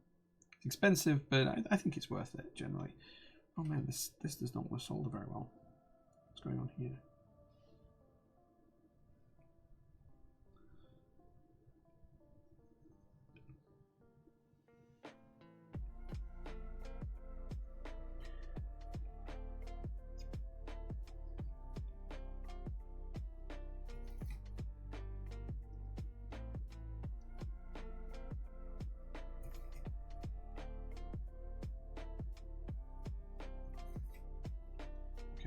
It's expensive, but I think it's worth it generally. Oh man, this does not want to solder very well. What's going on here?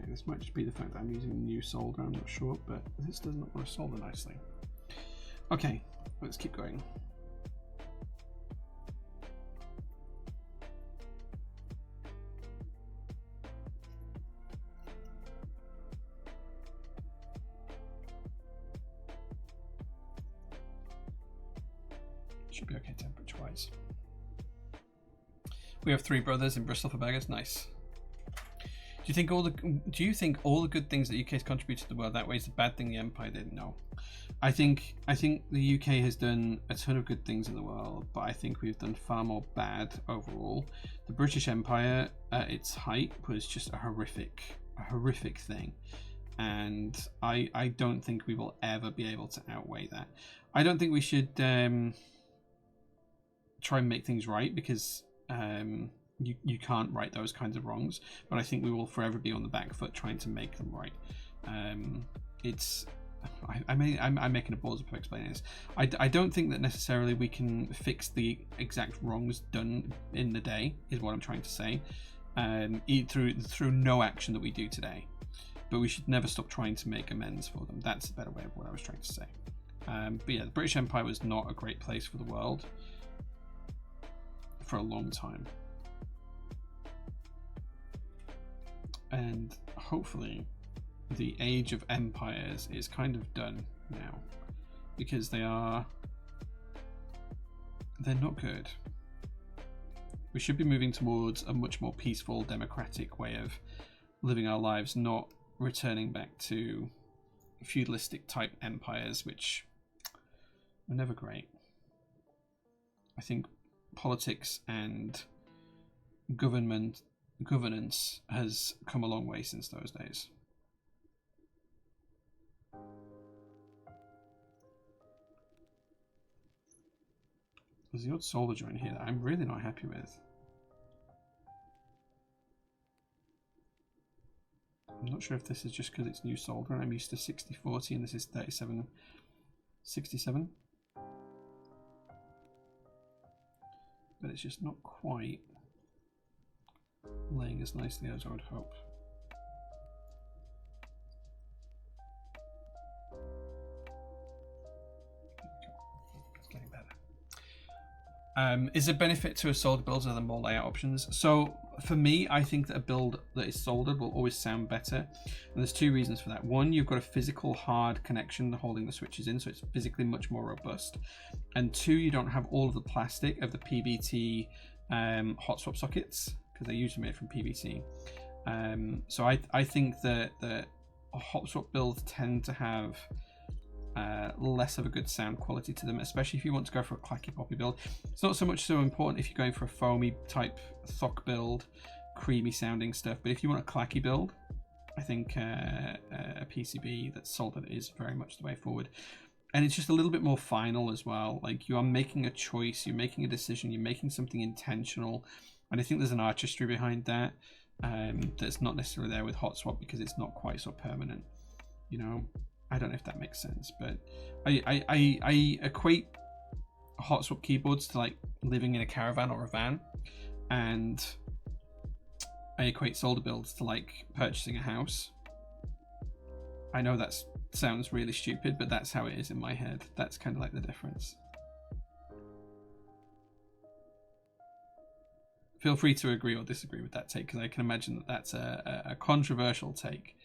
This might just be the fact that I'm using a new solder, I'm not sure, but this does not want to solder nicely. Okay, let's keep going. Should be okay temperature-wise. We have 3 brothers in Bristol for burgers, nice. Do you think all the good things that UK has contributed to the world outweighs the bad thing the Empire did? No. I think the UK has done a ton of good things in the world, but I think we've done far more bad overall. The British Empire at its height was just a horrific thing, and I don't think we will ever be able to outweigh that. I don't think we should try and make things right, because you can't right those kinds of wrongs, but I think we will forever be on the back foot trying to make them right. I'm making a balls up for explaining this. I don't think that necessarily we can fix the exact wrongs done in the day, is what I'm trying to say, through no action that we do today. But we should never stop trying to make amends for them. That's a better way of what I was trying to say. But yeah, the British Empire was not a great place for the world for a long time. And hopefully the age of empires is kind of done now, because they're not good. We should be moving towards a much more peaceful, democratic way of living our lives, not returning back to feudalistic type empires, which were never great. I think politics and governance has come a long way since those days. There's the odd solder joint here that I'm really not happy with. I'm not sure if this is just because it's new solder and I'm used to 60/40 and this is 37/67. But it's just not quite laying as nicely as I would hope. It's getting better. Is a benefit to a solder build other than more layout options? So for me, I think that a build that is soldered will always sound better, and there's two reasons for that. One, you've got a physical hard connection holding the switches in, so it's physically much more robust, and two, you don't have all of the plastic of the PVT hot swap sockets, because they're usually made from PVC. So I think that the hot swap builds tend to have less of a good sound quality to them, especially if you want to go for a clacky poppy build. It's not so much so important if you're going for a foamy type thock build, creamy sounding stuff, but if you want a clacky build, I think a PCB that's soldered is very much the way forward. And it's just a little bit more final as well. Like, you are making a choice, you're making a decision, you're making something intentional, and I think there's an artistry behind that that's not necessarily there with hot swap, because it's not quite so permanent, you know. I don't know if that makes sense, but I equate hot swap keyboards to like living in a caravan or a van, and I equate solder builds to like purchasing a house. I know that sounds really stupid, but that's how it is in my head. That's kind of like the difference. Feel free to agree or disagree with that take, because I can imagine that that's a controversial take.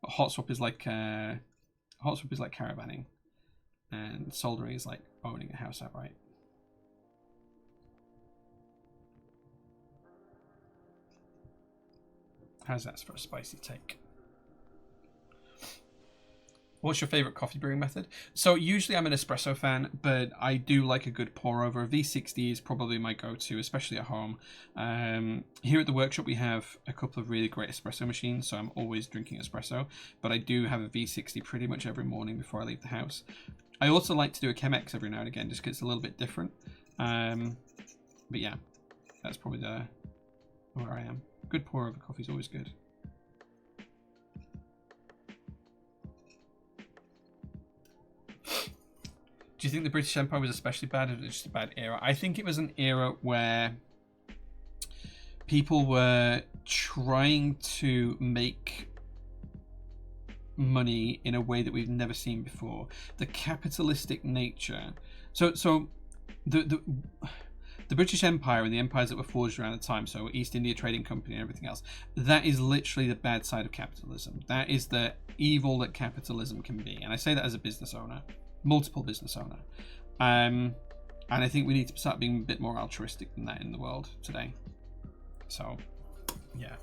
But hot swap is like caravanning, and soldering is like owning a house outright. How's that for a spicy take? What's your favorite coffee brewing method? So usually I'm an espresso fan, but I do like a good pour over. A V60 is probably my go-to, especially at home. Here at the workshop we have a couple of really great espresso machines, so I'm always drinking espresso, but I do have a V60 pretty much every morning before I leave the house. I also like to do a Chemex every now and again, just because it's a little bit different. But yeah, that's probably where I am. Good pour over coffee is always good. Do you think the British Empire was especially bad, or was it just a bad era? I think it was an era where people were trying to make money in a way that we've never seen before. The capitalistic nature. So the British Empire and the empires that were forged around the time, so East India Trading Company and everything else, that is literally the bad side of capitalism. That is the evil that capitalism can be. And I say that as a business owner. Multiple business owner, and I think we need to start being a bit more altruistic than that in the world today. So yeah,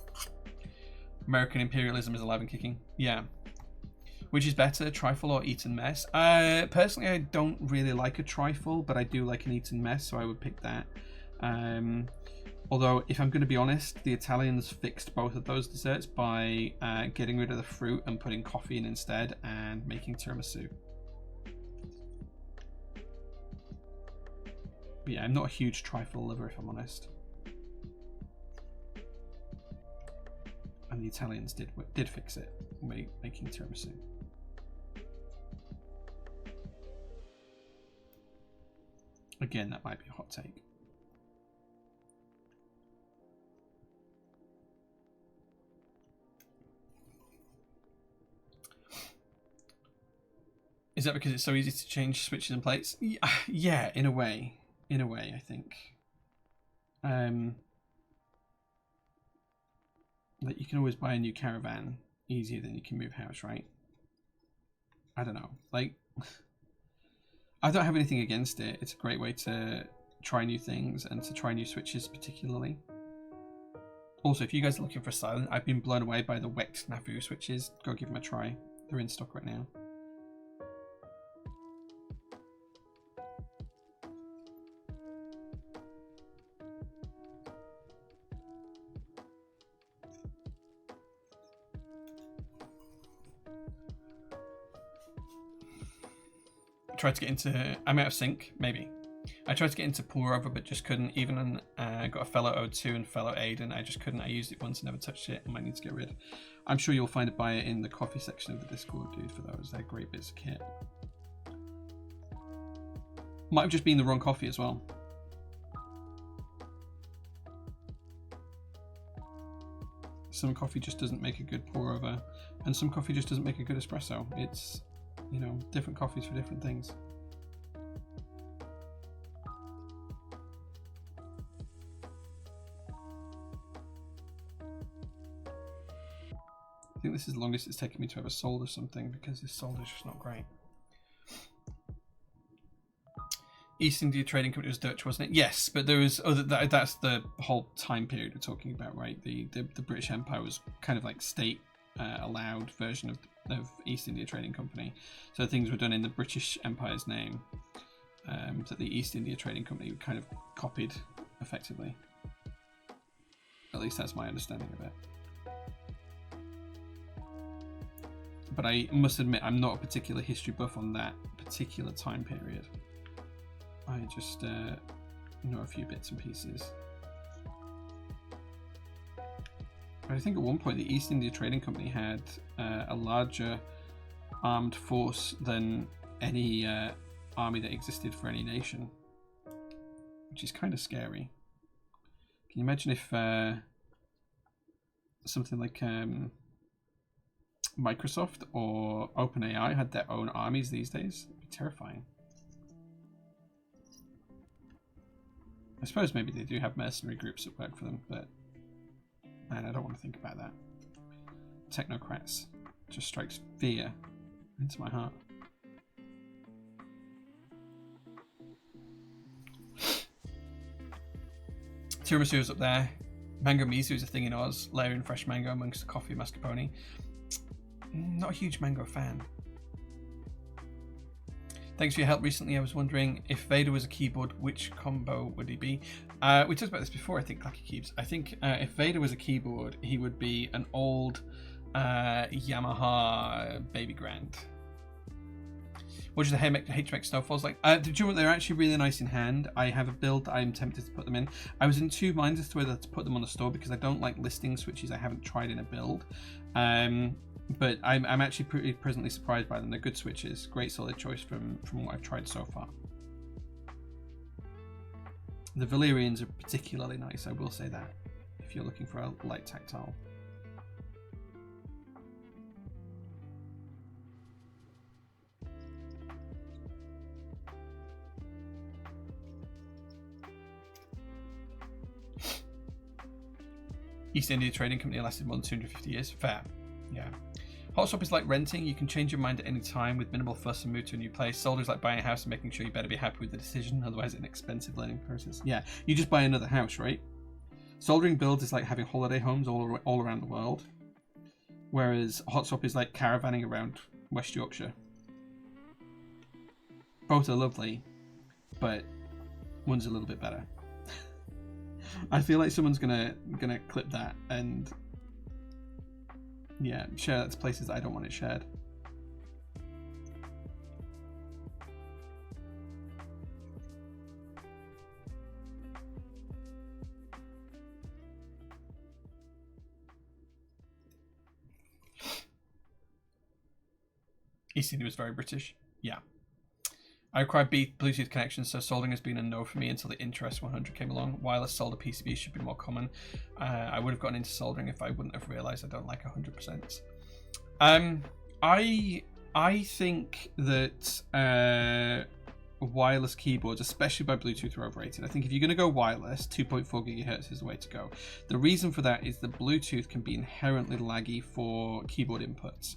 American imperialism is alive and kicking. Yeah. Which is better, trifle or Eton mess? Personally, I don't really like a trifle, but I do like an Eton mess, so I would pick that. Although, if I'm going to be honest, the Italians fixed both of those desserts by getting rid of the fruit and putting coffee in instead and making tiramisu. But yeah, I'm not a huge trifle lover, if I'm honest. And the Italians did fix it, making tiramisu. Again, that might be a hot take. Is that because it's so easy to change switches and plates? Yeah, in a way. In a way, I think. That you can always buy a new caravan easier than you can move house, right? I don't know. Like, I don't have anything against it. It's a great way to try new things and to try new switches particularly. Also, if you guys are looking for silent, I've been blown away by the Wecht Navu switches. Go give them a try. They're in stock right now. Tried to get into, I'm out of sync, maybe. I tried to get into pour over, but just couldn't. Even got a fellow O2 and fellow Aiden. I just couldn't. I used it once and never touched it. I might need to get rid. I'm sure you'll find a buyer in the coffee section of the Discord, dude, for those. They're great bits of kit. Might have just been the wrong coffee as well. Some coffee just doesn't make a good pour over, and some coffee just doesn't make a good espresso. It's, you know, different coffees for different things. I think this is the longest it's taken me to ever solder something, because this solder is just not great. East India Trading Company was Dutch, wasn't it? Yes, but there was that's the whole time period we're talking about, right? The British Empire was kind of like state allowed version of East India Trading Company. So things were done in the British Empire's name that the East India Trading Company kind of copied effectively. At least that's my understanding of it. But I must admit, I'm not a particular history buff on that particular time period. I just know a few bits and pieces. But I think at one point the East India Trading Company had a larger armed force than any army that existed for any nation, which is kind of scary. Can you imagine if something like Microsoft or OpenAI had their own armies these days? It'd be terrifying. I suppose maybe they do have mercenary groups that work for them, but man, I don't want to think about that. Technocrats just strikes fear into my heart. Tiramisu is up there. Mango miso is a thing in Oz. Layering fresh mango amongst the coffee mascarpone. Not a huge mango fan. Thanks for your help recently. I was wondering if Vader was a keyboard, which combo would he be? We talked about this before, I think, Clacky Cubes. I think if Vader was a keyboard, he would be an old Yamaha Baby Grand. What does the HMX Snowfalls like? Do you know what? They're actually really nice in hand. I have a build that I'm tempted to put them in. I was in two minds as to whether to put them on the store because I don't like listing switches I haven't tried in a build. But I'm actually pretty pleasantly surprised by them. They're good switches. Great solid choice from what I've tried so far. The Valyrians are particularly nice, I will say that, if you're looking for a light tactile. East India Trading Company lasted more than 250 years. Fair. Yeah. Hot swap is like renting. You can change your mind at any time with minimal fuss and move to a new place. Solder is like buying a house and making sure you better be happy with the decision, otherwise it's an expensive learning process. Yeah, you just buy another house, right? Soldering builds is like having holiday homes all around the world. whereas hot swap is like caravanning around West Yorkshire. Both are lovely, but one's a little bit better. I feel like someone's gonna clip that and share that to places I don't want it shared. ECD was very British. Yeah. I require Bluetooth connections, so soldering has been a no for me until the Interest 100 came along. Wireless solder PCBs should be more common. I would have gotten into soldering if I wouldn't have realised I don't like 100%. I think that wireless keyboards, especially by Bluetooth, are overrated. I think if you're going to go wireless, 2.4 gigahertz is the way to go. The reason for that is the Bluetooth can be inherently laggy for keyboard inputs.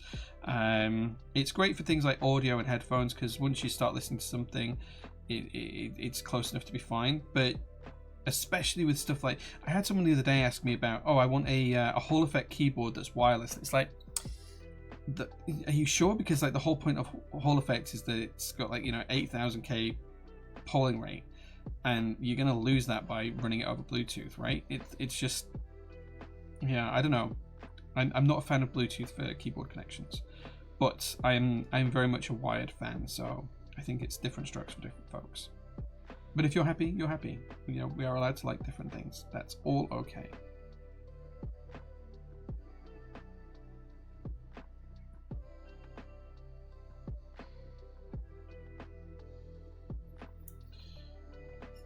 It's great for things like audio and headphones, because once you start listening to something, it's close enough to be fine. But especially with stuff like, I had someone the other day ask me about, I want a Hall effect keyboard that's wireless. It's like, are you sure? Because like the whole point of Hall effects is that it's got like 8,000k polling rate, and you're gonna lose that by running it over Bluetooth, right? It's just, I don't know. I'm not a fan of Bluetooth for keyboard connections, but I'm very much a wired fan, so I think it's different strokes for different folks. But if you're happy, you're happy. We are allowed to like different things. That's all okay.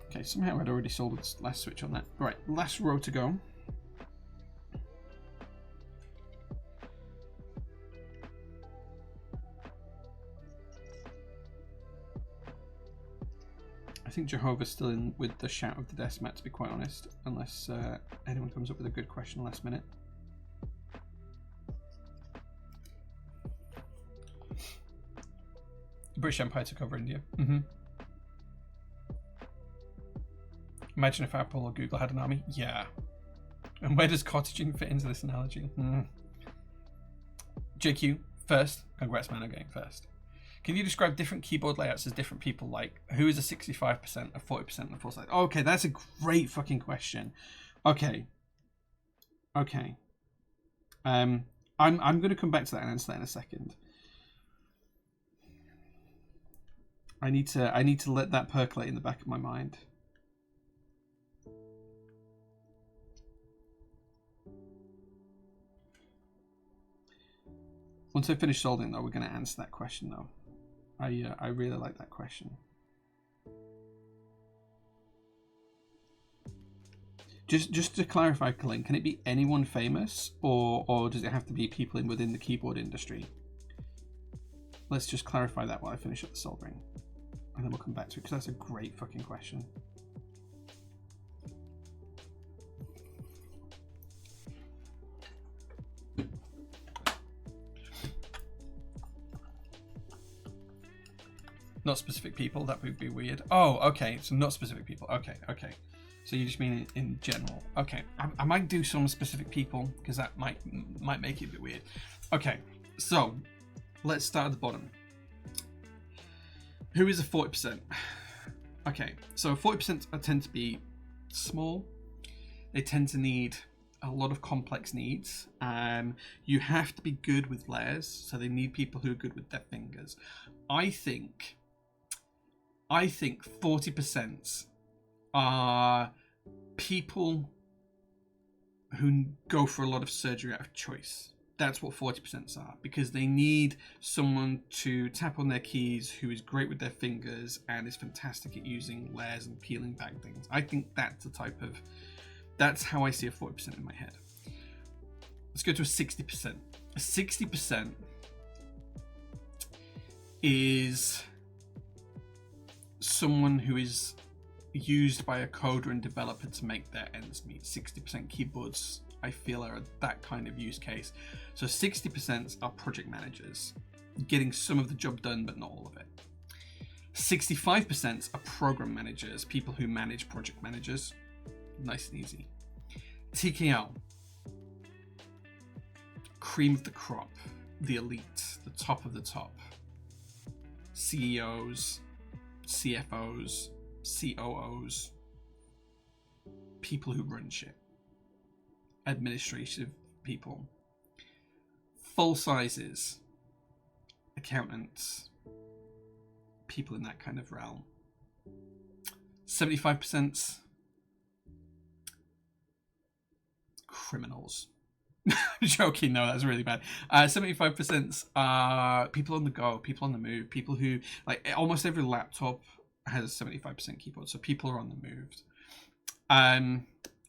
Okay, somehow I'd already sold its last switch on that. Right, last row to go. I think Jehovah's still in with the shout of the desk mat, to be quite honest, unless anyone comes up with a good question last minute. British Empire took over India. Imagine if Apple or Google had an army. Yeah. And where does cottaging fit into this analogy? JQ, first. Congrats, man, on getting first. Can you describe different keyboard layouts as different people like? Who is a 65%, a 40%, and a full size? Okay, that's a great fucking question. Okay. I'm going to come back to that and answer that in a second. I need to let that percolate in the back of my mind. Once I finish soldering, though, we're going to answer that question, though. I really like that question. Just to clarify, Colin, can it be anyone famous, or does it have to be people within the keyboard industry? Let's just clarify that while I finish up the soldering, and then we'll come back to it, because that's a great fucking question. Not specific people, that would be weird. Oh, okay, so not specific people. Okay. So you just mean in general. Okay, I might do some specific people, because that might make it a bit weird. Okay, so let's start at the bottom. Who is a 40%? Okay, so 40% tend to be small. They tend to need a lot of complex needs. You have to be good with layers, so they need people who are good with their fingers. I think 40% are people who go for a lot of surgery out of choice. That's what 40% are, because they need someone to tap on their keys who is great with their fingers and is fantastic at using layers and peeling back things. I think that's how I see a 40% in my head. Let's go to a 60%. A 60% is someone who is used by a coder and developer to make their ends meet. 60% keyboards, I feel, are that kind of use case. So 60% are project managers, getting some of the job done but not all of it. 65% are program managers, people who manage project managers. Nice and easy. TKL, cream of the crop, the elite, the top of the top. CEOs, CFOs, COOs, people who run shit, administrative people, full sizes, accountants, people in that kind of realm. 75% criminals. Joking, no, that's really bad. 75% are people on the go, people on the move, people who, like, almost every laptop has a 75% keyboard, so people are on the move.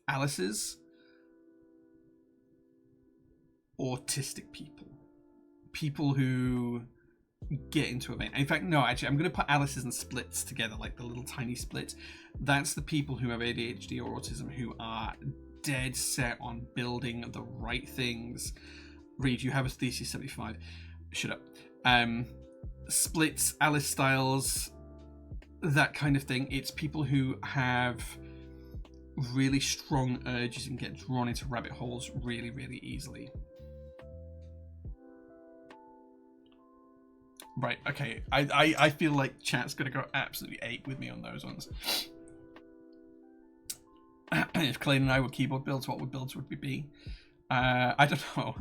Alice's, autistic people. People who get into a vein. In fact, no, actually, I'm going to put Alice's and splits together, like the little tiny splits. That's the people who have ADHD or autism who are dead set on building the right things. Reed, you have a thesis 75. Shut up. Splits, Alice styles, that kind of thing. It's people who have really strong urges and get drawn into rabbit holes really, really easily. Right, okay. I feel like chat's going to go absolutely ape with me on those ones. If Clayton and I were keyboard builds, what would builds would we be? I don't know.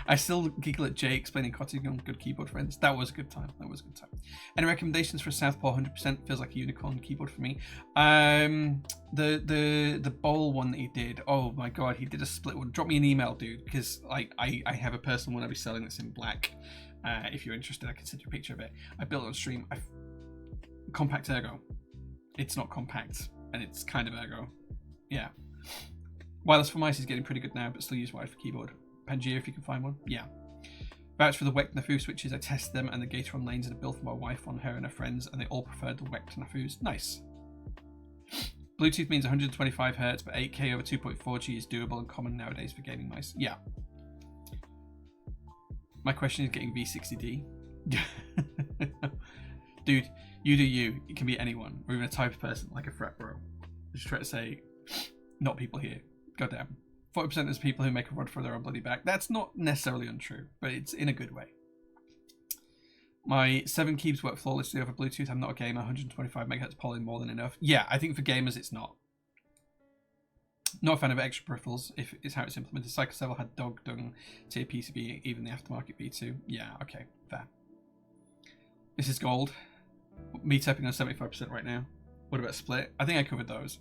I still giggle at Jay explaining Cottage on Good Keyboard Friends. That was a good time. That was a good time. Any recommendations for a Southpaw 100%? Feels like a unicorn keyboard for me. The bowl one that he did. Oh my god, he did a split one. Drop me an email, dude, because I have a personal one I'll be selling that's in black. If you're interested, I can send you a picture of it. I built it on stream. Compact Ergo. It's not compact, and it's kind of Ergo. Yeah. Wireless for mice is getting pretty good now, but still use wired for keyboard. Pangea, if you can find one. Yeah. Vouch for the WEC Nafu switches. I tested them, and the Gateron lanes are built for my wife on her and her friends, and they all preferred the WEC to Nafus. Nice. Bluetooth means 125 Hz, but 8K over 2.4G is doable and common nowadays for gaming mice. Yeah. My question is getting V60D. Dude, you do you. It can be anyone, or even a type of person, like a frat bro. Just try to say, not people here. Goddamn. 40% is people who make a run for their own bloody back. That's not necessarily untrue, but it's in a good way. My 7 keys work flawlessly over Bluetooth. I'm not a gamer. 125 MHz polling more than enough. Yeah, I think for gamers it's not. Not a fan of extra peripherals, if it's how it's implemented. Cycle 7 had dog dung tier PCB, even the aftermarket V2. Yeah, okay, fair. This is gold. Me tapping on 75% right now. What about split? I think I covered those.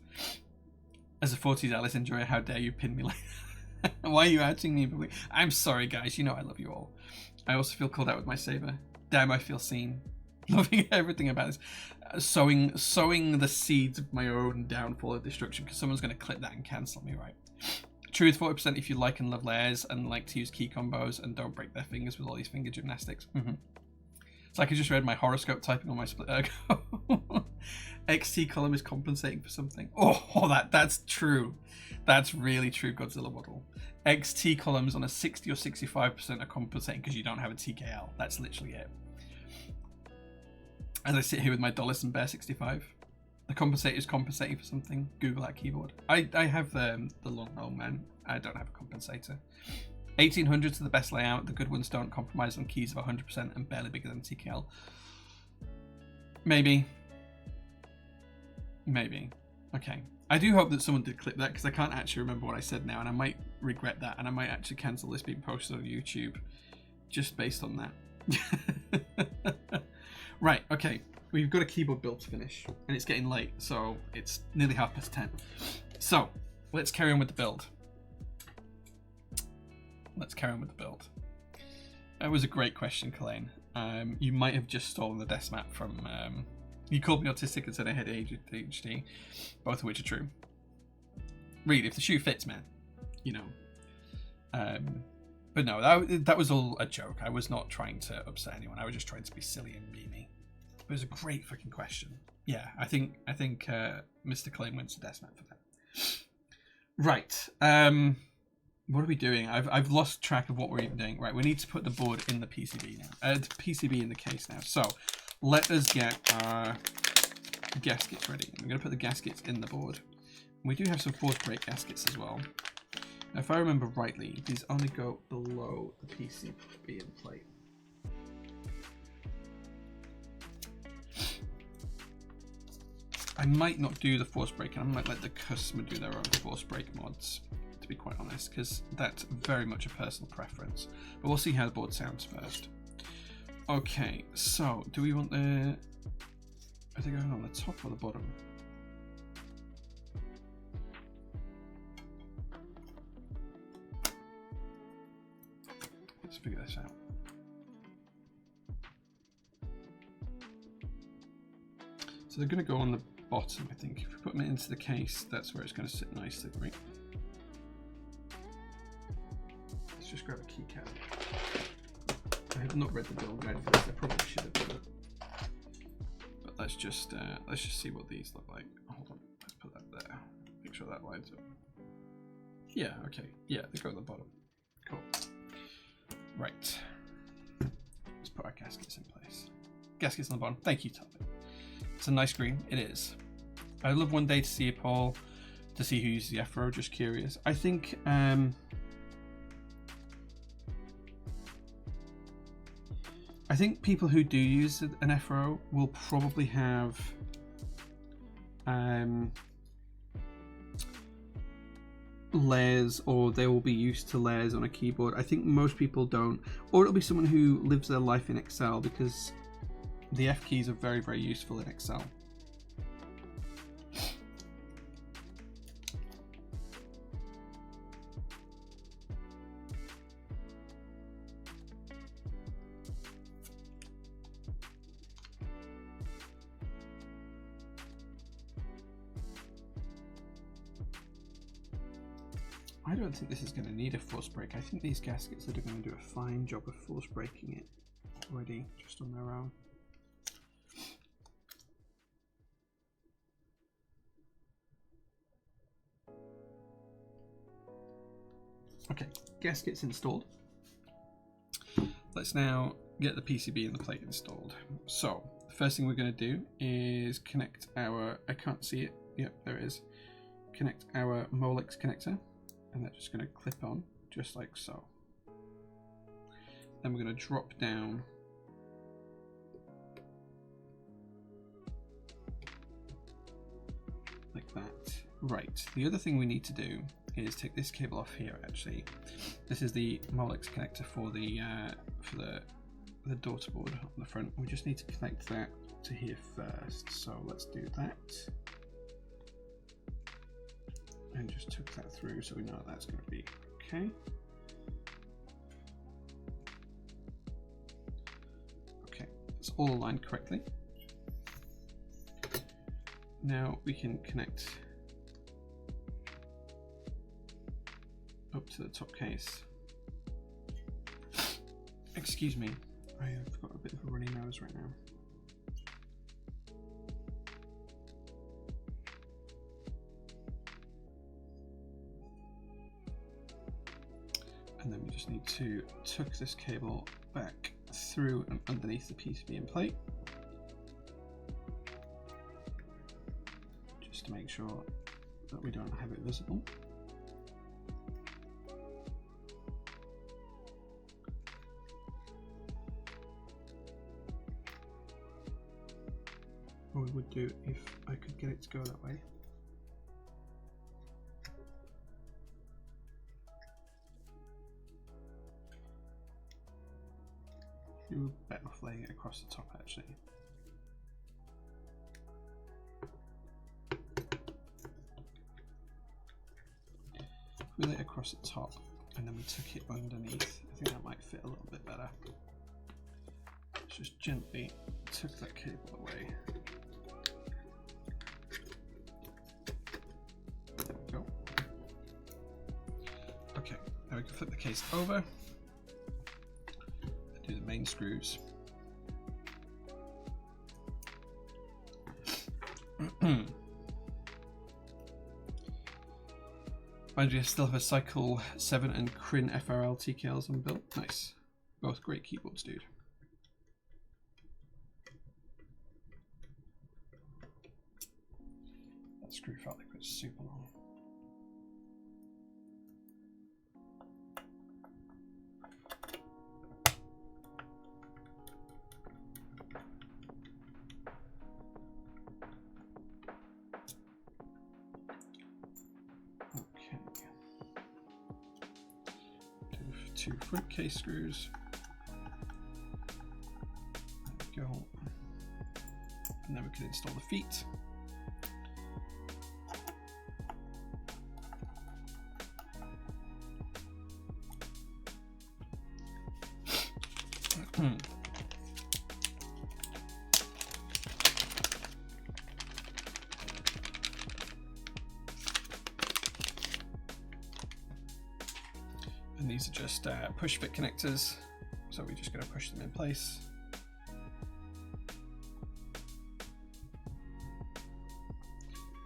As a 40s Alice enjoyer, how dare you pin me like that? Why are you outing me? I'm sorry, guys. You know I love you all. I also feel called out with my saber. Damn, I feel seen. Loving everything about this. Sowing the seeds of my own downfall and destruction, because someone's going to clip that and cancel me, right? Truth, 40% if you like and love layers and like to use key combos and don't break their fingers with all these finger gymnastics. It's like I just read my horoscope typing on my split Ergo. XT column is compensating for something. Oh, that's true. That's really true, Godzilla model. XT columns on a 60 or 65% are compensating because you don't have a TKL. That's literally it. As I sit here with my Dollis and Bear 65, the compensator is compensating for something. Google that keyboard. I have the long hole, man. I don't have a compensator. 1800s are the best layout. The good ones don't compromise on keys of 100% and barely bigger than TKL. Maybe. Okay. I do hope that someone did clip that, because I can't actually remember what I said now, and I might regret that, and I might actually cancel this being posted on YouTube just based on that. Right, okay. We've got a keyboard build to finish, and it's getting late, so it's nearly 10:30. So, let's carry on with the build. That was a great question, Colleen. You might have just stolen the desk map from... you called me autistic and said I had ADHD, both of which are true. Reed, if the shoe fits, man, you know. But no, that was all a joke. I was not trying to upset anyone. I was just trying to be silly and be me. It was a great fucking question. Yeah, I think Mr. Clay wins the desk map for that. Right. What are we doing? I've lost track of what we're even doing. Right, we need to put the board in the PCB now. The PCB in the case now. So let us get our gaskets ready. I'm going to put the gaskets in the board. We do have some force brake gaskets as well. Now, if I remember rightly, these only go below the PCB and plate. I might not do the force break, and I might let the customer do their own force break mods, to be quite honest, because that's very much a personal preference. But we'll see how the board sounds first. Okay, so do we want the... Are they going on the top or the bottom? Let's figure this out. So they're going to go on the bottom, I think. If we put them into the case, that's where it's going to sit nicely, right? Let's just grab a keycap. I have not read the build guide for this. I probably should have done it. But let's just see what these look like. Hold on, let's put that there. Make sure that lines up. Yeah, okay. Yeah, they go at the bottom. Cool. Right. Let's put our gaskets in place. Gaskets on the bottom. Thank you, Topic. It's a nice green. It is. I'd love one day to see a poll to see who uses the F-Row. Just curious. I think people who do use an F-Row will probably have layers, or they will be used to layers on a keyboard. I think most people don't, or it'll be someone who lives their life in Excel, because the F keys are very, very useful in Excel. I don't think this is going to need a force break. I think these gaskets are going to do a fine job of force breaking it already, just on their own. Okay, gaskets installed. Let's now get the PCB and the plate installed. So, the first thing we're going to do is connect our, I can't see it, yep, there it is. Connect our Molex connector. And that's just going to clip on, just like so. Then we're going to drop down like that. Right, the other thing we need to do is take this cable off here, actually. This is the Molex connector for the daughter board on the front. We just need to connect that to here first. So let's do that. And just took that through, so we know that's going to be okay. Okay, it's all aligned correctly. Now we can connect up to the top case. Excuse me, I have got a bit of a runny nose right now. And then we just need to tuck this cable back through and underneath the PCB and plate, just to make sure that we don't have it visible. What we would do if I could get it to go that way. You're better off laying it across the top, actually. If we lay it across the top and then we tuck it underneath, I think that might fit a little bit better. Let's just gently tuck that cable away. There we go. Okay, now we can flip the case over. Do the main screws. Mind you, I still have a Cycle 7 and Crin FRL TKLs on build. Nice. Both great keyboards, dude. That screw felt like it was super long. 2 front case screws. There we go. And then we can install the feet. And these are just push fit connectors, so we're just going to push them in place.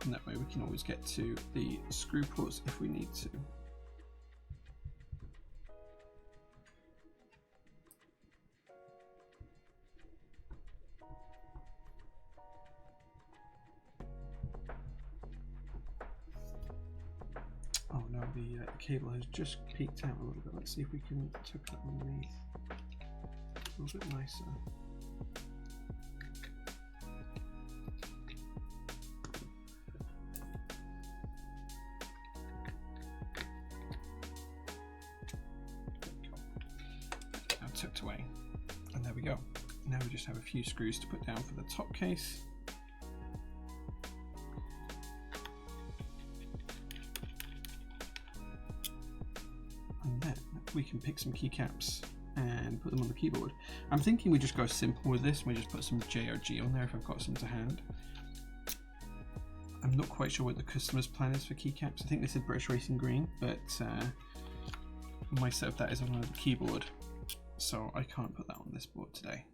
And that way we can always get to the screw ports if we need to. Oh no, the cable has just peeked out a little bit. Let's see if we can tuck that underneath a little bit nicer. Now tucked away, and there we go. Now we just have a few screws to put down for the top case. We can pick some keycaps and put them on the keyboard. I'm thinking we just go simple with this. We just put some J or G on there if I've got some to hand. I'm not quite sure what the customer's plan is for keycaps. I think they said British Racing Green, but my setup that is on another keyboard, so I can't put that on this board today.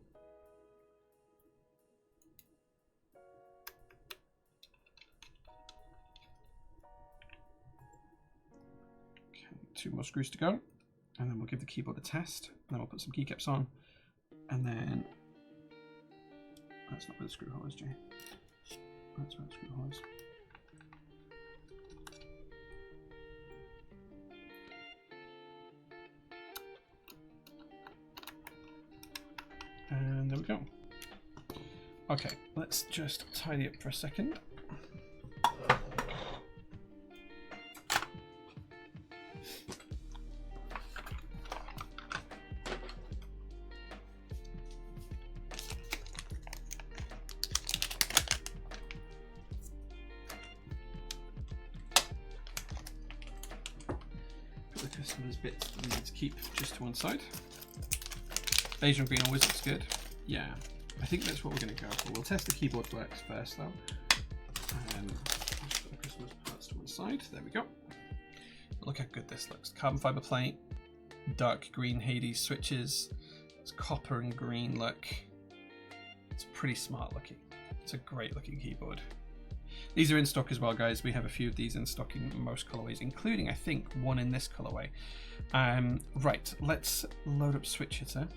Okay, 2 more screws to go. And then we'll give the keyboard a test, and then we'll put some keycaps on, and then that's not where the screw hole is, Jay. That's where the screw hole is. And there we go. Okay, let's just tidy up for a second. Bits that we need to keep just to one side. Beige and green always looks good. Yeah, I think that's what we're going to go for. We'll test the keyboard works first though. And just put the Christmas parts to one side. There we go. Look how good this looks. Carbon fiber plate, dark green Hades switches. It's copper and green look. It's pretty smart looking. It's a great looking keyboard. These are in stock as well, guys. We have a few of these in stock in most colorways, including, I think, one in this colorway. Right, let's load up Switch Hitter.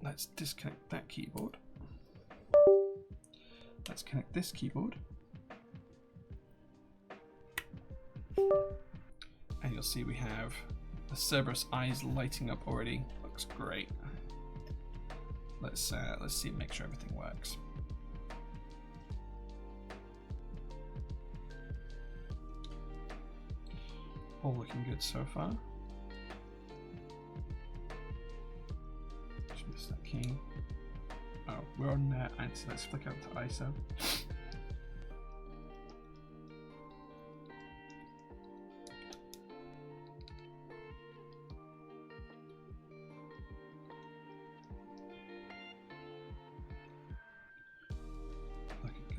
Let's disconnect that keyboard. Let's connect this keyboard. And you'll see we have the Cerberus eyes lighting up already. Looks great. Let's see, make sure everything works. All looking good so far. Just missed that key. Oh, we're on ISO. Let's flick out to ISO.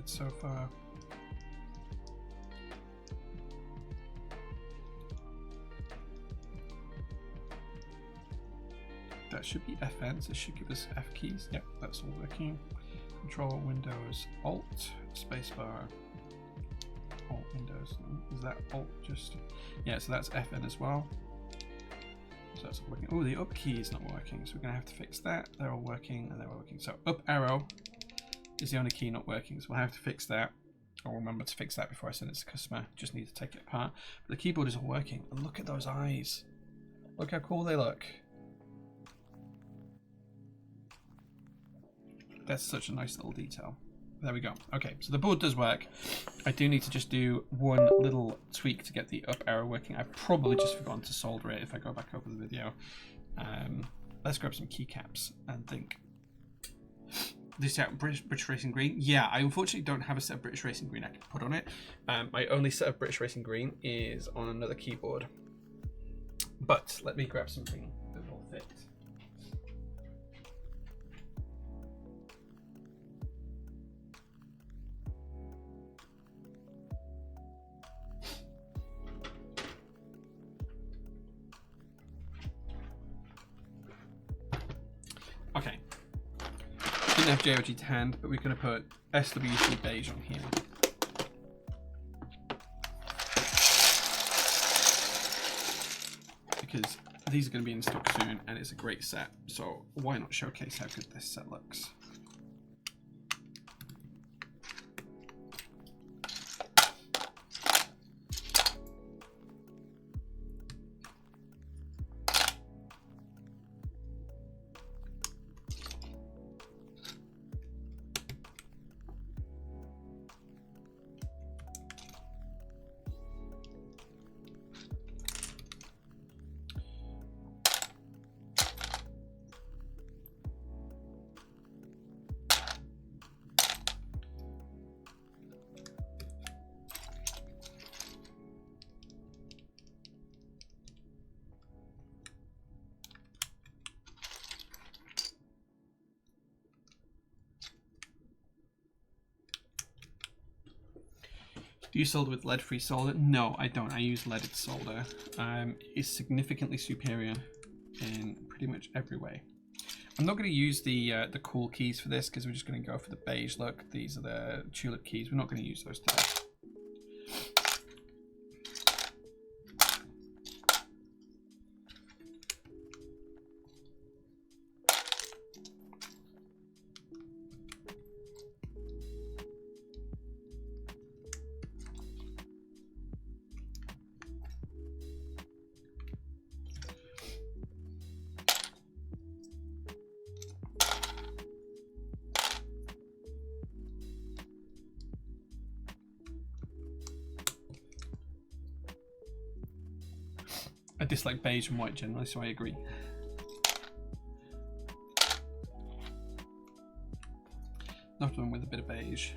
So far. That should be FN, so it should give us F keys. Yep, that's all working. Control Windows Alt Spacebar. Alt Windows. Is that Alt just? Yeah, so that's FN as well. So that's all working. Oh, the up key is not working, so we're gonna have to fix that. They're all working and they're all working. So up arrow is the only key not working, so we'll have to fix that. I'll remember to fix that before I send it to the customer. Just need to take it apart. But the keyboard is all working. And look at those eyes. Look how cool they look. That's such a nice little detail. There we go. Okay, so the board does work. I do need to just do one little tweak to get the up arrow working. I've probably just forgotten to solder it if I go back over the video. Let's grab some keycaps and think. This out British Racing Green. Yeah, I unfortunately don't have a set of British Racing Green I can put on it. My only set of British Racing Green is on another keyboard. But let me grab something that will fit. Okay. Didn't have JOG to hand, but we're going to put SWC beige on here. Because these are going to be in stock soon and it's a great set, so why not showcase how good this set looks. Do you solder with lead-free solder? No, I don't. I use leaded solder. It's significantly superior in pretty much every way. I'm not going to use the cool keys for this because we're just going to go for the beige look. These are the tulip keys. We're not going to use those today. I dislike beige and white generally, so I agree. Not one with a bit of beige.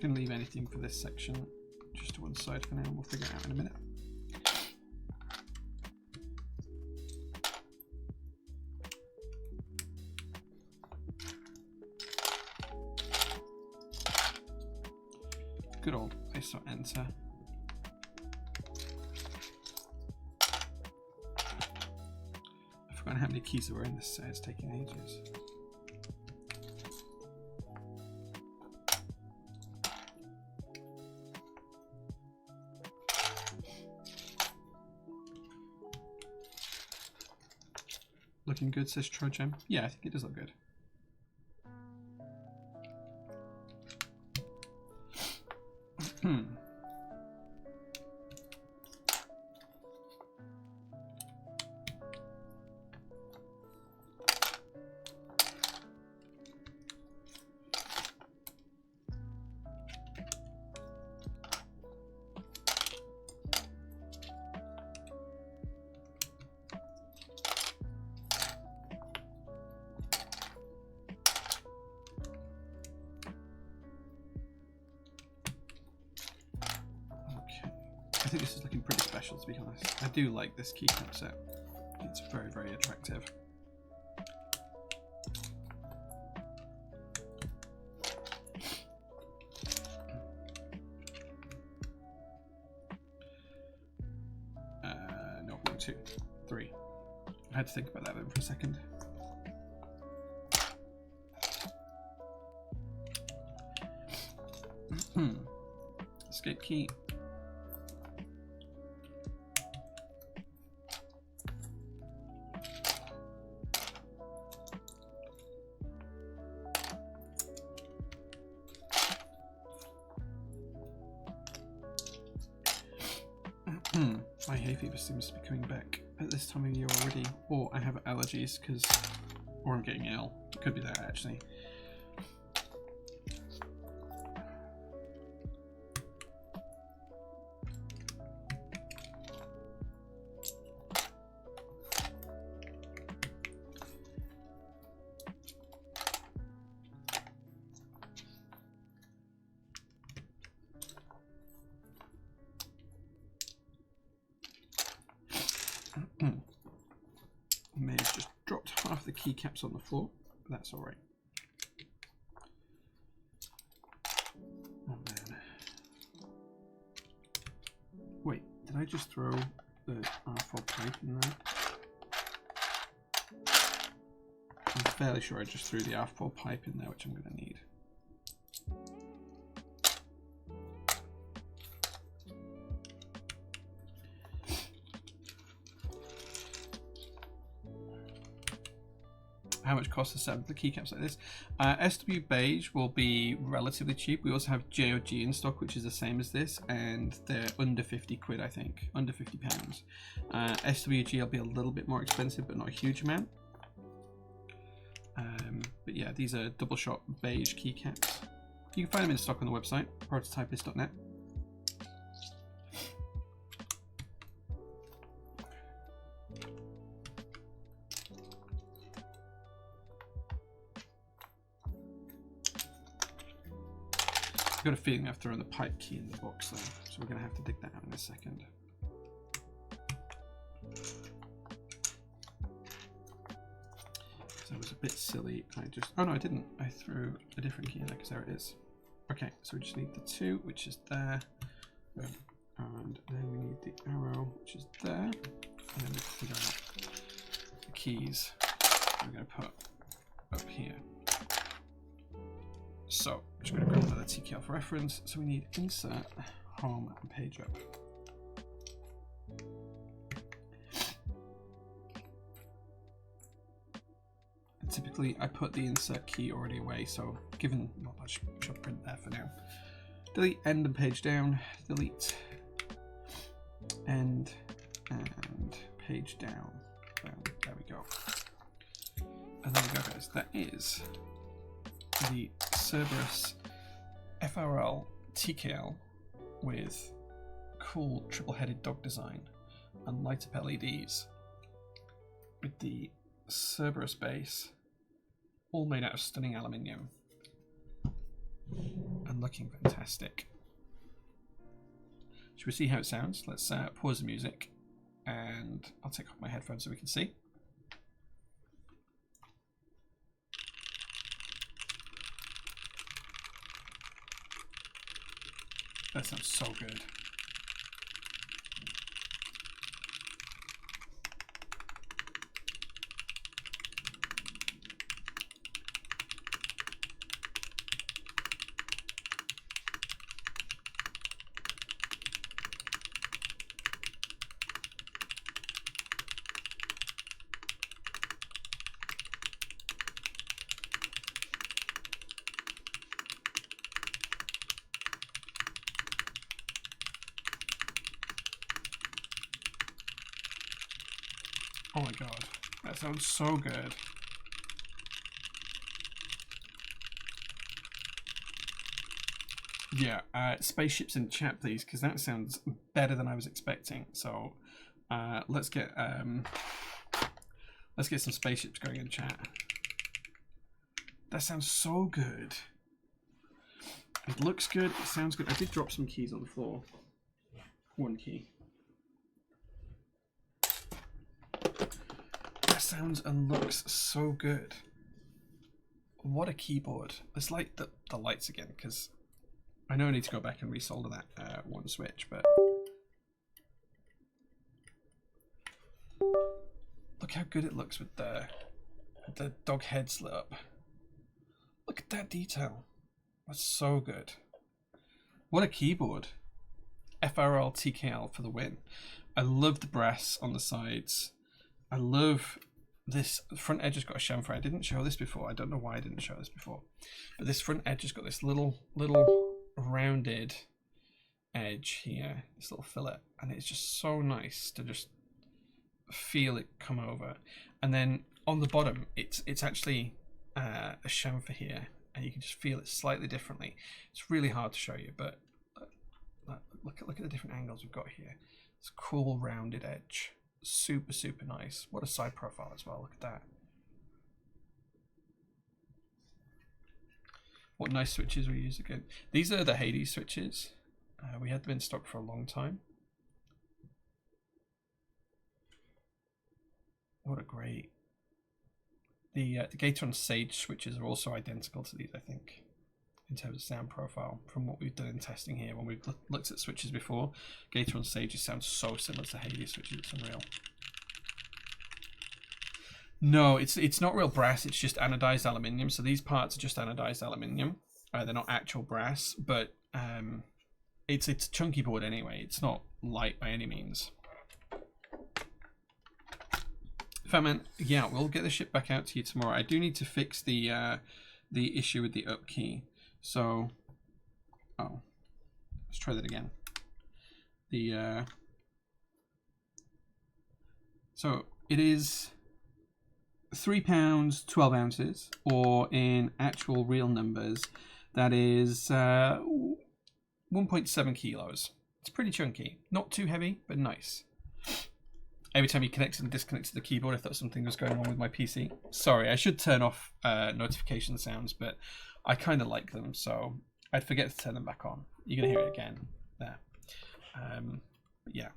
Going to leave anything for this section just to one side for now, and we'll figure it out in a minute. Good old ISO enter. I've forgotten how many keys there were in this set, it's taking ages. Looking good, says Trojem. Yeah, I think it does look good. I think this is looking pretty special, to be honest. I do like this keycap set. It's very, very attractive. No, 1, 2, 3. I had to think about that then for a second. Escape key. My hay fever seems to be coming back at this time of year already, or I have allergies or I'm getting ill. It could be that actually. May have just dropped half the keycaps on the floor, but that's alright. Oh man. Wait, did I just throw the R4 pipe in there? I'm fairly sure I just threw the R4 pipe in there, which I'm going to need. How much cost to set up the keycaps like this? SW Beige will be relatively cheap. We also have JOG in stock, which is the same as this, and they're under 50 quid, I think, under £50. SWG will be a little bit more expensive, but not a huge amount. But yeah, these are double shot beige keycaps. You can find them in stock on the website, prototypist.net. I've got a feeling I've thrown the pipe key in the box though, so we're going to have to dig that out in a second. So it was a bit silly. Oh no, I didn't. I threw a different key in there because there it is. Okay, so we just need the 2, which is there. And then we need the arrow, which is there. And then we figure out the keys we're going to put up here. So, I'm just going to grab another TKL for reference. So we need insert, home, and page up. And typically, I put the insert key already away, so given, well, I should print there for now. Delete end and page down, delete end and page down. There we go. And there we go, guys. That is the Cerberus FRL TKL with cool triple-headed dog design and light-up LEDs with the Cerberus base, all made out of stunning aluminium and looking fantastic. Should we see how it sounds? Let's pause the music and I'll take off my headphones so we can see. That sounds so good. Oh my god, that sounds so good. Yeah, spaceships in chat, please, because that sounds better than I was expecting. So let's get some spaceships going in chat. That sounds so good. It looks good. It sounds good. I did drop some keys on the floor. One key. Sounds and looks so good. What a keyboard. Let's light the lights again, because I know I need to go back and resolder that one switch, but look how good it looks with the dog heads lit up. Look at that detail. That's so good. What a keyboard. FRL TKL for the win. I love the brass on the sides. I love this front edge has got a chamfer. I didn't show this before. I don't know why I didn't show this before. But this front edge has got this little rounded edge here, this little fillet, and it's just so nice to just feel it come over. And then on the bottom, it's actually a chamfer here, and you can just feel it slightly differently. It's really hard to show you, but look at the different angles we've got here. It's a cool rounded edge, super nice. What a side profile as well. Look at that. What nice switches we use again. These are the Hades switches. We had them in stock for a long time. What a great. The Gateron Sage switches are also identical to these, I think, in terms of sound profile. From what we've done in testing here, when we've looked at switches before, Gateron Sages sound so similar to Hades switches. It's unreal. No, it's not real brass. It's just anodized aluminium. So these parts are just anodized aluminium. They're not actual brass, but it's a chunky board anyway. It's not light by any means. Fatman, yeah, we'll get the ship back out to you tomorrow. I do need to fix the issue with the up key. So, let's try that again. So it is £3, 12 ounces, or in actual real numbers, that is 1.7 kilos. It's pretty chunky, not too heavy, but nice. Every time you connected and disconnected the keyboard, I thought something was going on with my PC. Sorry, I should turn off notification sounds, but I kind of like them, so I'd forget to turn them back on. You're going to hear it again there. But yeah,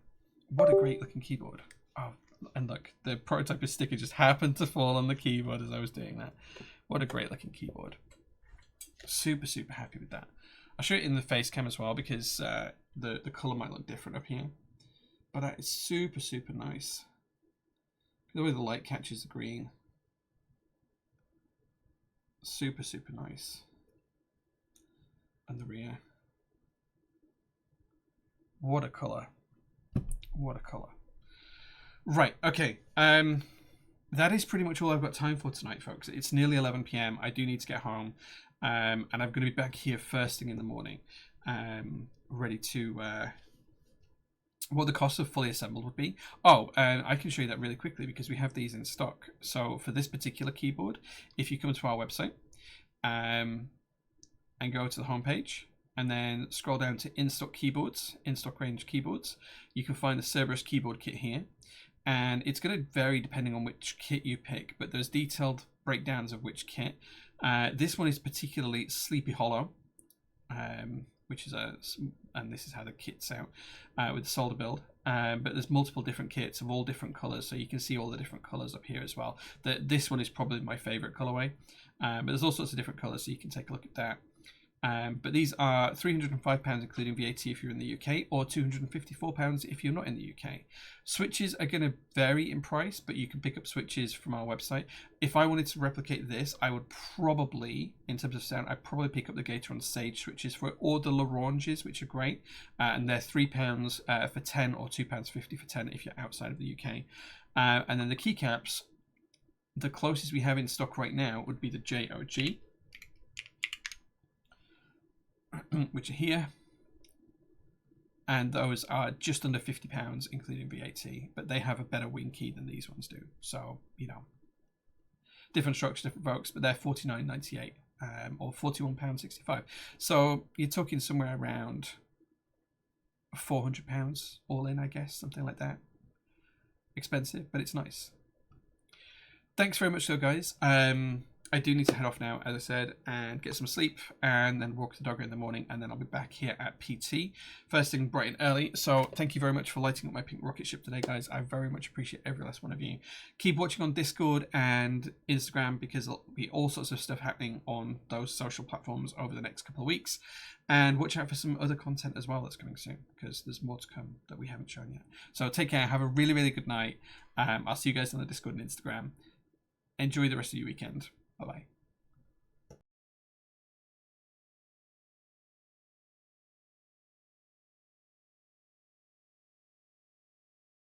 what a great looking keyboard. Oh, and look, the prototype sticker just happened to fall on the keyboard as I was doing that. What a great looking keyboard. Super happy with that. I'll show it in the face cam as well, because the colour might look different up here. But that is super nice. The way the light catches the green. Super nice. And the rear. What a colour. What a colour. Right, okay. That is pretty much all I've got time for tonight, folks. It's nearly 11 PM. I do need to get home. And I'm going to be back here first thing in the morning. Ready to... what the cost of fully assembled would be. Oh, and I can show you that really quickly because we have these in stock. So for this particular keyboard, if you come to our website and go to the homepage and then scroll down to in-stock keyboards, in-stock range keyboards, you can find the Cerberus keyboard kit here. And it's going to vary depending on which kit you pick, but there's detailed breakdowns of which kit. This one is particularly Sleepy Hollow, which is and this is how the kit's out with the solder build. But there's multiple different kits of all different colors, so you can see all the different colors up here as well. This one is probably my favorite colorway, but there's all sorts of different colors, so you can take a look at that. But these are £305 including VAT if you're in the UK, or £254 if you're not in the UK. Switches are going to vary in price, but you can pick up switches from our website. If I wanted to replicate this, I would probably, in terms of sound, I'd probably pick up the Gateron Sage switches for it, or the L'Oranges, which are great, and they're £3 for 10 or £2.50 for 10 if you're outside of the UK. And then the keycaps, the closest we have in stock right now would be the JOG, which are here, and those are just under £50 including VAT, but they have a better wing key than these ones do, so you know, different strokes, different folks, but they're £49.98 or £41.65, so you're talking somewhere around £400 all in, I guess, something like that. Expensive, but it's nice. Thanks very much though, guys. I do need to head off now, as I said, and get some sleep, and then walk the dog in the morning, and then I'll be back here at PT first thing bright and early. So thank you very much for lighting up my pink rocket ship today, guys. I very much appreciate every last one of you. Keep watching on Discord and Instagram, because there'll be all sorts of stuff happening on those social platforms over the next couple of weeks. And watch out for some other content as well that's coming soon, because there's more to come that we haven't shown yet. So take care. Have a really good night. I'll see you guys on the Discord and Instagram. Enjoy the rest of your weekend. Bye-bye.